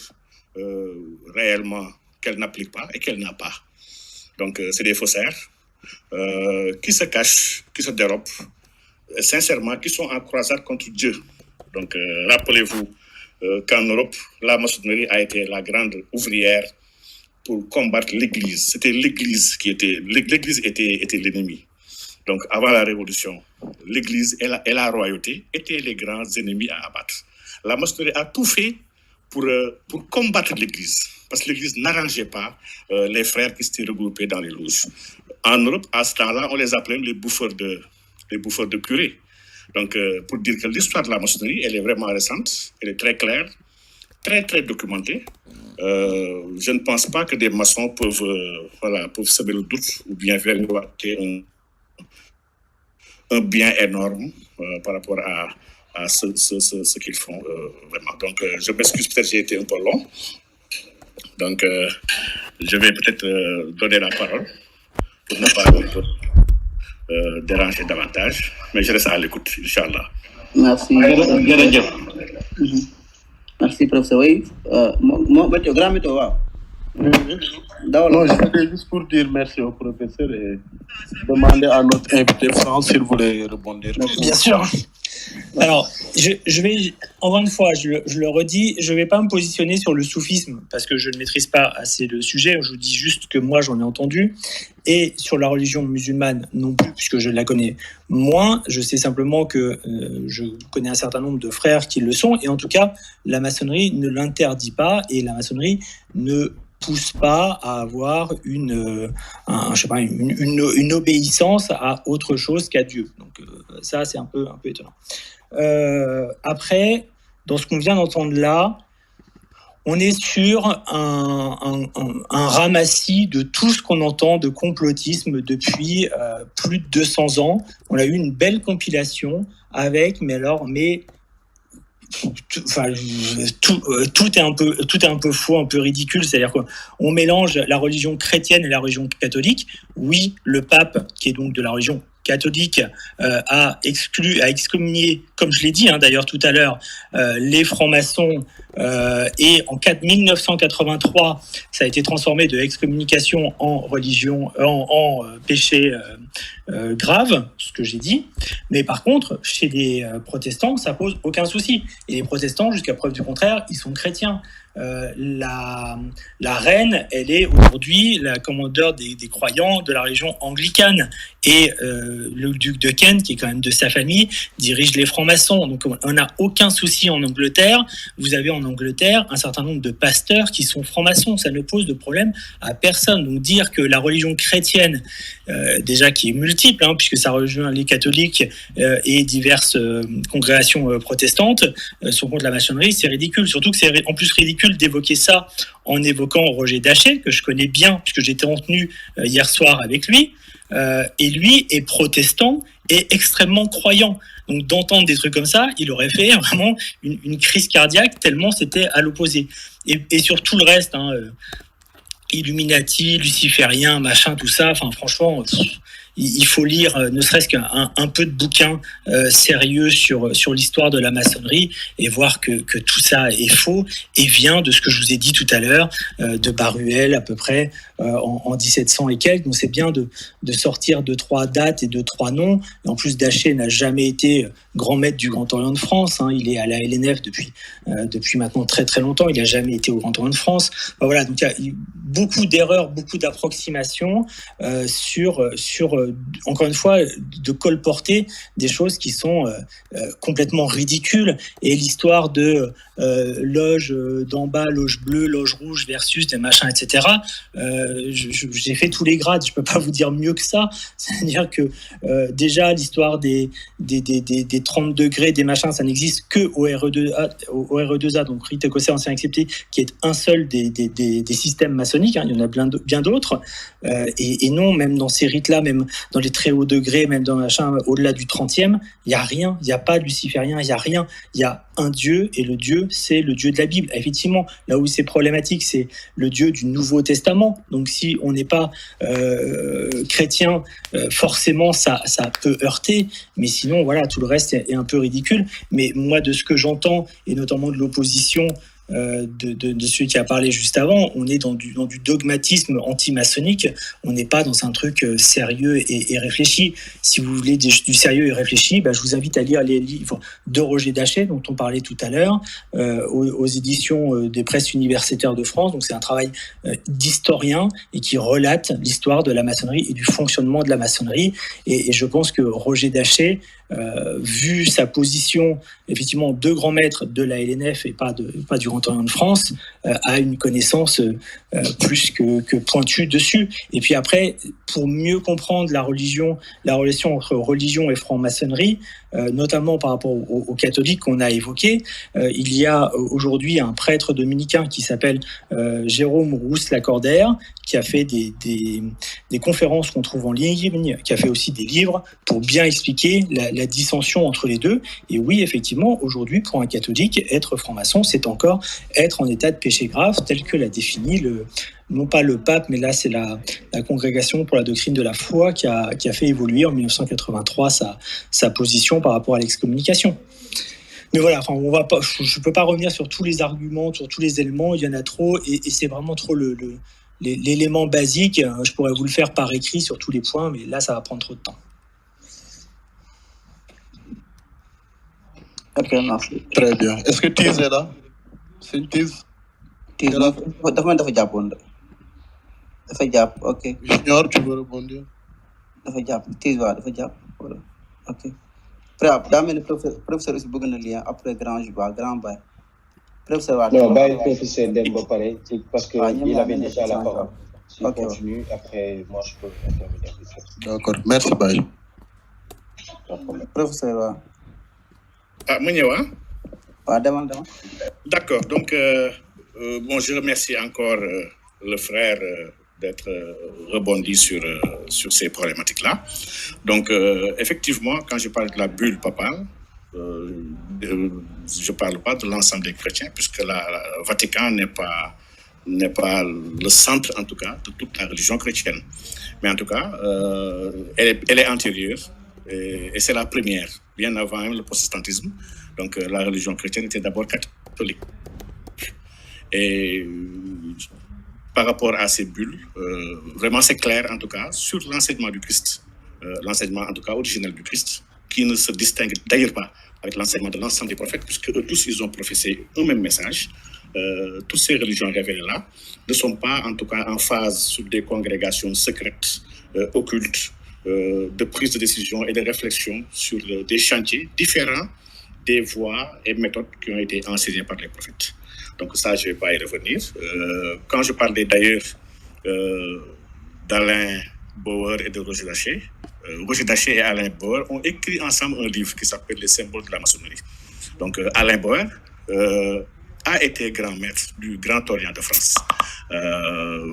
réellement qu'elle n'applique pas et qu'elle n'a pas. Donc, c'est des faussaires qui se cachent, qui se dérobent, sincèrement, qui sont en croisade contre Dieu. Donc, rappelez-vous qu'en Europe, la maçonnerie a été la grande ouvrière pour combattre l'Église. C'était l'Église l'Église était l'ennemi. Donc, avant la Révolution, l'Église et la royauté étaient les grands ennemis à abattre. La maçonnerie a tout fait pour combattre l'Église, parce que l'Église n'arrangeait pas les frères qui s'étaient regroupés dans les loges. En Europe, à ce temps-là, on les appelait les bouffeurs de curés. Donc, pour dire que l'histoire de la maçonnerie, elle est vraiment récente, elle est très claire, très, très documentée. Je ne pense pas que des maçons peuvent semer le doute ou bien faire un bien énorme par rapport à ce qu'ils font vraiment. Donc, je m'excuse, peut-être j'ai été un peu long. Donc, je vais peut-être donner la parole pour ne pas déranger davantage, mais je reste à l'écoute, Inch'Allah. Merci. Merci, professeur. Oui, grand météo. Non, je voulais juste pour dire merci au professeur et demander à notre invité France s'il voulait rebondir. Bien sûr. Alors, je vais, encore une fois, je le redis, je ne vais pas me positionner sur le soufisme parce que je ne maîtrise pas assez le sujet. Je vous dis juste que moi, j'en ai entendu. Et sur la religion musulmane non plus, puisque je la connais moins. Je sais simplement que je connais un certain nombre de frères qui le sont. Et en tout cas, la maçonnerie ne l'interdit pas et la maçonnerie ne pousse pas à avoir une obéissance à autre chose qu'à Dieu. Donc ça, c'est un peu étonnant. Après, dans ce qu'on vient d'entendre là, on est sur un ramassis de tout ce qu'on entend de complotisme depuis plus de 200 ans. On a eu une belle compilation avec, tout est un peu faux, un peu ridicule. C'est-à-dire qu'on mélange la religion chrétienne et la religion catholique. Oui, le pape, qui est donc de la religion catholique, a excommunié, comme je l'ai dit d'ailleurs tout à l'heure, les francs-maçons, et en 1983, ça a été transformé de excommunication en religion, en péché grave, ce que j'ai dit. Mais par contre, chez les protestants, ça pose aucun souci. Et les protestants, jusqu'à preuve du contraire, ils sont chrétiens. La reine, elle est aujourd'hui la commandeur des croyants de la région anglicane. Et le duc de Kent, qui est quand même de sa famille, dirige les francs-maçons. Donc on n'a aucun souci en Angleterre. Vous avez en Angleterre un certain nombre de pasteurs qui sont francs-maçons. Ça ne pose de problème à personne. Donc dire que la religion chrétienne, déjà qui est multiple, puisque ça rejoint les catholiques et diverses congrégations protestantes, sont contre la maçonnerie, c'est ridicule. Surtout que c'est en plus ridicule ridicule d'évoquer ça en évoquant Roger Daché, que je connais bien, puisque j'étais en tenue hier soir avec lui, et lui est protestant et extrêmement croyant. Donc d'entendre des trucs comme ça, il aurait fait vraiment une crise cardiaque tellement c'était à l'opposé. Et sur tout le reste, Illuminati, luciférien, machin, tout ça, enfin franchement, il faut lire ne serait-ce qu'un peu de bouquins sérieux sur l'histoire de la maçonnerie et voir que tout ça est faux et vient de ce que je vous ai dit tout à l'heure, de Baruel à peu près en 1700 et quelques. Donc c'est bien de sortir 2-3 dates et 2-3 noms. Et en plus, Daché n'a jamais été grand maître du Grand Orient de France. Il est à la LNF depuis maintenant très très longtemps. Il n'a jamais été au Grand Orient de France. Enfin, voilà, donc il y a beaucoup d'erreurs, beaucoup d'approximations sur encore une fois, de colporter des choses qui sont complètement ridicules. Et l'histoire de loge d'en bas, loge bleue, loge rouge versus des machins, etc. J'ai fait tous les grades, je peux pas vous dire mieux que ça. C'est-à-dire que déjà l'histoire des 30 degrés, des machins, ça n'existe que au RE2A, donc rite écossais ancien accepté, qui est un seul des systèmes maçonniques. Il y en a bien d'autres. Et non, même dans ces rites-là, même dans les très hauts degrés, même dans machin, au-delà du 30e, il n'y a rien, il n'y a pas de luciférien, il n'y a rien. Il y a un Dieu, et le Dieu, c'est le Dieu de la Bible. Effectivement, là où c'est problématique, c'est le Dieu du Nouveau Testament. Donc si on n'est pas chrétien, forcément, ça peut heurter. Mais sinon, voilà, tout le reste est un peu ridicule. Mais moi, de ce que j'entends, et notamment de l'opposition, de celui qui a parlé juste avant, on est dans du dogmatisme anti-maçonnique, on n'est pas dans un truc sérieux et réfléchi. Si vous voulez du sérieux et réfléchi, je vous invite à lire les livres de Roger Daché, dont on parlait tout à l'heure, aux éditions des presses universitaires de France. Donc c'est un travail d'historien et qui relate l'histoire de la maçonnerie et du fonctionnement de la maçonnerie. Et je pense que Roger Daché, vu sa position effectivement de grand maître de la LNF et pas du Grand Orient de France, a une connaissance plus que pointue dessus. Et puis après, pour mieux comprendre la relation entre religion et franc-maçonnerie, notamment par rapport aux catholiques qu'on a évoqués, il y a aujourd'hui un prêtre dominicain qui s'appelle Jérôme Rousse-Lacordaire, qui a fait des conférences qu'on trouve en ligne, qui a fait aussi des livres pour bien expliquer la dissension entre les deux. Et oui, effectivement, aujourd'hui, pour un catholique, être franc-maçon, c'est encore être en état de péché grave, tel que l'a défini non pas le pape, mais là c'est la Congrégation pour la doctrine de la foi qui a fait évoluer en 1983 sa position par rapport à l'excommunication. Mais voilà, enfin, je ne peux pas revenir sur tous les arguments, sur tous les éléments, il y en a trop, et c'est vraiment trop l'élément basique. Je pourrais vous le faire par écrit sur tous les points, mais là ça va prendre trop de temps. Ok, merci. Très bien. Est-ce que Tiz est là? C'est une Tiz? Tiz, dafa jàpp, ok. Junior, tu veux rebondir? Dafa jàpp, Tiz, waaw, dafa jàpp, voilà. Ok. Daa mel ni professeur aussi bëgg na lien après grand bail. Professeur, waaw. Non, bàyyi professeur dem ba pare parce que il avait déjà la parole. Si on continue, après moi je peux intervenir. D'accord, merci Baye. Professeur, waaw. mu ñëw waaw demal. D'accord, donc je remercie encore le frère d'être rebondi sur ces problématiques-là. Donc effectivement, quand je parle de la bulle papale, je ne parle pas de l'ensemble des chrétiens, puisque le Vatican n'est pas le centre, en tout cas, de toute la religion chrétienne. Mais en tout cas, elle est antérieure et c'est la première, bien avant le protestantisme. Donc la religion chrétienne était d'abord catholique. Et par rapport à ces bulles, vraiment c'est clair, en tout cas, sur l'enseignement du Christ, l'enseignement en tout cas originel du Christ, qui ne se distingue d'ailleurs pas avec l'enseignement de l'ensemble des prophètes, puisque eux tous, ils ont professé un même message. Toutes ces religions révélées-là ne sont pas, en tout cas, en phase sur des congrégations secrètes, occultes, de prise de décision et de réflexion sur des chantiers différents des voies et méthodes qui ont été enseignées par les prophètes. Donc ça, je ne vais pas y revenir. Quand je parlais d'ailleurs d'Alain Bauer et de Roger Daché et Alain Bauer ont écrit ensemble un livre qui s'appelle Les symboles de la maçonnerie. Donc Alain Bauer a été grand maître du Grand Orient de France.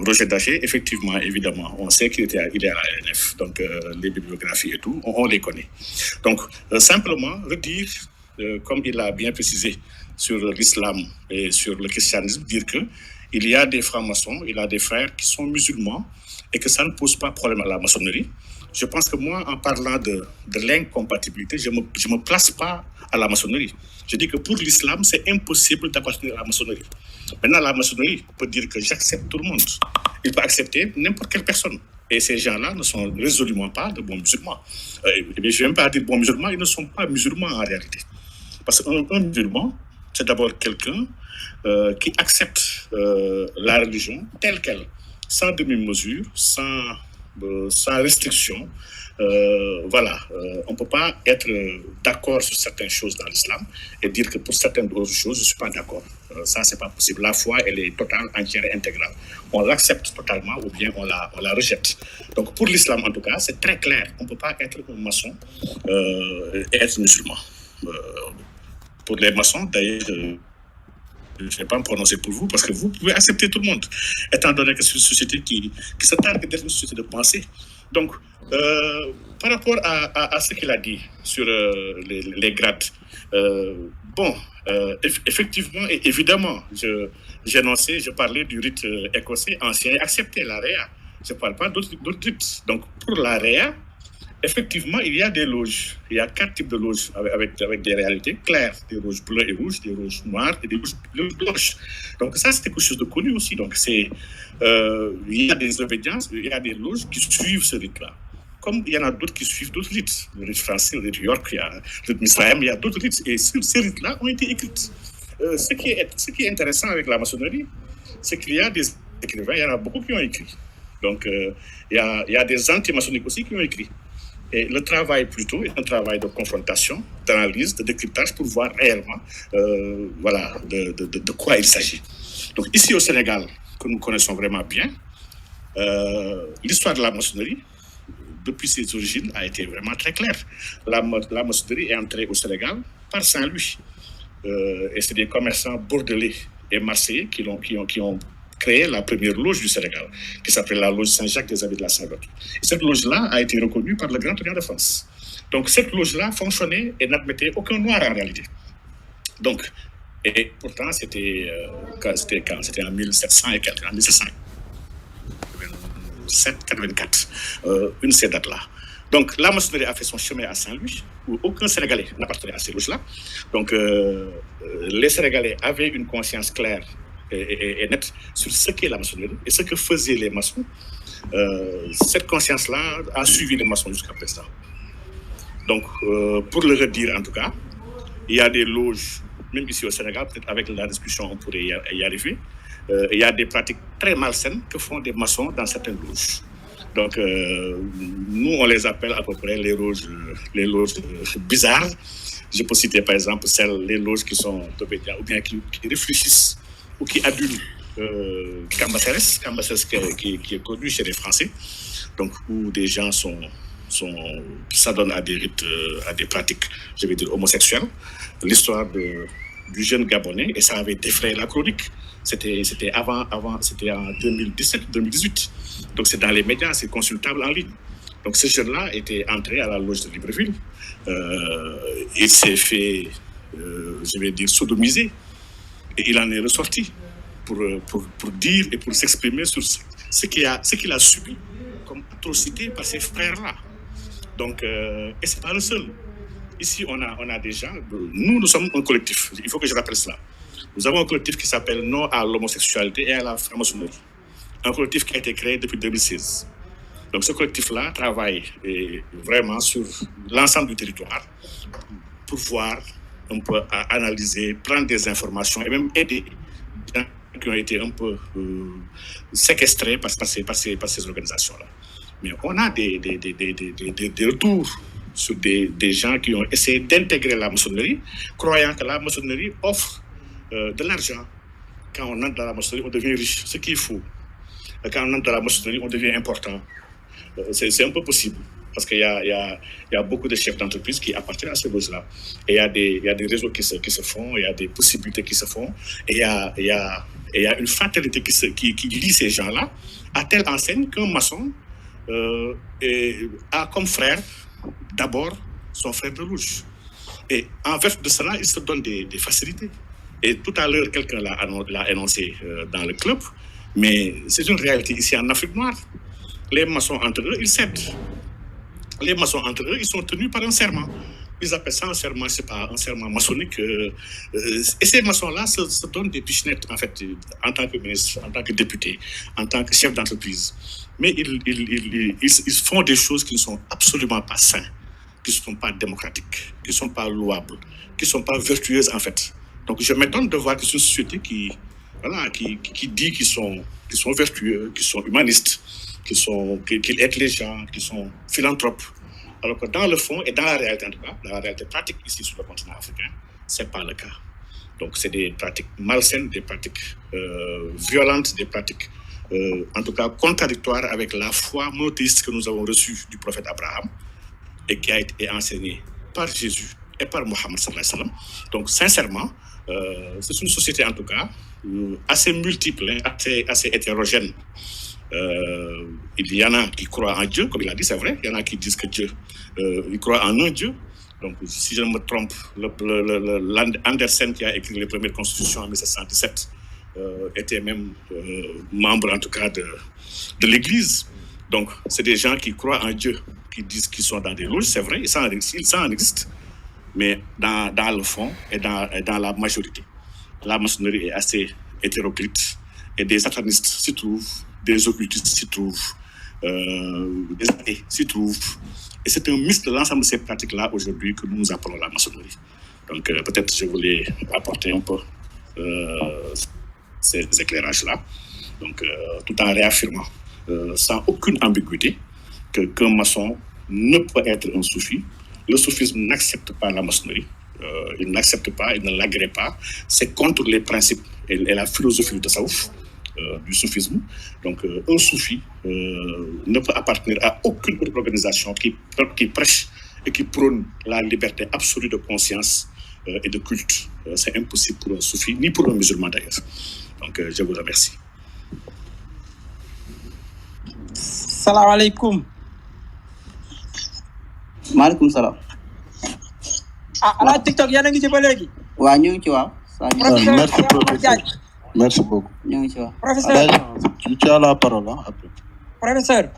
Roger Daché, effectivement, évidemment, on sait qu'il est à la NF, donc les bibliographies et tout, on les connaît. Donc, simplement redire, comme il l'a bien précisé sur l'islam et sur le christianisme, dire que il y a des francs-maçons, il y a des frères qui sont musulmans et que ça ne pose pas problème à la maçonnerie. Je pense que moi, en parlant de l'incompatibilité, je me place pas à la maçonnerie. Je dis que pour l'islam, c'est impossible d'appartenir à la maçonnerie. Maintenant, la maçonnerie peut dire que j'accepte tout le monde. Il peut accepter n'importe quelle personne. Et ces gens-là ne sont résolument pas de bons musulmans. Je ne vais même pas dire bons musulmans, ils ne sont pas musulmans en réalité. Parce qu'un musulman, c'est d'abord quelqu'un qui accepte la religion telle qu'elle, sans demi-mesure, sans restriction. On ne peut pas être d'accord sur certaines choses dans l'islam et dire que pour certaines autres choses, je ne suis pas d'accord. Ça, ce n'est pas possible. La foi, elle est totale, entière et intégrale. On l'accepte totalement ou bien on la rejette. Donc, pour l'islam, en tout cas, c'est très clair. On ne peut pas être un maçon et être musulman. Pour les maçons, d'ailleurs, je ne vais pas me prononcer pour vous parce que vous pouvez accepter tout le monde, étant donné que c'est une société qui se targue d'être une société de pensée. Donc, par rapport à ce qu'il a dit sur les grades, effectivement et évidemment, je parlais du rite écossais ancien et accepté, la REA. Je ne parle pas d'autres rites. Donc, pour la REA, effectivement, il y a des loges. Il y a 4 types de loges avec des réalités claires. Des loges bleues et rouges, des loges noires et des loges blanches. Donc ça, c'est quelque chose de connu aussi. Donc il y a des obédiences, il y a des loges qui suivent ce rite-là. Comme il y en a d'autres qui suivent d'autres rites. Le rite français, le rite York, il y a le rite Misraël, il y a d'autres rites. Et ces rites-là ont été écrits. Ce qui est intéressant avec la maçonnerie, c'est qu'il y a des écrivains, il y en a beaucoup qui ont écrit. Donc il y a des anti-maçonniques aussi qui ont écrit. Et le travail plutôt est un travail de confrontation, d'analyse, de décryptage pour voir réellement de quoi il s'agit. Donc ici au Sénégal, que nous connaissons vraiment bien, l'histoire de la maçonnerie, depuis ses origines, a été vraiment très claire. La maçonnerie est entrée au Sénégal par Saint-Louis. Et c'est des commerçants bordelais et marseillais qui ont créé la première loge du Sénégal, qui s'appelle la loge Saint-Jacques des Amis de la Saint-Beuve. Et cette loge-là a été reconnue par le Grand Orient de France. Donc cette loge-là fonctionnait et n'admettait aucun noir en réalité. Donc, et pourtant, c'était en 1700 et quelques, en 1787-84, une de ces dates-là. Donc la maçonnerie a fait son chemin à Saint-Louis, où aucun Sénégalais n'appartenait à ces loges-là. Donc les Sénégalais avaient une conscience claire et nette sur ce qu'est la maçonnerie et ce que faisaient les maçons. Cette conscience-là a suivi les maçons jusqu'à présent. Donc, pour le redire en tout cas, il y a des loges, même ici au Sénégal, peut-être avec la discussion on pourrait y arriver, il y a des pratiques très malsaines que font des maçons dans certaines loges. Donc, nous, on les appelle à peu près les loges bizarres. Je peux citer par exemple les loges qui sont obédientes ou bien qui réfléchissent ou qui adulent Cambacérès qui est connu chez les Français, donc où des gens s'adonnent à des rites, à des pratiques, je vais dire homosexuelles. L'histoire du jeune Gabonais, et ça avait défrayé la chronique. C'était c'était en 2017-2018. Donc c'est dans les médias, c'est consultable en ligne. Donc ce jeune-là était entré à la loge de Libreville. Il s'est fait, je vais dire, sodomiser. Et il en est ressorti pour dire et pour s'exprimer sur ce qu'il a subi comme atrocité par ses frères-là. Donc, et ce n'est pas le seul. Ici, on a des gens, nous sommes un collectif, il faut que je rappelle cela. Nous avons un collectif qui s'appelle Non à l'homosexualité et à la franc-maçonnerie. Un collectif qui a été créé depuis 2016. Donc ce collectif-là travaille vraiment sur l'ensemble du territoire pour voir, un peu analyser, prendre des informations et même aider les gens qui ont été un peu séquestrés par ces organisations-là. Mais on a des retours sur des gens qui ont essayé d'intégrer la maçonnerie, croyant que la maçonnerie offre de l'argent. Quand on entre dans la maçonnerie, on devient riche, ce qu'il faut. Quand on entre dans la maçonnerie, on devient important. C'est un peu possible. Parce qu'il y a beaucoup de chefs d'entreprise qui appartiennent à ces loges-là. Et il y a des réseaux qui se font, il y a des possibilités qui se font, et il y a une fraternité qui lie ces gens-là à telle enseigne qu'un maçon a comme frère, d'abord, son frère de loge. Et en vertu de cela, il se donne des facilités. Et tout à l'heure, quelqu'un l'a énoncé dans le club, mais c'est une réalité ici en Afrique noire. Les maçons entre eux, ils cèdent. Les maçons entre eux, ils sont tenus par un serment. Ils appellent ça un serment, c'est pas un serment maçonnique. Et ces maçons-là se donnent des pichenettes, en fait, en tant que ministre, en tant que député, en tant que chef d'entreprise. Mais ils font des choses qui ne sont absolument pas saines, qui ne sont pas démocratiques, qui ne sont pas louables, qui ne sont pas vertueuses, en fait. Donc, je m'étonne de voir que c'est une société qui dit qu'ils sont vertueux, qu'ils sont humanistes, qu'ils aident les gens, qu'ils sont philanthropes. Alors que dans le fond et dans la réalité, en tout cas, dans la réalité pratique ici sur le continent africain, ce n'est pas le cas. Donc, c'est des pratiques malsaines, des pratiques violentes, des pratiques, en tout cas, contradictoires avec la foi monothéiste que nous avons reçue du prophète Abraham et qui a été enseignée par Jésus et par Mohammed sallallahu alayhi wa sallam. Donc, sincèrement, c'est une société, en tout cas, assez multiple, assez hétérogène. Il y en a qui croient en Dieu, comme il a dit, c'est vrai. Il y en a qui disent que Dieu, ils croient en un Dieu. Donc, si je ne me trompe, Andersen, qui a écrit les premières constitutions en 1717, était même membre, en tout cas, de l'Église. Donc, c'est des gens qui croient en Dieu, qui disent qu'ils sont dans des loges, c'est vrai, ça en existe. Mais dans le fond et dans la majorité, la maçonnerie est assez hétéroclite. Et des satanistes s'y trouvent, des occultistes s'y trouvent, des athées s'y trouvent. Et c'est un mix de l'ensemble de ces pratiques-là aujourd'hui que nous appelons la maçonnerie. Donc peut-être je voulais apporter un peu ces éclairages-là. Donc tout en réaffirmant, sans aucune ambiguïté, qu'un maçon ne peut être un soufi. Le soufisme n'accepte pas la maçonnerie. Il n'accepte pas, il ne l'agrée pas. C'est contre les principes et la philosophie du tasawwuf, du soufisme. Donc, un soufi ne peut appartenir à aucune autre organisation qui prêche et qui prône la liberté absolue de conscience et de culte. C'est impossible pour un soufi, ni pour un musulman d'ailleurs. Donc, je vous remercie. Salam alaikum. Maaleykum salaam. ala TikTok yéen a ngi ci ba léegi. waaw ñu ngi ci waaw. Merci professeur. Merci beaucoup. ñu ngi ci waaw. Professeur. Tu as la parole après. Professeur.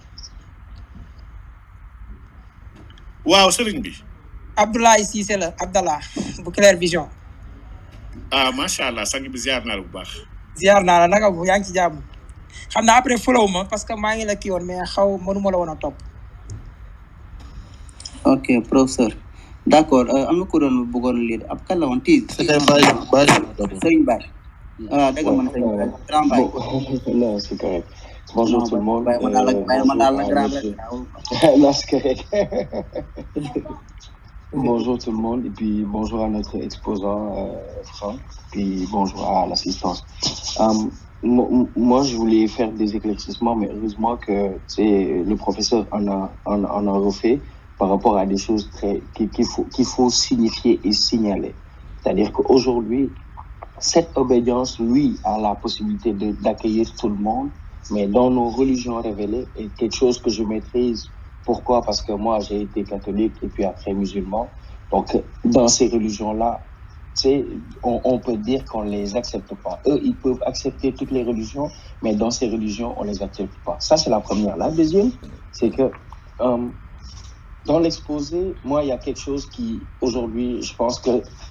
waaw sëriñ bi. Abdoulaye Cissé la Abdallah bu Clair Vision. ah macha allah sang bi ziar naa la bu baax. ziar naa la naka bu yaa ngi ci jàmm. xam naa après follow ma parce que maa ngi la kii woon mais mënuma la woon a topp. Ok, professeur. D'accord. am na ku doon bëggoon lire ab kan la woon tiis. C'était Baye d'abord. Sëriñ Baye. Ah, dëgg man Sëriñ Baye. Grand Baye. Non, c'est correct. Bonjour tout le monde. Baye ma daal la grand la. Non, c'est correct. Bonjour tout le monde et puis bonjour à notre exposant Franck, puis bonjour à l'assistance. Moi, je voulais faire des éclaircissements, mais heureusement que le professeur en a refait par rapport à des choses qu'il faut signifier et signaler. C'est-à-dire qu'aujourd'hui, cette obédience, lui, a la possibilité d'accueillir tout le monde, mais dans nos religions révélées, est quelque chose que je maîtrise. Pourquoi? Parce que moi, j'ai été catholique et puis après musulman. Donc, dans ces religions-là, on peut dire qu'on ne les accepte pas. Eux, ils peuvent accepter toutes les religions, mais dans ces religions, on ne les accepte pas. Ça, c'est la première. La deuxième, c'est que dans l'exposé, moi, il y a quelque chose qui, aujourd'hui, je pense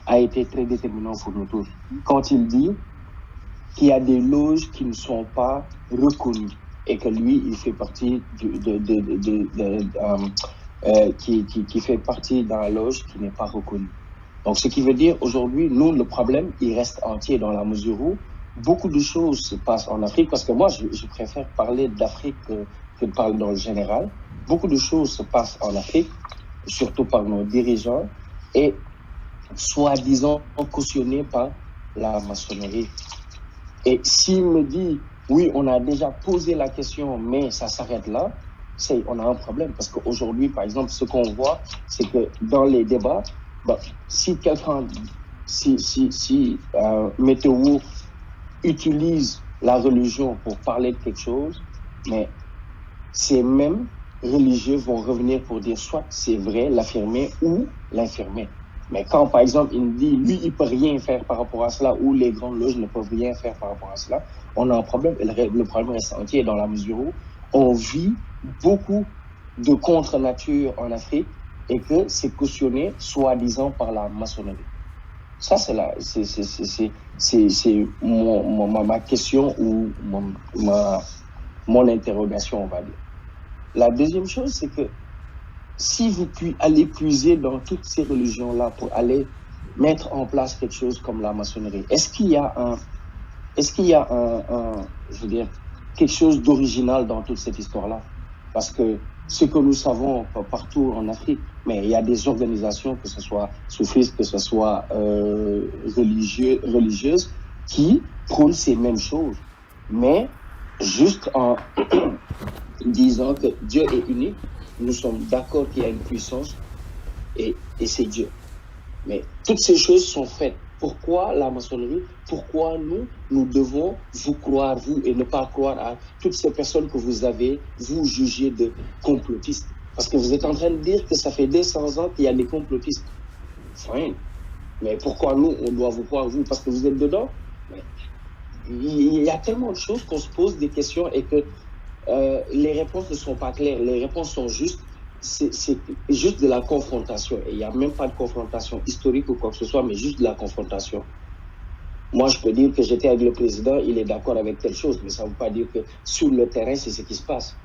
a été très déterminant pour nous tous. Quand il dit qu'il y a des loges qui ne sont pas reconnues et que lui, il fait partie qui fait partie dans la loge qui n'est pas reconnue. Donc, ce qui veut dire, aujourd'hui, nous, le problème, il reste entier dans la mesure où beaucoup de choses se passent en Afrique, parce que moi, je préfère parler d'Afrique que de parler dans le général. Beaucoup de choses se passent en Afrique, surtout par nos dirigeants, et soi-disant cautionnées par la maçonnerie. Et s'il me dit, oui, on a déjà posé la question, mais ça s'arrête là, on a un problème. Parce qu'aujourd'hui, par exemple, ce qu'on voit, c'est que dans les débats, si quelqu'un, Météo utilise la religion pour parler de quelque chose, mais ces mêmes religieux vont revenir pour dire soit c'est vrai, l'affirmer ou l'infirmer. Mais quand, par exemple, il dit, lui, il peut rien faire par rapport à cela, ou les grandes loges ne peuvent rien faire par rapport à cela, on a un problème. Et le problème reste entier dans la mesure où on vit beaucoup de contre-nature en Afrique et que c'est cautionné, soi-disant, par la maçonnerie. Ça, c'est ma question ou mon interrogation, on va dire. La deuxième chose, c'est que si vous allez puiser dans toutes ces religions-là pour aller mettre en place quelque chose comme la maçonnerie, est-ce qu'il y a je veux dire, quelque chose d'original dans toute cette histoire-là? Parce que ce que nous savons partout en Afrique, mais il y a des organisations, que ce soit soufistes, que ce soit religieuses, qui prônent ces mêmes choses, mais juste en disant que Dieu est unique. Nous sommes d'accord qu'il y a une puissance et c'est Dieu. Mais toutes ces choses sont faites. Pourquoi la maçonnerie? Pourquoi nous devons vous croire, vous, et ne pas croire à toutes ces personnes que vous avez, vous, jugées de complotistes? Parce que vous êtes en train de dire que ça fait 200 ans qu'il y a des complotistes. Fine. Mais pourquoi nous, on doit vous croire, vous? Parce que vous êtes dedans? Mais il y a tellement de choses qu'on se pose des questions et que les réponses ne sont pas claires. Les réponses sont juste, c'est juste de la confrontation. Et il n'y a même pas de confrontation historique ou quoi que ce soit, mais juste de la confrontation. Moi, je peux dire que j'étais avec le président, il est d'accord avec telle chose, mais ça ne veut pas dire que sur le terrain, c'est ce qui se passe.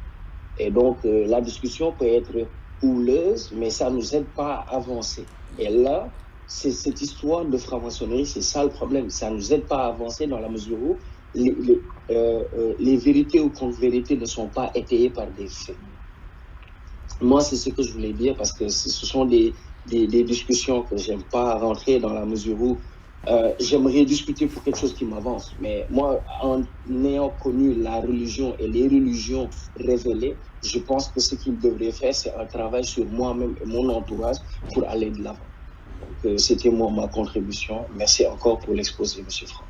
Et donc, la discussion peut être houleuse, mais ça ne nous aide pas à avancer. Et là, c'est cette histoire de franc-maçonnerie, c'est ça le problème. Ça ne nous aide pas à avancer dans la mesure où les vérités ou contre-vérités ne sont pas étayées par des faits. Moi, c'est ce que je voulais dire parce que ce sont des discussions que j'aime pas rentrer dans la mesure où j'aimerais discuter pour quelque chose qui m'avance. Mais moi, en ayant connu la religion et les religions révélées, je pense que ce qu'il devrait faire, c'est un travail sur moi-même et mon entourage pour aller de l'avant. Donc, c'était ma contribution. Merci encore pour l'exposé, M. Franck.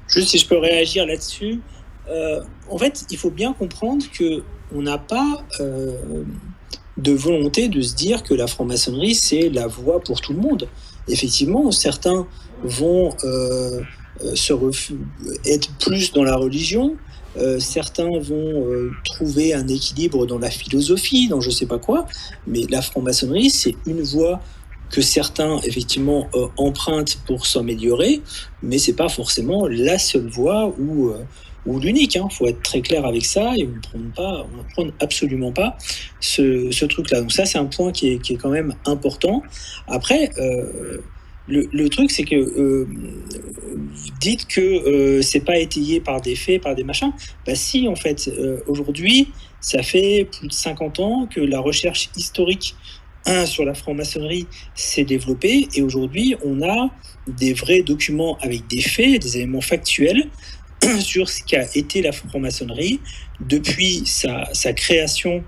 Juste si je peux réagir là-dessus, en fait, il faut bien comprendre qu'on n'a pas de volonté de se dire que la franc-maçonnerie, c'est la voie pour tout le monde. Effectivement, certains vont être plus dans la religion, certains vont trouver un équilibre dans la philosophie, dans je ne sais pas quoi, mais la franc-maçonnerie, c'est une voie que certains, effectivement, empruntent pour s'améliorer, mais c'est pas forcément la seule voie ou l'unique. Il faut être très clair avec ça et on ne prend absolument pas ce truc-là. Donc ça, c'est un point qui est quand même important. Après, le truc, c'est que vous dites que c'est pas étayé par des faits, par des machins. Bah si, en fait, aujourd'hui, ça fait plus de 50 ans que la recherche historique sur la franc-maçonnerie s'est développée et aujourd'hui on a des vrais documents avec des faits, des éléments factuels sur ce qu'a été la franc-maçonnerie depuis sa création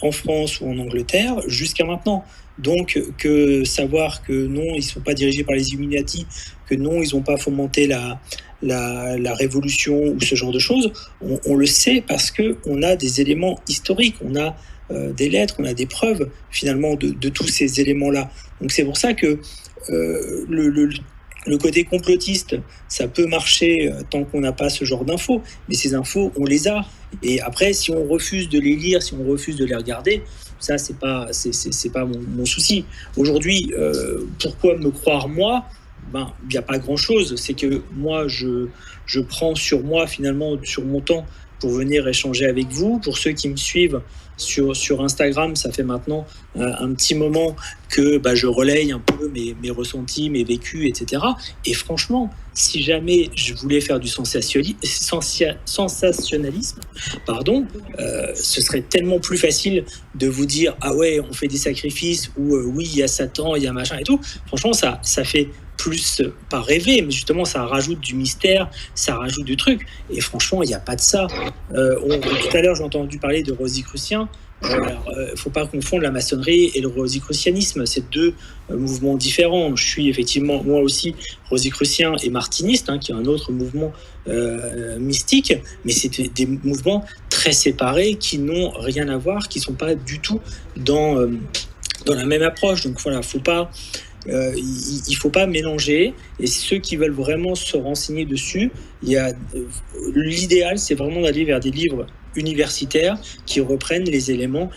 en France ou en Angleterre jusqu'à maintenant. Donc que savoir que non, ils ne sont pas dirigés par les Illuminati, que non, ils n'ont pas fomenté la révolution ou ce genre de choses, on le sait parce qu'on a des éléments historiques, on a des lettres, on a des preuves finalement de tous ces éléments-là. Donc c'est pour ça que le côté complotiste, ça peut marcher tant qu'on n'a pas ce genre d'infos, mais ces infos, on les a. Et après, si on refuse de les lire, si on refuse de les regarder, ça, c'est pas mon souci. Aujourd'hui, pourquoi me croire moi ? Il n'y a pas grand-chose. C'est que moi, je prends sur moi, finalement, sur mon temps, pour venir échanger avec vous. Pour ceux qui me suivent sur Instagram, ça fait maintenant un petit moment que je relaye un peu mes ressentis, mes vécus, etc. Et franchement, si jamais je voulais faire du sensationnalisme, ce serait tellement plus facile de vous dire « Ah ouais, on fait des sacrifices » ou « Oui, il y a Satan, il y a machin et tout ». Franchement, ça fait plus, pas rêver, mais justement ça rajoute du mystère, ça rajoute du truc. Et franchement, il n'y a pas de ça. Tout à l'heure, j'ai entendu parler de Rosicrucien. Il faut pas confondre la maçonnerie et le rosicrucianisme, c'est deux mouvements différents. Je suis effectivement moi aussi rosicrucien et martiniste, qui est un autre mouvement mystique, mais c'est des mouvements très séparés qui n'ont rien à voir, qui sont pas du tout dans la même approche. Donc voilà, il faut pas mélanger. Et ceux qui veulent vraiment se renseigner dessus, l'idéal, c'est vraiment d'aller vers des livres universitaires qui reprennent les éléments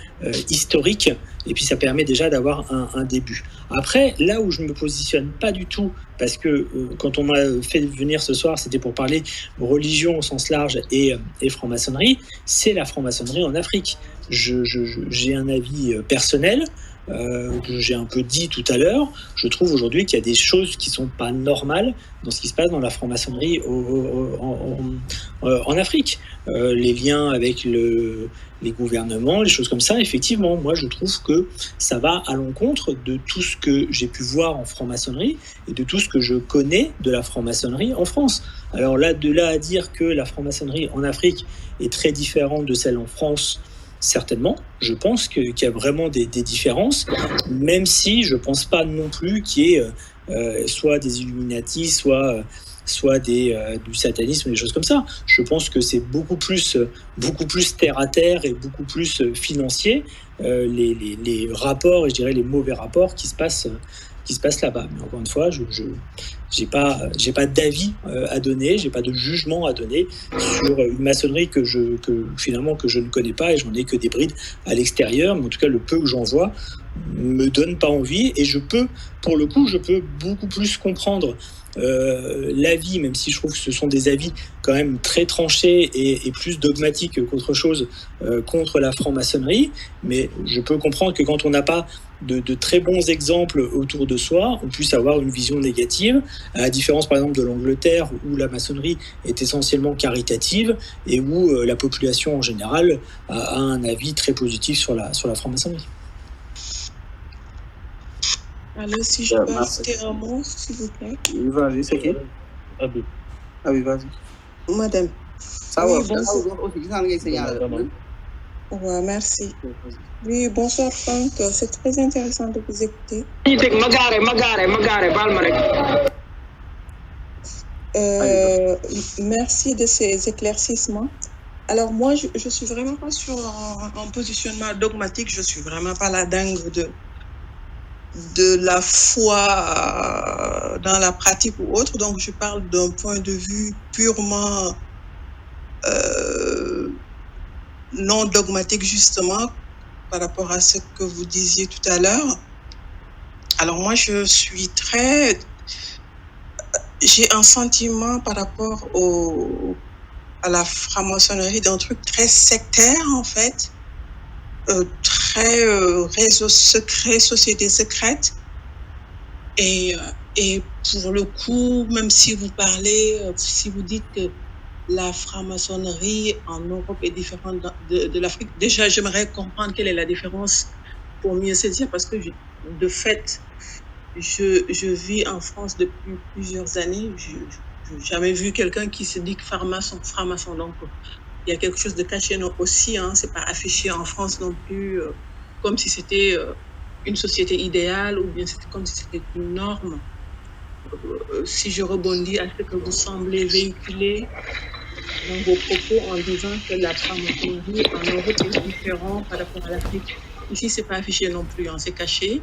historiques, et puis ça permet déjà d'avoir un début. Après, là où je me positionne pas du tout, parce que quand on m'a fait venir ce soir, c'était pour parler religion au sens large et franc-maçonnerie, c'est la franc-maçonnerie en Afrique. J'ai un avis personnel, que j'ai un peu dit tout à l'heure. Je trouve aujourd'hui qu'il y a des choses qui sont pas normales dans ce qui se passe dans la franc-maçonnerie en Afrique. Les liens avec les gouvernements, les choses comme ça, effectivement, moi je trouve que ça va à l'encontre de tout ce que j'ai pu voir en franc-maçonnerie et de tout ce que je connais de la franc-maçonnerie en France. Alors là, de là à dire que la franc-maçonnerie en Afrique est très différente de celle en France, certainement, je pense qu'il y a vraiment des différences, même si je pense pas non plus qu'il y ait soit des Illuminati, soit du satanisme, des choses comme ça. Je pense que c'est beaucoup plus terre à terre et beaucoup plus financier, les rapports, et je dirais les mauvais rapports qui se passent là-bas. Mais encore une fois, j'ai pas d'avis à donner, j'ai pas de jugement à donner sur une maçonnerie que je ne connais pas, et j'en ai que des brides à l'extérieur, mais en tout cas le peu que j'en vois me donne pas envie, et je peux beaucoup plus comprendre l'avis, même si je trouve que ce sont des avis quand même très tranchés et plus dogmatiques qu'autre chose contre la franc-maçonnerie, mais je peux comprendre que quand on n'a pas de très bons exemples autour de soi, on puisse avoir une vision négative, à la différence par exemple de l'Angleterre, où la maçonnerie est essentiellement caritative et où la population en général a un avis très positif sur la franc-maçonnerie. Alors, si je peux ajouter un mot, s'il vous plaît. Oui, vas-y, c'est qui? Ah oui, vas-y. Madame. Ça va, ouais, merci. Oui, bonsoir Franck, c'est très intéressant de vous écouter. Merci de ces éclaircissements. Alors moi, je suis vraiment pas sur un positionnement dogmatique, je suis vraiment pas la dingue de la foi dans la pratique ou autre, donc je parle d'un point de vue purement non dogmatique, justement, par rapport à ce que vous disiez tout à l'heure. Alors moi, je suis j'ai un sentiment par rapport à la franc-maçonnerie d'un truc très sectaire, en fait, très réseau secret, société secrète. Et pour le coup, même si vous si vous dites que la franc-maçonnerie en Europe est différente de l'Afrique, déjà j'aimerais comprendre quelle est la différence pour mieux saisir, parce que de fait, je vis en France depuis plusieurs années. Je n'ai jamais vu quelqu'un qui se dit que franc-maçon. Donc, il y a quelque chose de caché aussi. C'est pas affiché en France non plus comme si c'était une société idéale, ou bien comme si c'était une norme. Si je rebondis à ce que vous semblez véhiculer dans vos propos en disant que la franc-maçonnerie en Europe est différente par rapport à l'Afrique. Ici, c'est pas affiché non plus, c'est caché.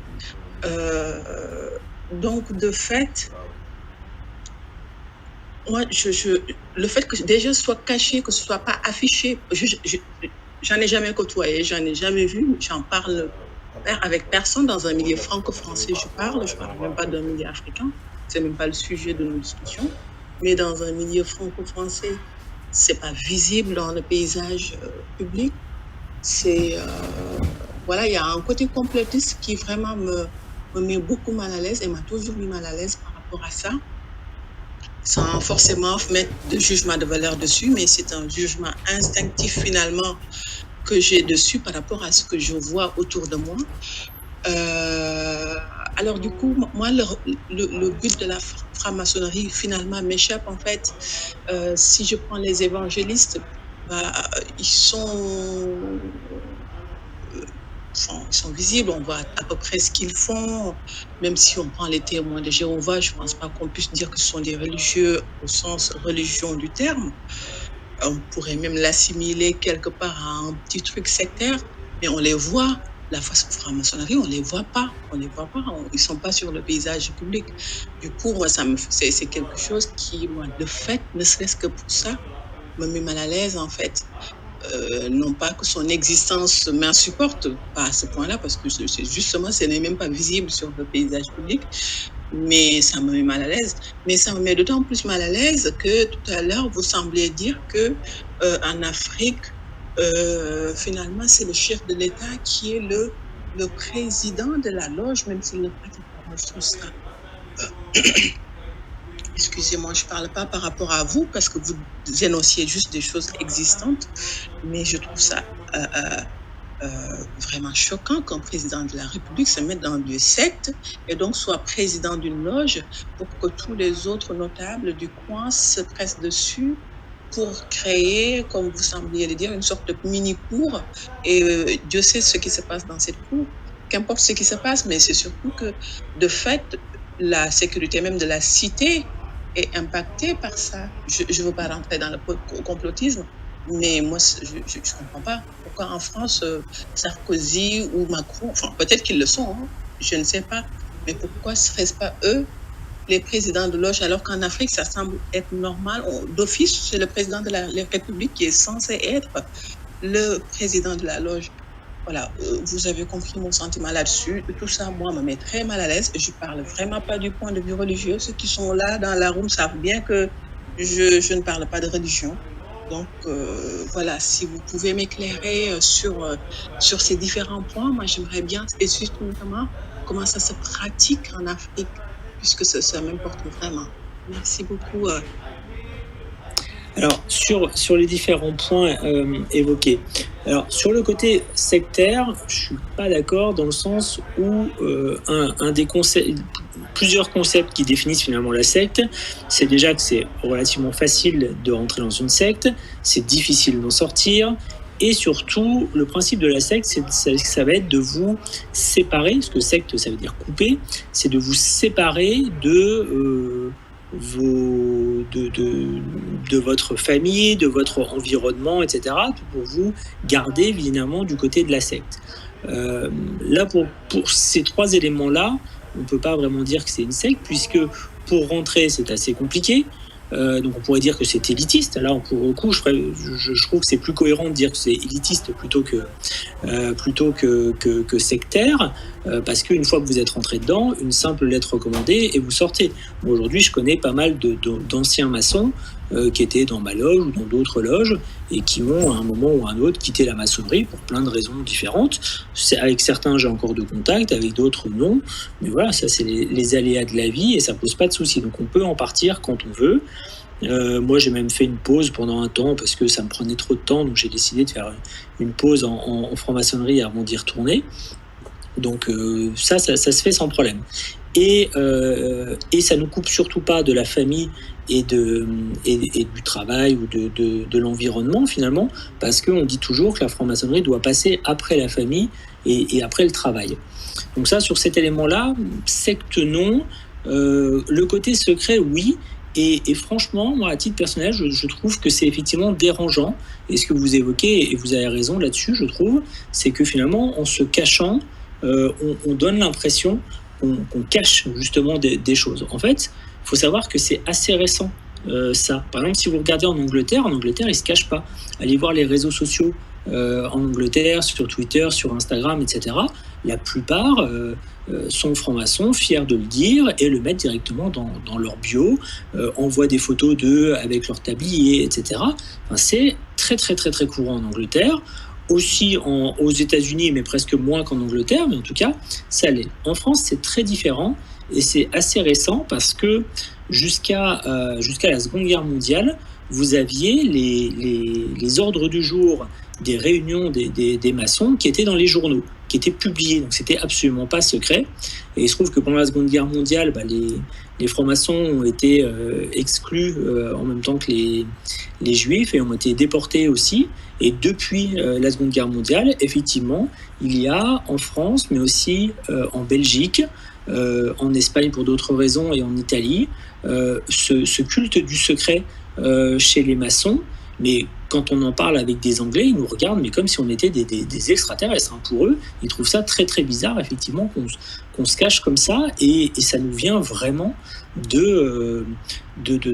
Donc, de fait, moi, le fait que déjà ce soit caché, que ce soit pas affiché, j'en ai jamais côtoyé, j'en ai jamais vu, j'en parle avec personne dans un milieu franco-français. Je parle même pas d'un milieu africain, c'est même pas le sujet de nos discussions, mais dans un milieu franco-français, c'est pas visible dans le paysage public. C'est voilà, il y a un côté complétiste qui vraiment me met beaucoup mal à l'aise et m'a toujours mis mal à l'aise par rapport à ça, sans forcément mettre de jugement de valeur dessus, mais c'est un jugement instinctif finalement que j'ai dessus par rapport à ce que je vois autour de moi. Alors du coup, moi, le but de la franc-maçonnerie, finalement, m'échappe en fait. Si je prends les évangélistes, ils sont visibles, on voit à peu près ce qu'ils font. Même si on prend les témoins de Jéhovah, je ne pense pas qu'on puisse dire que ce sont des religieux au sens religion du terme. On pourrait même l'assimiler quelque part à un petit truc sectaire, mais on les voit. La franc-maçonnerie, on les voit pas. Ils sont pas sur le paysage public. Du coup, moi, c'est quelque chose qui, moi, de fait, ne serait-ce que pour ça, me met mal à l'aise, en fait. Non pas que son existence m'insupporte, pas à ce point-là, parce que justement, ce n'est même pas visible sur le paysage public, mais ça me met mal à l'aise. Mais ça me met d'autant plus mal à l'aise que tout à l'heure, vous semblez dire que en Afrique, finalement, c'est le chef de l'État qui est le président de la loge, même s'il ne pratique pas. Moi, je trouve ça... Excusez-moi, je ne parle pas par rapport à vous, parce que vous énonciez juste des choses existantes, mais je trouve ça vraiment choquant qu'un président de la République se mette dans une secte et donc soit président d'une loge pour que tous les autres notables du coin se pressent dessus pour créer, comme vous sembliez le dire, une sorte de mini-cour. Et Dieu sait ce qui se passe dans cette cour. Qu'importe ce qui se passe, mais c'est surtout que, de fait, la sécurité même de la cité est impactée par ça. Je ne veux pas rentrer dans le complotisme, mais moi, je ne comprends pas pourquoi en France, Sarkozy ou Macron, enfin peut-être qu'ils le sont, hein, je ne sais pas, mais pourquoi ne seraient-ce pas eux les présidents de loge, alors qu'en Afrique, ça semble être normal. D'office, c'est le président de la République qui est censé être le président de la loge. Voilà, vous avez compris mon sentiment là-dessus. Tout ça, moi, me met très mal à l'aise. Je ne parle vraiment pas du point de vue religieux. Ceux qui sont là dans la room savent bien que je ne parle pas de religion. Donc, voilà, si vous pouvez m'éclairer sur ces différents points, moi, j'aimerais bien, et surtout notamment, comment ça se pratique en Afrique, puisque ça m'importe vraiment. Merci beaucoup. Alors, sur les différents points évoqués, alors sur le côté sectaire, je suis pas d'accord dans le sens où plusieurs concepts qui définissent finalement la secte, c'est déjà que c'est relativement facile de rentrer dans une secte, c'est difficile d'en sortir, et surtout, le principe de la secte, ça va être de vous séparer, parce que secte, ça veut dire couper, c'est de vous séparer de votre famille, de votre environnement, etc., pour vous garder évidemment du côté de la secte. Là, pour ces trois éléments-là, on ne peut pas vraiment dire que c'est une secte, puisque pour rentrer, c'est assez compliqué. Donc on pourrait dire que c'est élitiste. Là, pour le coup, je trouve que c'est plus cohérent de dire que c'est élitiste plutôt que sectaire, parce qu'une fois que vous êtes rentré dedans, une simple lettre recommandée et vous sortez. Bon, aujourd'hui, je connais pas mal d'anciens maçons qui étaient dans ma loge ou dans d'autres loges et qui ont à un moment ou à un autre quitté la maçonnerie pour plein de raisons différentes. Avec certains, j'ai encore de contact, avec d'autres, non. Mais voilà, ça, c'est les aléas de la vie et ça pose pas de soucis. Donc on peut en partir quand on veut. Moi, j'ai même fait une pause pendant un temps parce que ça me prenait trop de temps, donc j'ai décidé de faire une pause en franc-maçonnerie avant d'y retourner. Donc ça se fait sans problème. Et ça ne coupe surtout pas de la famille et du travail ou de l'environnement finalement, parce qu'on dit toujours que la franc-maçonnerie doit passer après la famille et après le travail. Donc ça, sur cet élément-là, secte non, le côté secret oui, et franchement, moi à titre personnel, je trouve que c'est effectivement dérangeant, et ce que vous évoquez, et vous avez raison là-dessus, je trouve, c'est que finalement, en se cachant, on donne l'impression qu'on cache justement des choses. En fait, il faut savoir que c'est assez récent, ça. Par exemple, si vous regardez en Angleterre, ils ne se cachent pas. Allez voir les réseaux sociaux en Angleterre, sur Twitter, sur Instagram, etc. La plupart sont francs-maçons, fiers de le dire, et le mettent directement dans leur bio, envoient des photos d'eux avec leur tablier, etc. Enfin, c'est très, très, très, très courant en Angleterre. Aussi aux États-Unis, mais presque moins qu'en Angleterre, mais en tout cas, ça l'est. En France, c'est très différent et c'est assez récent parce que jusqu'à la Seconde Guerre mondiale, vous aviez les ordres du jour des réunions des maçons qui étaient dans les journaux, qui qui était publié, donc c'était absolument pas secret. Et il se trouve que pendant la Seconde Guerre mondiale, les francs-maçons ont été exclus en même temps que les juifs et ont été déportés aussi. Et depuis la Seconde Guerre mondiale, effectivement, il y a en France, mais aussi en Belgique, en Espagne pour d'autres raisons et en Italie, ce culte du secret chez les maçons. Mais quand on en parle avec des Anglais, ils nous regardent mais comme si on était des extraterrestres. Hein. Pour eux, ils trouvent ça très très bizarre, effectivement, qu'on se cache comme ça. Et ça nous vient vraiment de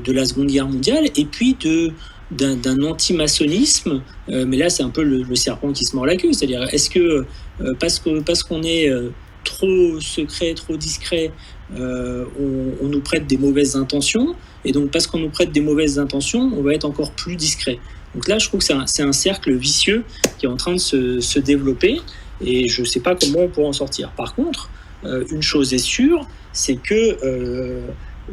la Seconde Guerre mondiale et puis d'un anti-maçonnisme. Mais là, c'est un peu le serpent qui se mord la queue. C'est-à-dire, est-ce que parce qu'on est trop secret, trop discret, on nous prête des mauvaises intentions, et donc parce qu'on nous prête des mauvaises intentions, on va être encore plus discret. Donc là, je trouve que c'est un cercle vicieux qui est en train de se développer, et je ne sais pas comment on pourra en sortir. Par contre, une chose est sûre, c'est que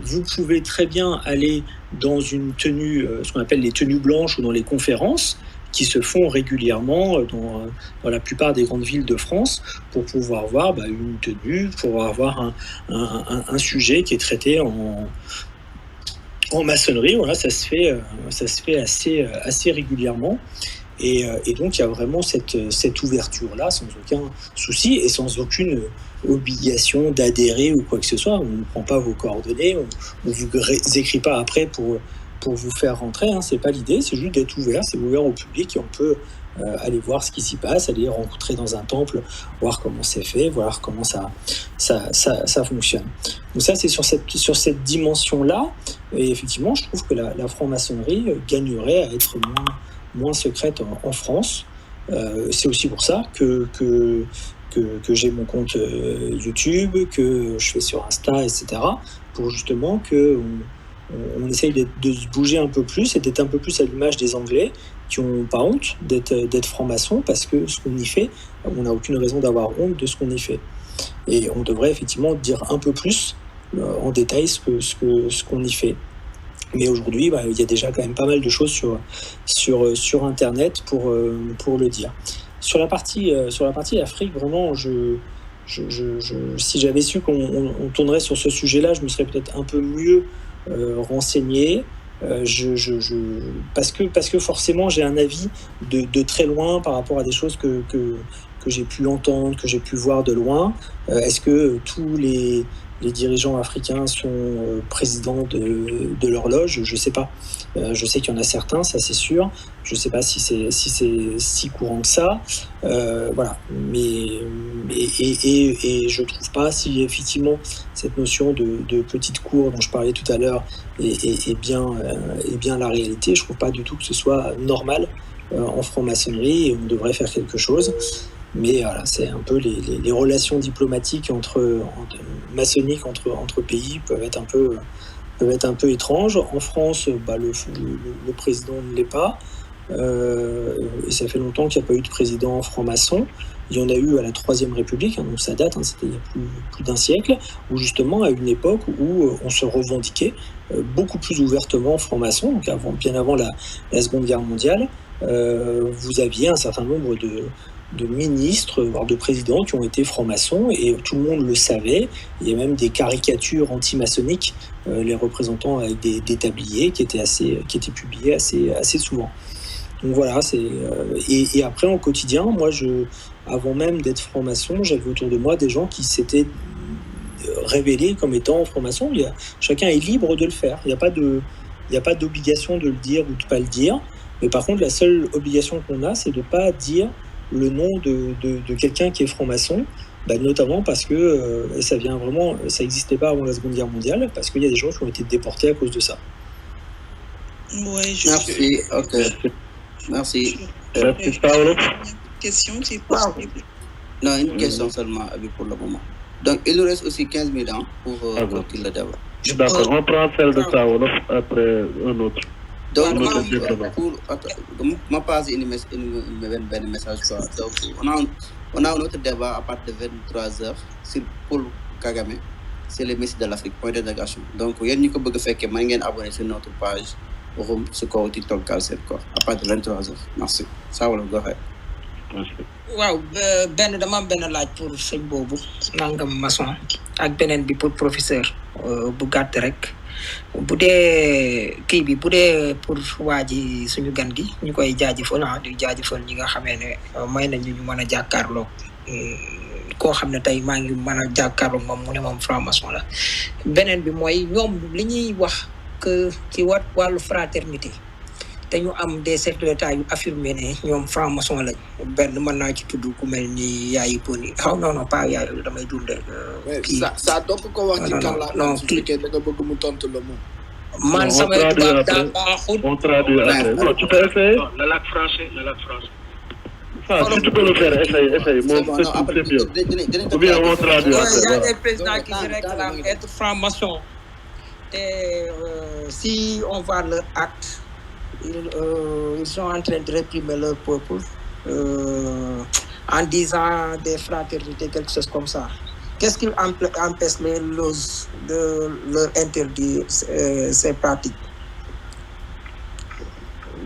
vous pouvez très bien aller dans une tenue, ce qu'on appelle les tenues blanches ou dans les conférences, qui se font régulièrement dans la plupart des grandes villes de France pour pouvoir voir une tenue, pour avoir un sujet qui est traité en maçonnerie. Voilà, ça se fait assez régulièrement. Et donc, il y a vraiment cette ouverture-là, sans aucun souci et sans aucune obligation d'adhérer ou quoi que ce soit. On ne prend pas vos coordonnées, on ne vous écrit pas après pour vous faire rentrer, hein. C'est pas l'idée, c'est juste d'être ouvert, c'est ouvert au public et on peut aller voir ce qui s'y passe, aller rencontrer dans un temple, voir comment c'est fait, voir comment ça fonctionne. Donc ça, c'est sur cette dimension-là, et effectivement, je trouve que la franc-maçonnerie gagnerait à être moins secrète en France. C'est aussi pour ça que j'ai mon compte YouTube, que je fais sur Insta, etc., pour justement on essaye de se bouger un peu plus et d'être un peu plus à l'image des Anglais qui n'ont pas honte d'être francs-maçons, parce que ce qu'on y fait, on n'a aucune raison d'avoir honte de ce qu'on y fait. Et on devrait effectivement dire un peu plus en détail ce qu'on y fait. Mais aujourd'hui, il y a déjà quand même pas mal de choses sur Internet pour le dire. Sur la partie Afrique, vraiment, si j'avais su qu'on tournerait sur ce sujet-là, je me serais peut-être un peu mieux renseigné. Parce que forcément, j'ai un avis de très loin par rapport à des choses que j'ai pu entendre, que j'ai pu voir de loin. Est-ce que tous les dirigeants africains sont présidents de leur loge? Je ne sais pas. Je sais qu'il y en a certains, ça c'est sûr. Je ne sais pas si c'est si courant que ça. Voilà. Et je ne trouve pas si effectivement cette notion de petite cour dont je parlais tout à l'heure est bien la réalité. Je ne trouve pas du tout que ce soit normal en franc-maçonnerie, et on devrait faire quelque chose. Mais voilà, c'est un peu les relations diplomatiques maçonniques entre pays peuvent être un peu étranges. En France, le président ne l'est pas. Et ça fait longtemps qu'il n'y a pas eu de président franc-maçon. Il y en a eu à la Troisième République, donc ça date, c'était il y a plus d'un siècle, où justement à une époque où on se revendiquait beaucoup plus ouvertement franc-maçon, donc bien avant la Seconde Guerre mondiale. Vous aviez un certain nombre de ministres, voire de présidents qui ont été francs-maçons, et tout le monde le savait. Il y a même des caricatures anti-maçonniques, les représentant avec des tabliers qui étaient publiés assez souvent. Donc voilà, et après en quotidien, moi avant même d'être franc-maçon, j'avais autour de moi des gens qui s'étaient révélés comme étant francs-maçons. Chacun est libre de le faire. Il n'y a pas d'obligation de le dire ou de ne pas le dire. Mais par contre, la seule obligation qu'on a, c'est de ne pas dire le nom de quelqu'un qui est franc-maçon, notamment parce que ça n'existait pas avant la Seconde Guerre mondiale, parce qu'il y a des gens qui ont été déportés à cause de ça. Merci, ok. Merci. Merci, Paolo. Question, c'est possible. Non, une question seulement pour le moment. Donc, il nous reste aussi 15 minutes pour conclure le débat. D'accord, on prend celle de Paolo, après un autre. Donc, ma passe une message. Donc, on a un autre débat à partir de 23h sur Paul Kagame. C'est le Messie de l'Afrique, point d'interrogation. Donc, il y a une chose que vous pouvez abonner sur notre page pour ce corps TikTok à partir de 23h. Merci. Ça va le go ahead. waaw benn dama am benn laaj pour sëñ boobu nangam maçon ak beneen bi pour professeur bu gàtt rek bu dee kii bi bu dee pour waa ji suñu gan gi ñu koy jaajëfal di jaajëfal ñi nga xamee ne may nañu ñu mën a jàkkaarloo koo xam ne tey maa ngi mën a jàkkaarloo moom mu ne moom franc-maçon la beneen bi mooy ñoom li ñuy wax que ci wàllu fraternité te ñu am des chefs de l'État yu affirmé ne ñoom franc-maçon lañ benn mën naa ci tudd ku mel ni Yaya Poni non pas Yaya damay dundee. kii ça dopp ko wax ci kan la non kii da nga bëgg mu tontu la moom. man samay tubaab daa baaxul. On traduit après. Non, tu peux essayer. Le lac français. Ah, si tu peux le faire, essaye. C'est mieux. Ou bien on traduit après. Il y a des présidents qui se réclament être franc-maçon. Et si on voit leur acte, ils sont en train de réprimer leur peuple en disant des fraternités, quelque chose comme ça. Qu'est-ce qui empêche les loges de leur interdire ces pratiques?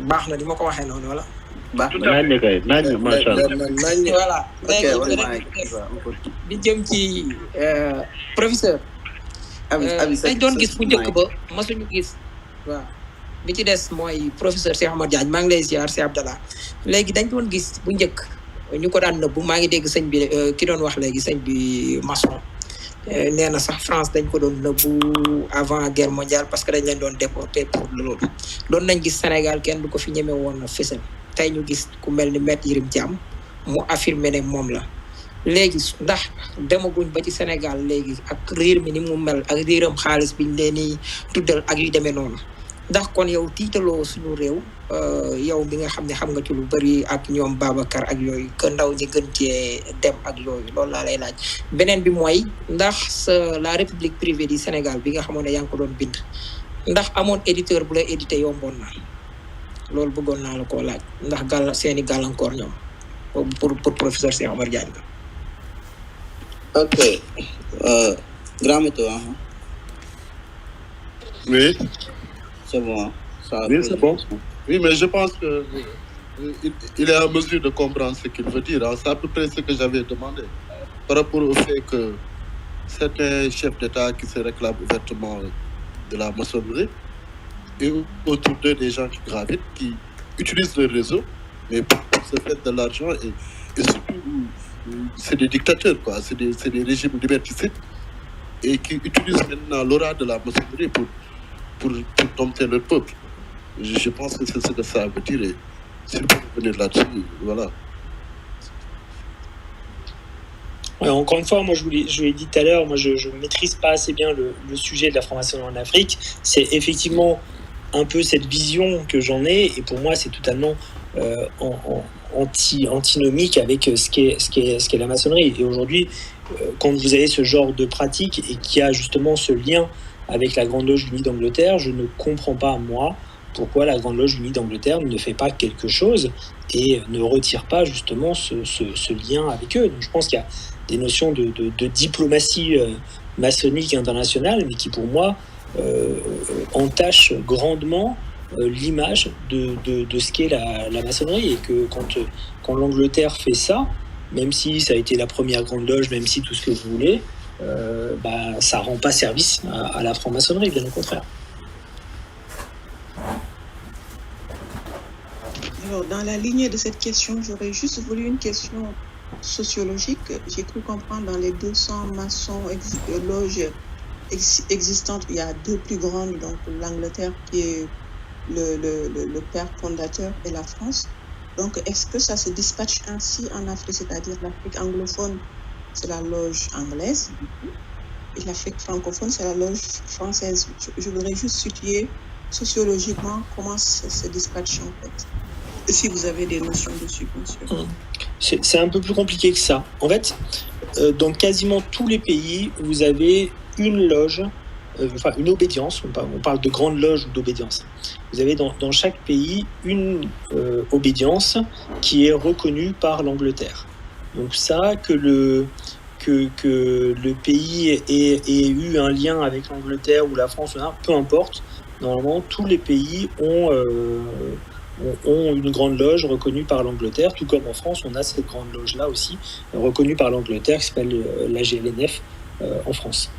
Baax na di ma ko waxee noonu wala. Baax na nañ macha Allah. Voilà. Di jëm ci professeur. dañ doon gis bu njëkk ba masuñu gis waaw bi ci des mooy professeur Cheikh Omar Diagne maa ngi lay ziar Cheikh Abdallah léegi dañ doon gis bu njëkk ñu ko daan nëbbu maa ngi dégg sëñ bi ki doon wax léegi sëñ bi maçon nee na sax France dañ ko doon nëbbu avant guerre mondiale parce que dañ leen doon déporté pour loolu doon nañ gis Sénégal kenn du ko fi ñeme woon na fësal tey ñu gis ku mel ni Maître Yérim Thiam mu affirmé ne moom la léegi ndax demaguñ ba ci Sénégal léegi ak riir mi ni mu mel ak riiram xaalis biñ leen di tuddal ak yu demee noonu ndax kon yow tiitaloo suñu réew yow bi nga xam ne xam nga ci lu bari ak ñoom Babacar ak yooyu que ndaw ñi gën cee dem ak yooyu loolu laa lay laaj beneen bi mooy ndax la république privée du Sénégal bi nga xamoon ne yaa ngi ko doon bind ndax amoon éditeur bu lay édité yomboon na loolu bëggoon naa la koo laaj ndax seeni gàllankoor ñoom pour professeur Cheikh Omar Diagne. Ok. Grand météo. Oui. C'est bon. Oui, c'est bon. Oui, mais je pense qu'il est à mesure de comprendre ce qu'il veut dire. C'est à peu près ce que j'avais demandé. Par rapport au fait que certains chefs d'État qui se réclament ouvertement de la maçonnerie et autour d'eux des gens qui gravitent, qui utilisent le réseau, mais pour se faire de l'argent et surtout c'est des dictateurs, quoi. C'est des régimes liberticides et qui utilisent maintenant l'aura de la maçonnerie pour dompter leur peuple. Je pense que c'est ce que ça veut dire. Et s'il peut revenir là-dessus, voilà. Ouais, encore une fois, moi je vous l'ai dit tout à l'heure, moi je ne maîtrise pas assez bien le sujet de la franc-maçonnerie en Afrique. C'est effectivement un peu cette vision que j'en ai, et pour moi c'est totalement antinomique avec ce qu'est la maçonnerie. Et aujourd'hui, quand vous avez ce genre de pratique et qu'il y a justement ce lien avec la Grande Loge Unie d'Angleterre, je ne comprends pas, moi, pourquoi la Grande Loge Unie d'Angleterre ne fait pas quelque chose et ne retire pas justement ce lien avec eux. Donc, je pense qu'il y a des notions de diplomatie maçonnique internationale, mais qui pour moi entachent grandement l'image de ce qu'est la maçonnerie, et que quand l'Angleterre fait ça, même si ça a été la première grande loge, même si tout ce que vous voulez, ça rend pas service à la franc-maçonnerie, bien au contraire. Alors, dans la lignée de cette question, j'aurais juste voulu une question sociologique. J'ai cru comprendre dans les 200 loges existantes, il y a deux plus grandes, donc l'Angleterre qui est le père fondateur et la France. Donc, est-ce que ça se dispatche ainsi en Afrique, c'est-à-dire l'Afrique anglophone, c'est la loge anglaise, et l'Afrique francophone, c'est la loge française. Je voudrais juste situer sociologiquement comment ça se dispatche en fait. Et si vous avez des notions dessus, bien sûr. C'est un peu plus compliqué que ça. En fait, dans quasiment tous les pays, vous avez une loge, une obédience, on parle de grande loge ou d'obédience. Vous avez dans chaque pays une obédience qui est reconnue par l'Angleterre. Donc ça, que le pays ait eu un lien avec l'Angleterre ou la France, peu importe, normalement tous les pays ont ont une grande loge reconnue par l'Angleterre, tout comme en France, on a cette grande loge-là aussi, reconnue par l'Angleterre, qui s'appelle la GLNF en France.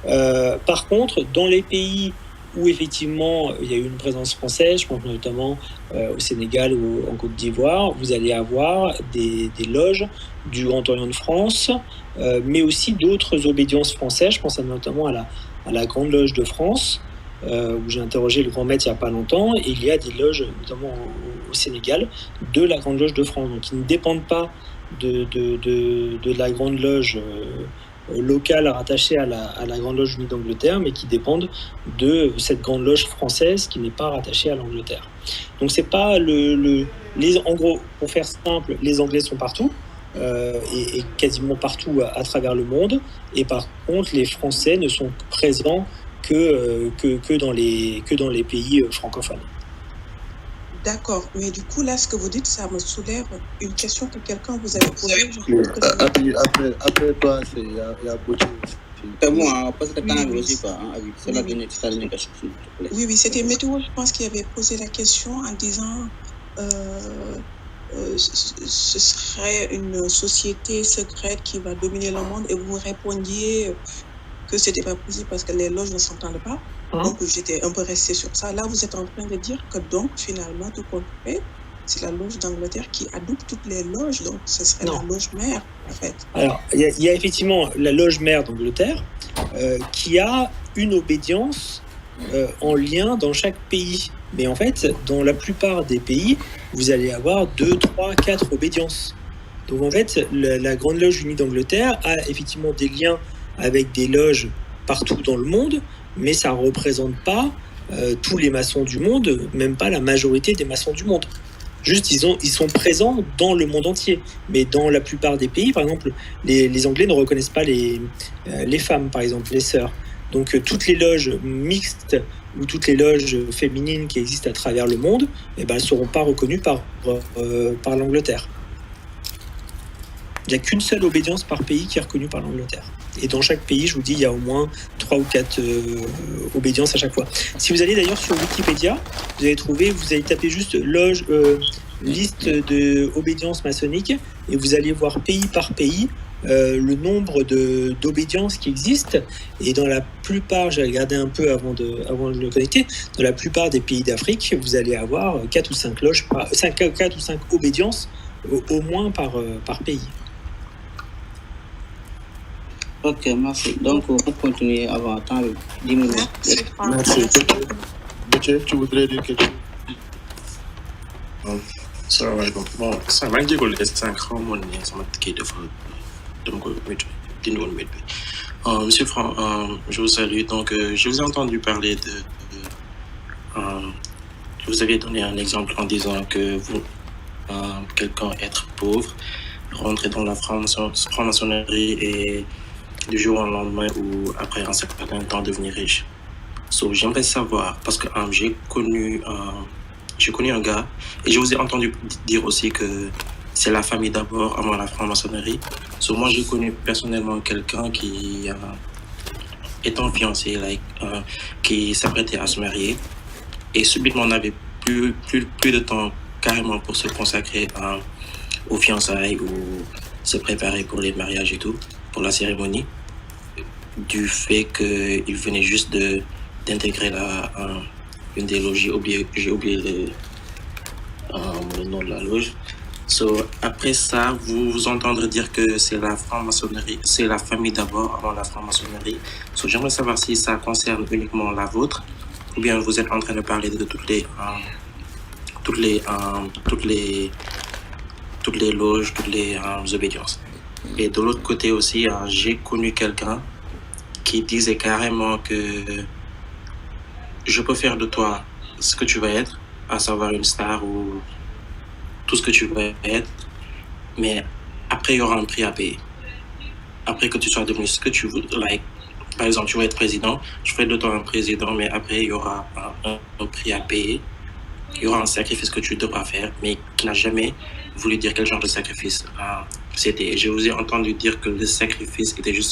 Par contre, dans les pays où effectivement il y a eu une présence française, je pense notamment au Sénégal ou en Côte d'Ivoire, vous allez avoir des loges du Grand Orient de France, mais aussi d'autres obédiences françaises. Je pense notamment à la Grande Loge de France, où j'ai interrogé le grand maître il n'y a pas longtemps, et il y a des loges, notamment au Sénégal, de la Grande Loge de France, donc qui ne dépendent pas de la Grande Loge locale rattachée à la Grande Loge unie d'Angleterre, mais qui dépendent de cette Grande Loge française qui n'est pas rattachée à l'Angleterre. Donc c'est pas en gros, pour faire simple, les Anglais sont partout, et quasiment partout à travers le monde, et par contre les Français ne sont présents que dans les pays francophones. D'accord, mais du coup, là, ce que vous dites, ça me soulève une question que quelqu'un vous avait posée. Après toi, il y a beaucoup de... C'est bon, parce que t'as aussi pas, c'est la dernière question, s'il te plaît. Oui, c'était Météo, je pense, qui avait posé la question en disant ce serait une société secrète qui va dominer le monde, et vous répondiez que c'était pas possible parce que les loges ne s'entendent pas. Donc j'étais un peu restée sur ça. Là, vous êtes en train de dire que donc finalement, tout compte fait, c'est la loge d'Angleterre qui adopte toutes les loges, donc ce serait la loge mère, en fait. Alors, il y a effectivement la loge mère d'Angleterre qui a une obédience en lien dans chaque pays. Mais en fait, dans la plupart des pays, vous allez avoir 2, 3, 4 obédiences. Donc en fait, la Grande Loge unie d'Angleterre a effectivement des liens avec des loges partout dans le monde, mais ça ne représente pas tous les maçons du monde, même pas la majorité des maçons du monde. Juste, ils sont présents dans le monde entier. Mais dans la plupart des pays, par exemple, les Anglais ne reconnaissent pas les femmes, par exemple, les sœurs. Donc toutes les loges mixtes ou toutes les loges féminines qui existent à travers le monde, elles ne seront pas reconnues par l'Angleterre. Il n'y a qu'une seule obédience par pays qui est reconnue par l'Angleterre. Et dans chaque pays, je vous dis, il y a au moins 3 ou 4 obédiences à chaque fois. Si vous allez d'ailleurs sur Wikipédia, vous allez taper juste liste d'obédiences maçonniques, et vous allez voir pays par pays le nombre d'obédiences qui existent. Et dans la plupart, j'ai regardé un peu avant de le connecter, dans la plupart des pays d'Afrique, vous allez avoir 4 ou 5 loges, 4 ou 5 obédiences au moins par pays. Ok, merci. Donc, on va continuer avant 10 minutes. Merci. Chef, tu voudrais dire quelque chose? Salam alaikum. Bon, ça m'a dit que les 5 ans, ça m'a dit de Monsieur Franck, je vous salue. Donc, je vous ai entendu parler vous avez donné un exemple en disant que vous, quelqu'un être pauvre, rentrer dans la franc-maçonnerie et du jour au lendemain ou après un certain temps devenir riche. So, j'aimerais savoir, parce que j'ai connu un gars, et je vous ai entendu dire aussi que c'est la famille d'abord avant la franc-maçonnerie. So, moi, j'ai connu personnellement quelqu'un qui étant fiancé, qui s'apprêtait à se marier, et subitement on n'avait plus de temps carrément pour se consacrer aux fiançailles ou se préparer pour les mariages et tout, pour la cérémonie, du fait qu'il venait juste d'intégrer une des loges. J'ai oublié le nom de la loge. So, après ça, vous entendrez dire que c'est la franc-maçonnerie, c'est la famille d'abord avant la franc-maçonnerie. So, j'aimerais savoir si ça concerne uniquement la vôtre, ou bien vous êtes en train de parler de toutes les loges, toutes les obédiences. Et de l'autre côté aussi, j'ai connu quelqu'un qui disait carrément que je peux faire de toi ce que tu vas être, à savoir une star ou tout ce que tu vas être, mais après il y aura un prix à payer. Après que tu sois devenu ce que tu veux, par exemple, tu vas être président, je ferai de toi un président, mais après il y aura un prix à payer. Il y aura un sacrifice que tu devras faire, mais qui n'a jamais voulu dire quel genre de sacrifice c'était. Je vous ai entendu dire que le sacrifice était juste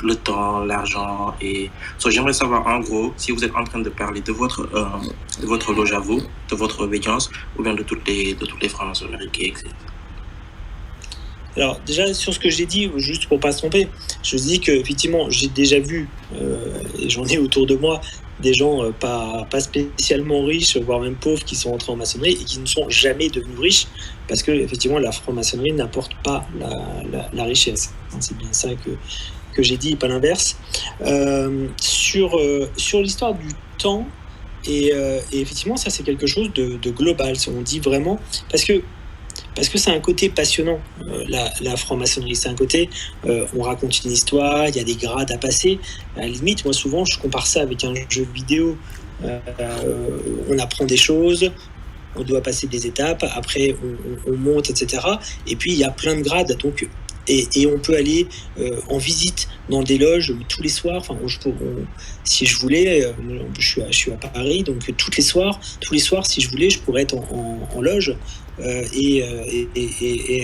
le temps, l'argent. Et j'aimerais savoir en gros si vous êtes en train de parler de votre loge à vous, de votre obédience, ou bien de toutes les francs-maçonneries qui existent. Alors déjà sur ce que j'ai dit, juste pour pas se tromper, je dis que effectivement j'ai déjà vu et j'en ai autour de moi des gens pas spécialement riches, voire même pauvres, qui sont entrés en maçonnerie et qui ne sont jamais devenus riches parce que effectivement la franc-maçonnerie n'apporte pas la richesse. C'est bien ça que j'ai dit, pas l'inverse. Sur l'histoire du temps et effectivement ça c'est quelque chose de global. On dit vraiment parce que c'est un côté passionnant, la franc-maçonnerie. C'est un côté, on raconte une histoire, il y a des grades à passer. À la limite, moi souvent, je compare ça avec un jeu vidéo. On apprend des choses, on doit passer des étapes, après on monte, etc. Et puis, il y a plein de grades. Donc, et on peut aller en visite dans des loges tous les soirs. Enfin, si je voulais, je suis à Paris, donc tous les soirs, si je voulais, je pourrais être en loge et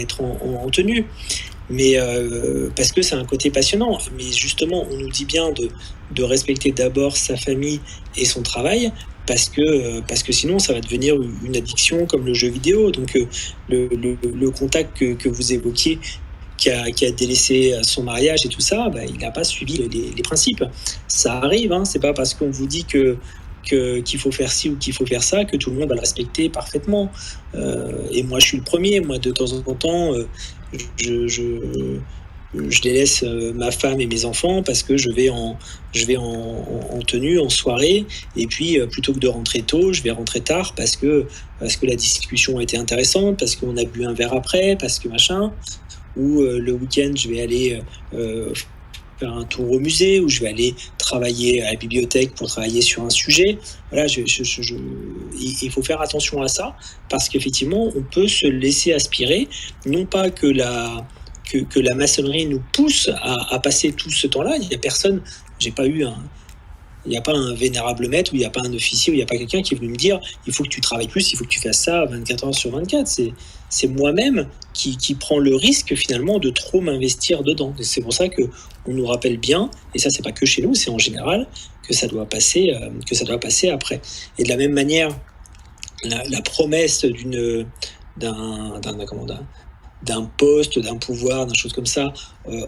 être en tenue. Mais parce que c'est un côté passionnant. Mais justement, on nous dit bien de respecter d'abord sa famille et son travail. Parce que sinon ça va devenir une addiction comme le jeu vidéo. Donc le contact que vous évoquiez, qui a délaissé son mariage et tout ça, il n'a pas suivi les principes. Ça arrive, hein, c'est pas parce qu'on vous dit qu'il faut faire ci ou qu'il faut faire ça que tout le monde va le respecter parfaitement. Et moi je suis le premier, moi de temps en temps je délaisse ma femme et mes enfants parce que je vais en tenue, en soirée, et puis plutôt que de rentrer tôt, je vais rentrer tard parce que la discussion a été intéressante, parce qu'on a bu un verre après, parce que machin, ou le week-end je vais aller faire un tour au musée, ou je vais aller travailler à la bibliothèque pour travailler sur un sujet. Voilà, il faut faire attention à ça, parce qu'effectivement on peut se laisser aspirer, non pas que la maçonnerie nous pousse à passer tout ce temps-là. Il n'y a personne, il n'y a pas un vénérable maître, ou il n'y a pas un officier, ou il n'y a pas quelqu'un qui est venu me dire il faut que tu travailles plus, il faut que tu fasses ça 24 heures sur 24. C'est moi-même qui prends le risque finalement de trop m'investir dedans. Et c'est pour ça qu'on nous rappelle bien, et ça c'est pas que chez nous, c'est en général, que ça doit passer après. Et de la même manière, la promesse d'un poste, d'un pouvoir, d'un chose comme ça,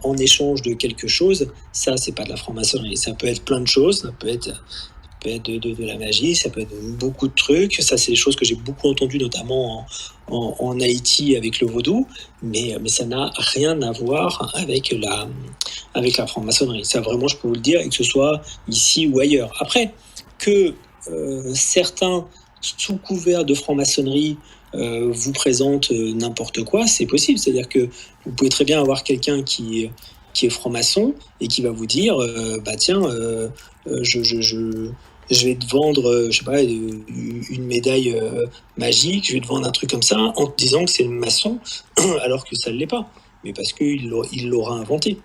en échange de quelque chose, ça c'est pas de la franc-maçonnerie. Ça peut être plein de choses, ça peut être de la magie, ça peut être beaucoup de trucs. Ça c'est des choses que j'ai beaucoup entendues, notamment en Haïti avec le vaudou, mais ça n'a rien à voir avec la franc-maçonnerie. Ça vraiment je peux vous le dire, et que ce soit ici ou ailleurs. Après, que certains, sous couvert de franc-maçonnerie, vous présente n'importe quoi, c'est possible. C'est-à-dire que vous pouvez très bien avoir quelqu'un qui est franc-maçon et qui va vous dire tiens, je vais te vendre, je sais pas, une médaille magique, je vais te vendre un truc comme ça, en te disant que c'est le maçon, alors que ça ne l'est pas, mais parce qu'il l'aura inventé.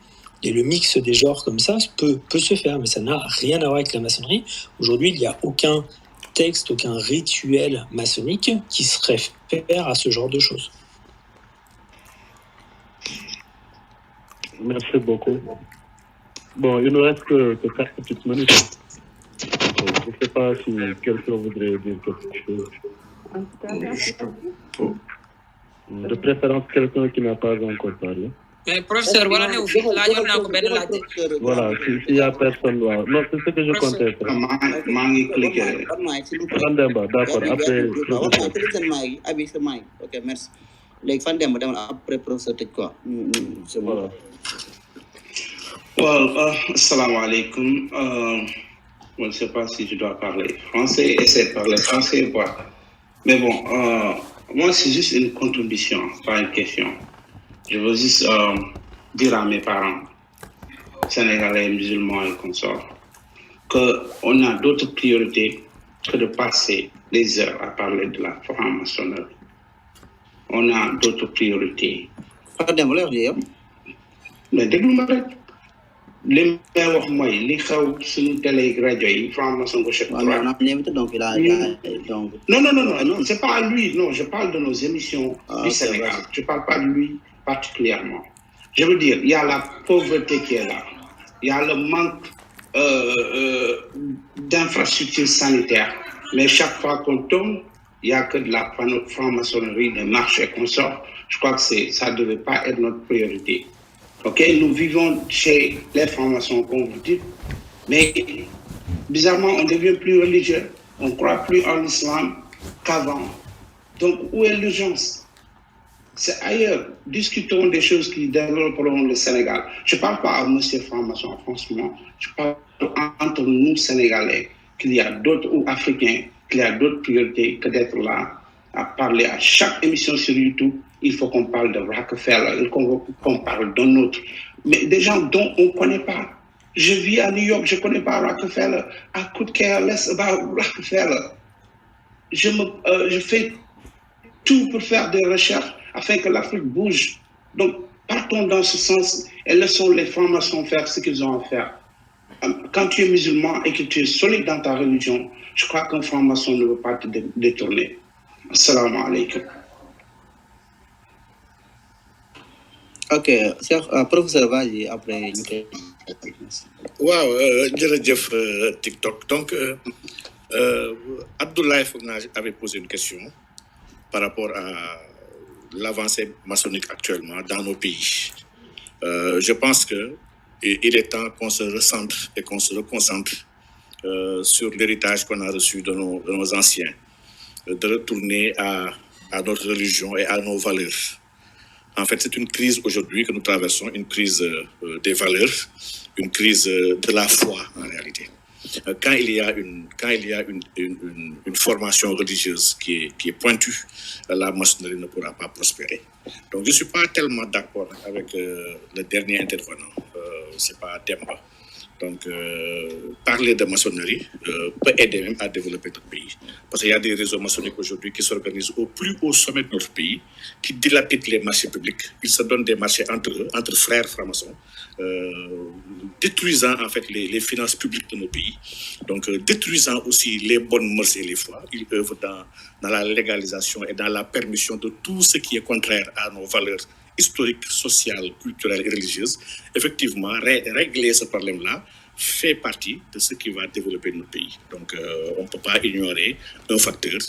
Et le mix des genres comme ça peut se faire, mais ça n'a rien à voir avec la maçonnerie. Aujourd'hui, il n'y a aucun texte, aucun rituel maçonnique qui se réfère à ce genre de choses. Merci beaucoup. Bon, il ne reste que 4 petites minutes. Je ne sais pas si quelqu'un voudrait dire quelque chose. De préférence, quelqu'un qui n'a pas encore parlé. Mais professeur, voilà, voilà, s'il n'y a personne, non, c'est ce que je comptais faire. Fandemba, d'accord, après. Ok, merci. Les Fandemba, après professeur, c'est quoi? Voilà. Well, assalamu alaikum. Je ne sais pas si je dois parler français, essayer de parler français, voilà. Mais bon, moi, c'est juste une contribution, pas une question. Je veux juste dire à mes parents, sénégalais, musulmans et consorts, qu'on a d'autres priorités que de passer des heures à parler de la franc-maçonnerie. On a d'autres priorités. Mais déglu-moi rek. li may wax mooy li xew suñu télé rajo yi franc-maçon gauche droite. Non, c'est pas lui, non, je parle de nos émissions du Sénégal. Je parle pas de lui particulièrement. Je veux dire, il y a la pauvreté qui est là. il y a le manque d'infrastructures sanitaires. Mais chaque fois qu'on tombe, il n'y a que de la franc-maçonnerie, des marches et consorts. Je crois que ça ne devait pas être notre priorité. Ok, nous vivons chez les francs-maçons, comme vous dites, mais bizarrement, on devient plus religieux. On ne croit plus en l'islam qu'avant. Donc, où est l'urgence? C'est ailleurs. Discutons des choses qui développeront le Sénégal. Je ne parle pas à monsieur franc-maçon, franchement. Je parle entre nous, Sénégalais, qu'il y a d'autres, ou Africains, qu'il y a d'autres priorités que d'être là à parler à chaque émission sur YouTube. Il faut qu'on parle de Rockefeller, il faut qu'on parle d'un autre. Mais des gens dont on ne connaît pas. Je vis à New York, je ne connais pas Rockefeller. I could care less about Rockefeller. Je fais tout pour faire des recherches afin que l'Afrique bouge. Donc, partons dans ce sens et laissons les francs-maçons faire ce qu'ils ont à faire. Quand tu es musulman et que tu es solide dans ta religion, je crois qu'un franc-maçon ne veut pas te détourner. Assalamu alaikum. Ok, professeur, vas-y, après. Wow, Jeff TikTok. Donc, Abdoulaye Fogna avait posé une question par rapport à l'avancée maçonnique actuellement dans nos pays. Je pense qu'il est temps qu'on se recentre et qu'on se reconcentre sur l'héritage qu'on a reçu de nos anciens, de retourner à notre religion et à nos valeurs. En fait, c'est une crise aujourd'hui que nous traversons, une crise des valeurs, une crise de la foi en réalité. Quand il y a une formation religieuse qui est pointue, la maçonnerie ne pourra pas prospérer. Donc je ne suis pas tellement d'accord avec le dernier intervenant, c'est pas Demba. Donc parler de maçonnerie peut aider même à développer notre pays. Parce qu'il y a des réseaux maçonniques aujourd'hui qui s'organisent au plus haut sommet de notre pays, qui dilapident les marchés publics. Ils se donnent des marchés entre eux, entre frères francs-maçons, détruisant en fait les finances publiques de nos pays, donc détruisant aussi les bonnes mœurs et les foi. Ils œuvrent dans la légalisation et dans la permission de tout ce qui est contraire à nos valeurs historiques, sociales, culturelles et religieuses. Effectivement, régler ce problème-là fait partie de ce qui va développer notre pays. Donc, on ne peut pas ignorer un facteur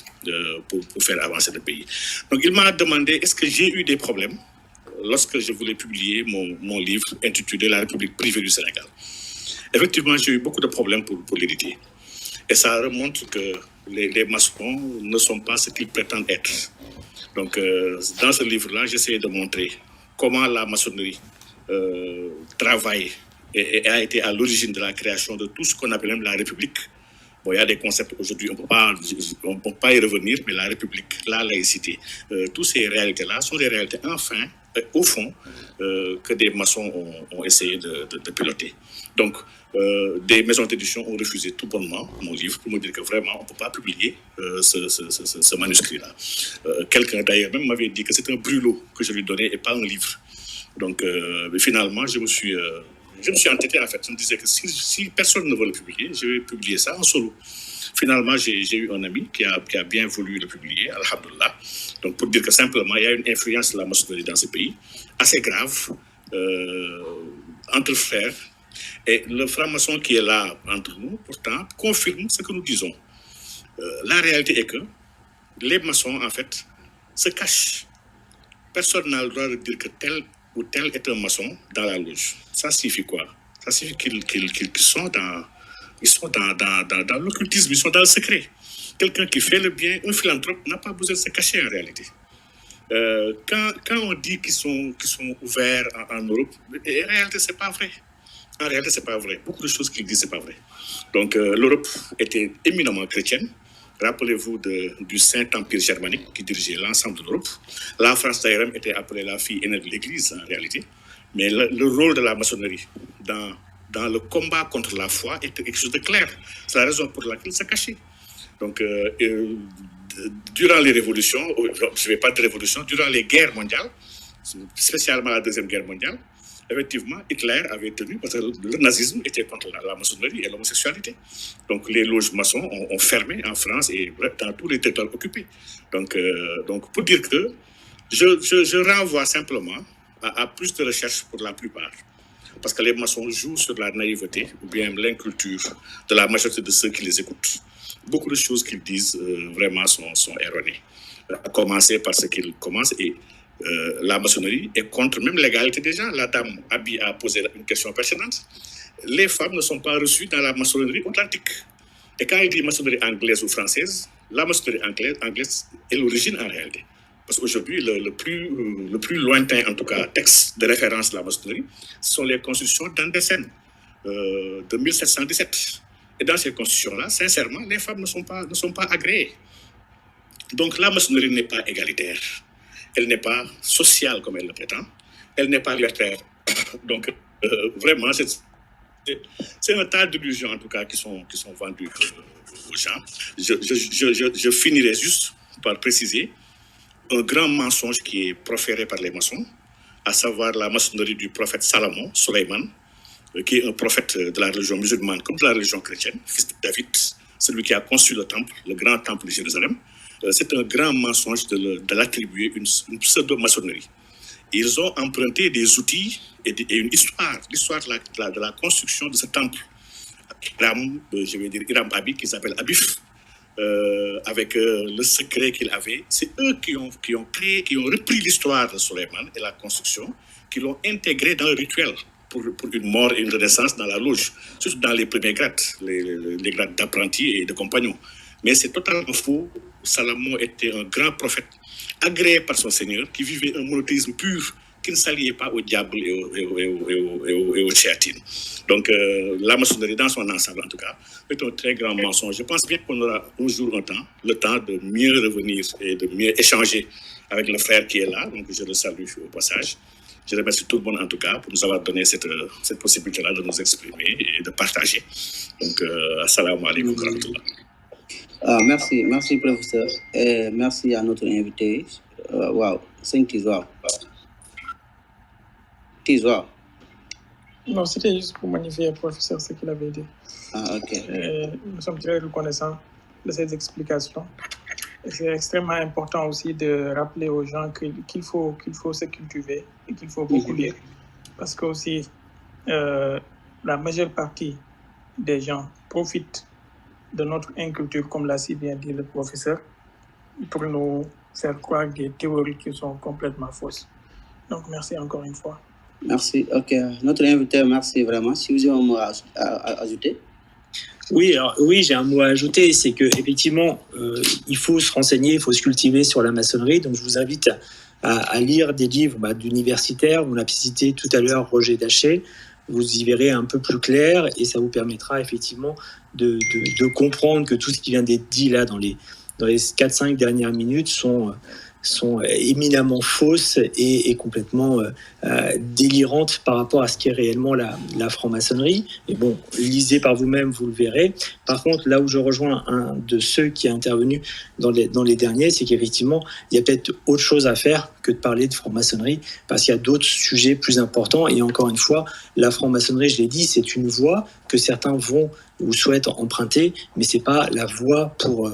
pour faire avancer le pays. Donc, il m'a demandé, est-ce que j'ai eu des problèmes lorsque je voulais publier mon livre intitulé « La République privée du Sénégal ». Effectivement, j'ai eu beaucoup de problèmes pour l'éditer. Et ça remonte que les maçons ne sont pas ce qu'ils prétendent être. Donc, dans ce livre-là, j'essayais de montrer comment la maçonnerie travaille et a été à l'origine de la création de tout ce qu'on appelle même la République. Bon, il y a des concepts aujourd'hui, on ne peut pas y revenir, mais la République, la laïcité, toutes ces réalités-là sont des réalités, enfin, au fond, que des maçons ont essayé de piloter. Donc, des maisons d'édition ont refusé tout bonnement mon livre pour me dire que vraiment, on ne peut pas publier ce manuscrit-là. Quelqu'un d'ailleurs même m'avait dit que c'est un brûlot que je lui donnais et pas un livre. Donc, finalement, je me suis entêté en fait. Je me disais que si personne ne veut le publier, je vais publier ça en solo. Finalement, j'ai eu un ami qui a bien voulu le publier, alhamdoulilah. Donc, pour dire que simplement, il y a une influence de la maçonnerie dans ce pays, assez grave, entre frères. Et le franc-maçon qui est là entre nous, pourtant, confirme ce que nous disons. La réalité est que les maçons, en fait, se cachent. Personne n'a le droit de dire que tel ou tel est un maçon dans la loge. Ça signifie quoi? Ça signifie qu'ils sont dans l'occultisme, ils sont dans le secret. Quelqu'un qui fait le bien, un philanthrope, n'a pas besoin de se cacher en réalité. Quand on dit qu'ils sont ouverts en Europe, en réalité, ce n'est pas vrai. En réalité, ce n'est pas vrai. Beaucoup de choses qu'ils disent, ce n'est pas vrai. Donc, l'Europe était éminemment chrétienne. Rappelez-vous du Saint-Empire germanique qui dirigeait l'ensemble de l'Europe. La France, d'ailleurs, était appelée la fille aînée de l'Église, en réalité. Mais le rôle de la maçonnerie dans le combat contre la foi était quelque chose de clair. C'est la raison pour laquelle ça cachait. Donc, durant les révolutions, je ne vais pas de révolution, durant les guerres mondiales, spécialement la Deuxième Guerre mondiale, effectivement, Hitler avait tenu, parce que le nazisme était contre la maçonnerie et l'homosexualité. Donc, les loges maçons ont fermé en France et dans tous les territoires occupés. Donc pour dire que je renvoie simplement à plus de recherches pour la plupart. parce que les maçons jouent sur la naïveté ou bien l'inculture de la majorité de ceux qui les écoutent. Beaucoup de choses qu'ils disent vraiment sont erronées. À commencer par ce qu'ils commencent et la maçonnerie est contre même l'égalité des gens. La dame Abi a posé une question pertinente. Les femmes ne sont pas reçues dans la maçonnerie atlantique. Et quand il dit maçonnerie anglaise ou française, la maçonnerie anglaise est l'origine en réalité. Parce qu'aujourd'hui, le plus lointain, en tout cas, texte de référence de la maçonnerie, ce sont les constitutions d'Andersen de 1717. Et dans ces constitutions-là, sincèrement, les femmes ne sont pas agréées. Donc la maçonnerie n'est pas égalitaire. Elle n'est pas sociale comme elle le prétend. Elle n'est pas libertaire. Donc vraiment, c'est un tas d'illusions en tout cas qui sont vendues aux gens. Je finirai juste par préciser un grand mensonge qui est proféré par les maçons, à savoir la maçonnerie du prophète Salomon, Suleiman, qui est un prophète de la religion musulmane comme de la religion chrétienne, fils de David, celui qui a construit le temple, le grand temple de Jérusalem. C'est un grand mensonge de l'attribuer une pseudo-maçonnerie. Ils ont emprunté des outils et une histoire, l'histoire de la construction de ce temple. Hiram Abi, qui s'appelle Abif, avec le secret qu'il avait. C'est eux qui ont créé, qui ont repris l'histoire de Suleiman et la construction, qui l'ont intégré dans le rituel pour une mort et une renaissance dans la loge, surtout dans les premiers grades, les grades d'apprentis et de compagnons. Mais c'est totalement faux. Salomon était un grand prophète, agréé par son Seigneur, qui vivait un monothéisme pur, qui ne s'alliait pas au diable et aux chéatines. Donc, la maçonnerie, dans son ensemble en tout cas, est un très grand mensonge. Je pense bien qu'on aura un jour, le temps de mieux revenir et de mieux échanger avec le frère qui est là. Donc, je le salue au passage. Je remercie tout le monde en tout cas pour nous avoir donné cette possibilité-là de nous exprimer et de partager. Donc, assalamu alaikum wa rahmatullah. Merci professeur et merci à notre invité. Wow, 5 Tizwa. Non, c'était juste pour magnifier le professeur ce qu'il avait dit. Ah, ok. Nous sommes très reconnaissants de ces explications. Et c'est extrêmement important aussi de rappeler aux gens qu'il faut se cultiver et qu'il faut beaucoup lire. Parce que aussi, la majeure partie des gens profitent de notre inculture, comme l'a si bien dit le professeur, pour nous faire croire des théories qui sont complètement fausses. Donc, merci encore une fois. Merci. Ok. Notre invité, merci vraiment. Si vous avez un mot à ajouter. Oui, j'ai un mot à ajouter, c'est qu'effectivement, il faut se renseigner, il faut se cultiver sur la maçonnerie. Donc, je vous invite à lire des livres d'universitaires. On l'a cité tout à l'heure, Roger Daché. Vous y verrez un peu plus clair et ça vous permettra effectivement de comprendre que tout ce qui vient d'être dit là dans les 4-5 dernières minutes sont éminemment fausses et complètement délirantes par rapport à ce qu'est réellement la franc-maçonnerie. Et bon, lisez par vous-même, vous le verrez. Par contre, là où je rejoins un de ceux qui est intervenu dans les derniers, c'est qu'effectivement, il y a peut-être autre chose à faire que de parler de franc-maçonnerie, parce qu'il y a d'autres sujets plus importants. Et encore une fois, la franc-maçonnerie, je l'ai dit, c'est une voie que certains vont ou souhaitent emprunter, mais c'est pas la voie pour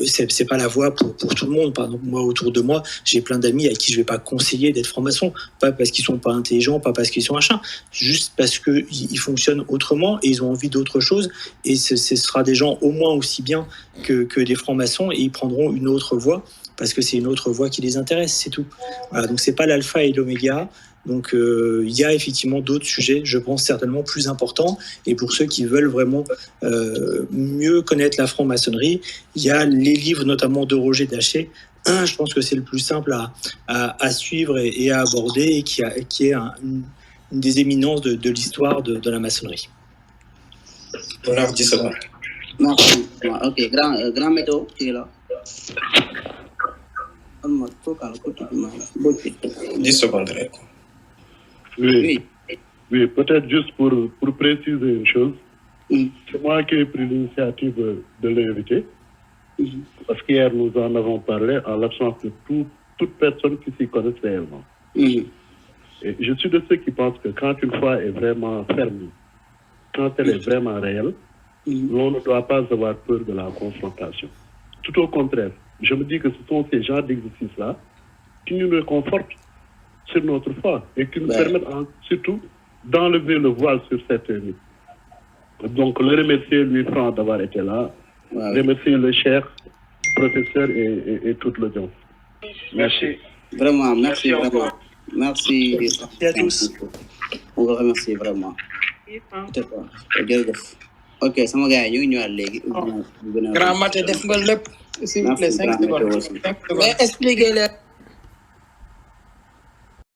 c'est pas la voie pour tout le monde. Par exemple, moi, autour de moi, j'ai plein d'amis à qui je vais pas conseiller d'être franc-maçon, pas parce qu'ils sont pas intelligents, pas parce qu'ils sont machin, juste parce que ils fonctionnent autrement et ils ont envie d'autre chose. Et ce sera des gens au moins aussi bien que des francs-maçons, et ils prendront une autre voie parce que c'est une autre voie qui les intéresse, c'est tout. Voilà, donc c'est pas l'alpha et l'oméga. Donc il y a effectivement d'autres sujets, je pense certainement plus importants. Et pour ceux qui veulent vraiment mieux connaître la franc-maçonnerie, il y a les livres notamment de Roger Daché. Je pense que c'est le plus simple à suivre et à aborder, et qui est une des éminences de l'histoire de la maçonnerie. On a 10 secondes. Merci. Ok, grand métaux, qui est là. 10 secondes. Oui, peut-être juste pour préciser une chose. C'est moi qui ai pris l'initiative de l'inviter. Parce qu'hier, nous en avons parlé en l'absence de toute personne qui s'y connaisse réellement. Et je suis de ceux qui pensent que quand une foi est vraiment fermée, quand elle est vraiment réelle, l'on ne doit pas avoir peur de la confrontation. Tout au contraire, je me dis que ce sont ces genres d'exercices-là qui nous réconfortent sur notre foi et qui nous permettent surtout d'enlever le voile sur cette nuit. Donc, le remercier, lui, Franck, d'avoir été là. Ouais. Remercier le cher professeur et toute l'audience. Merci. Vraiment, merci vraiment. Merci à tous. On vous remercie vraiment. Ok, sama gars ñu ñëwaat léegi. Grand matin def nga lépp s'il vous plaît 5 secondes. Mais expliquez-le.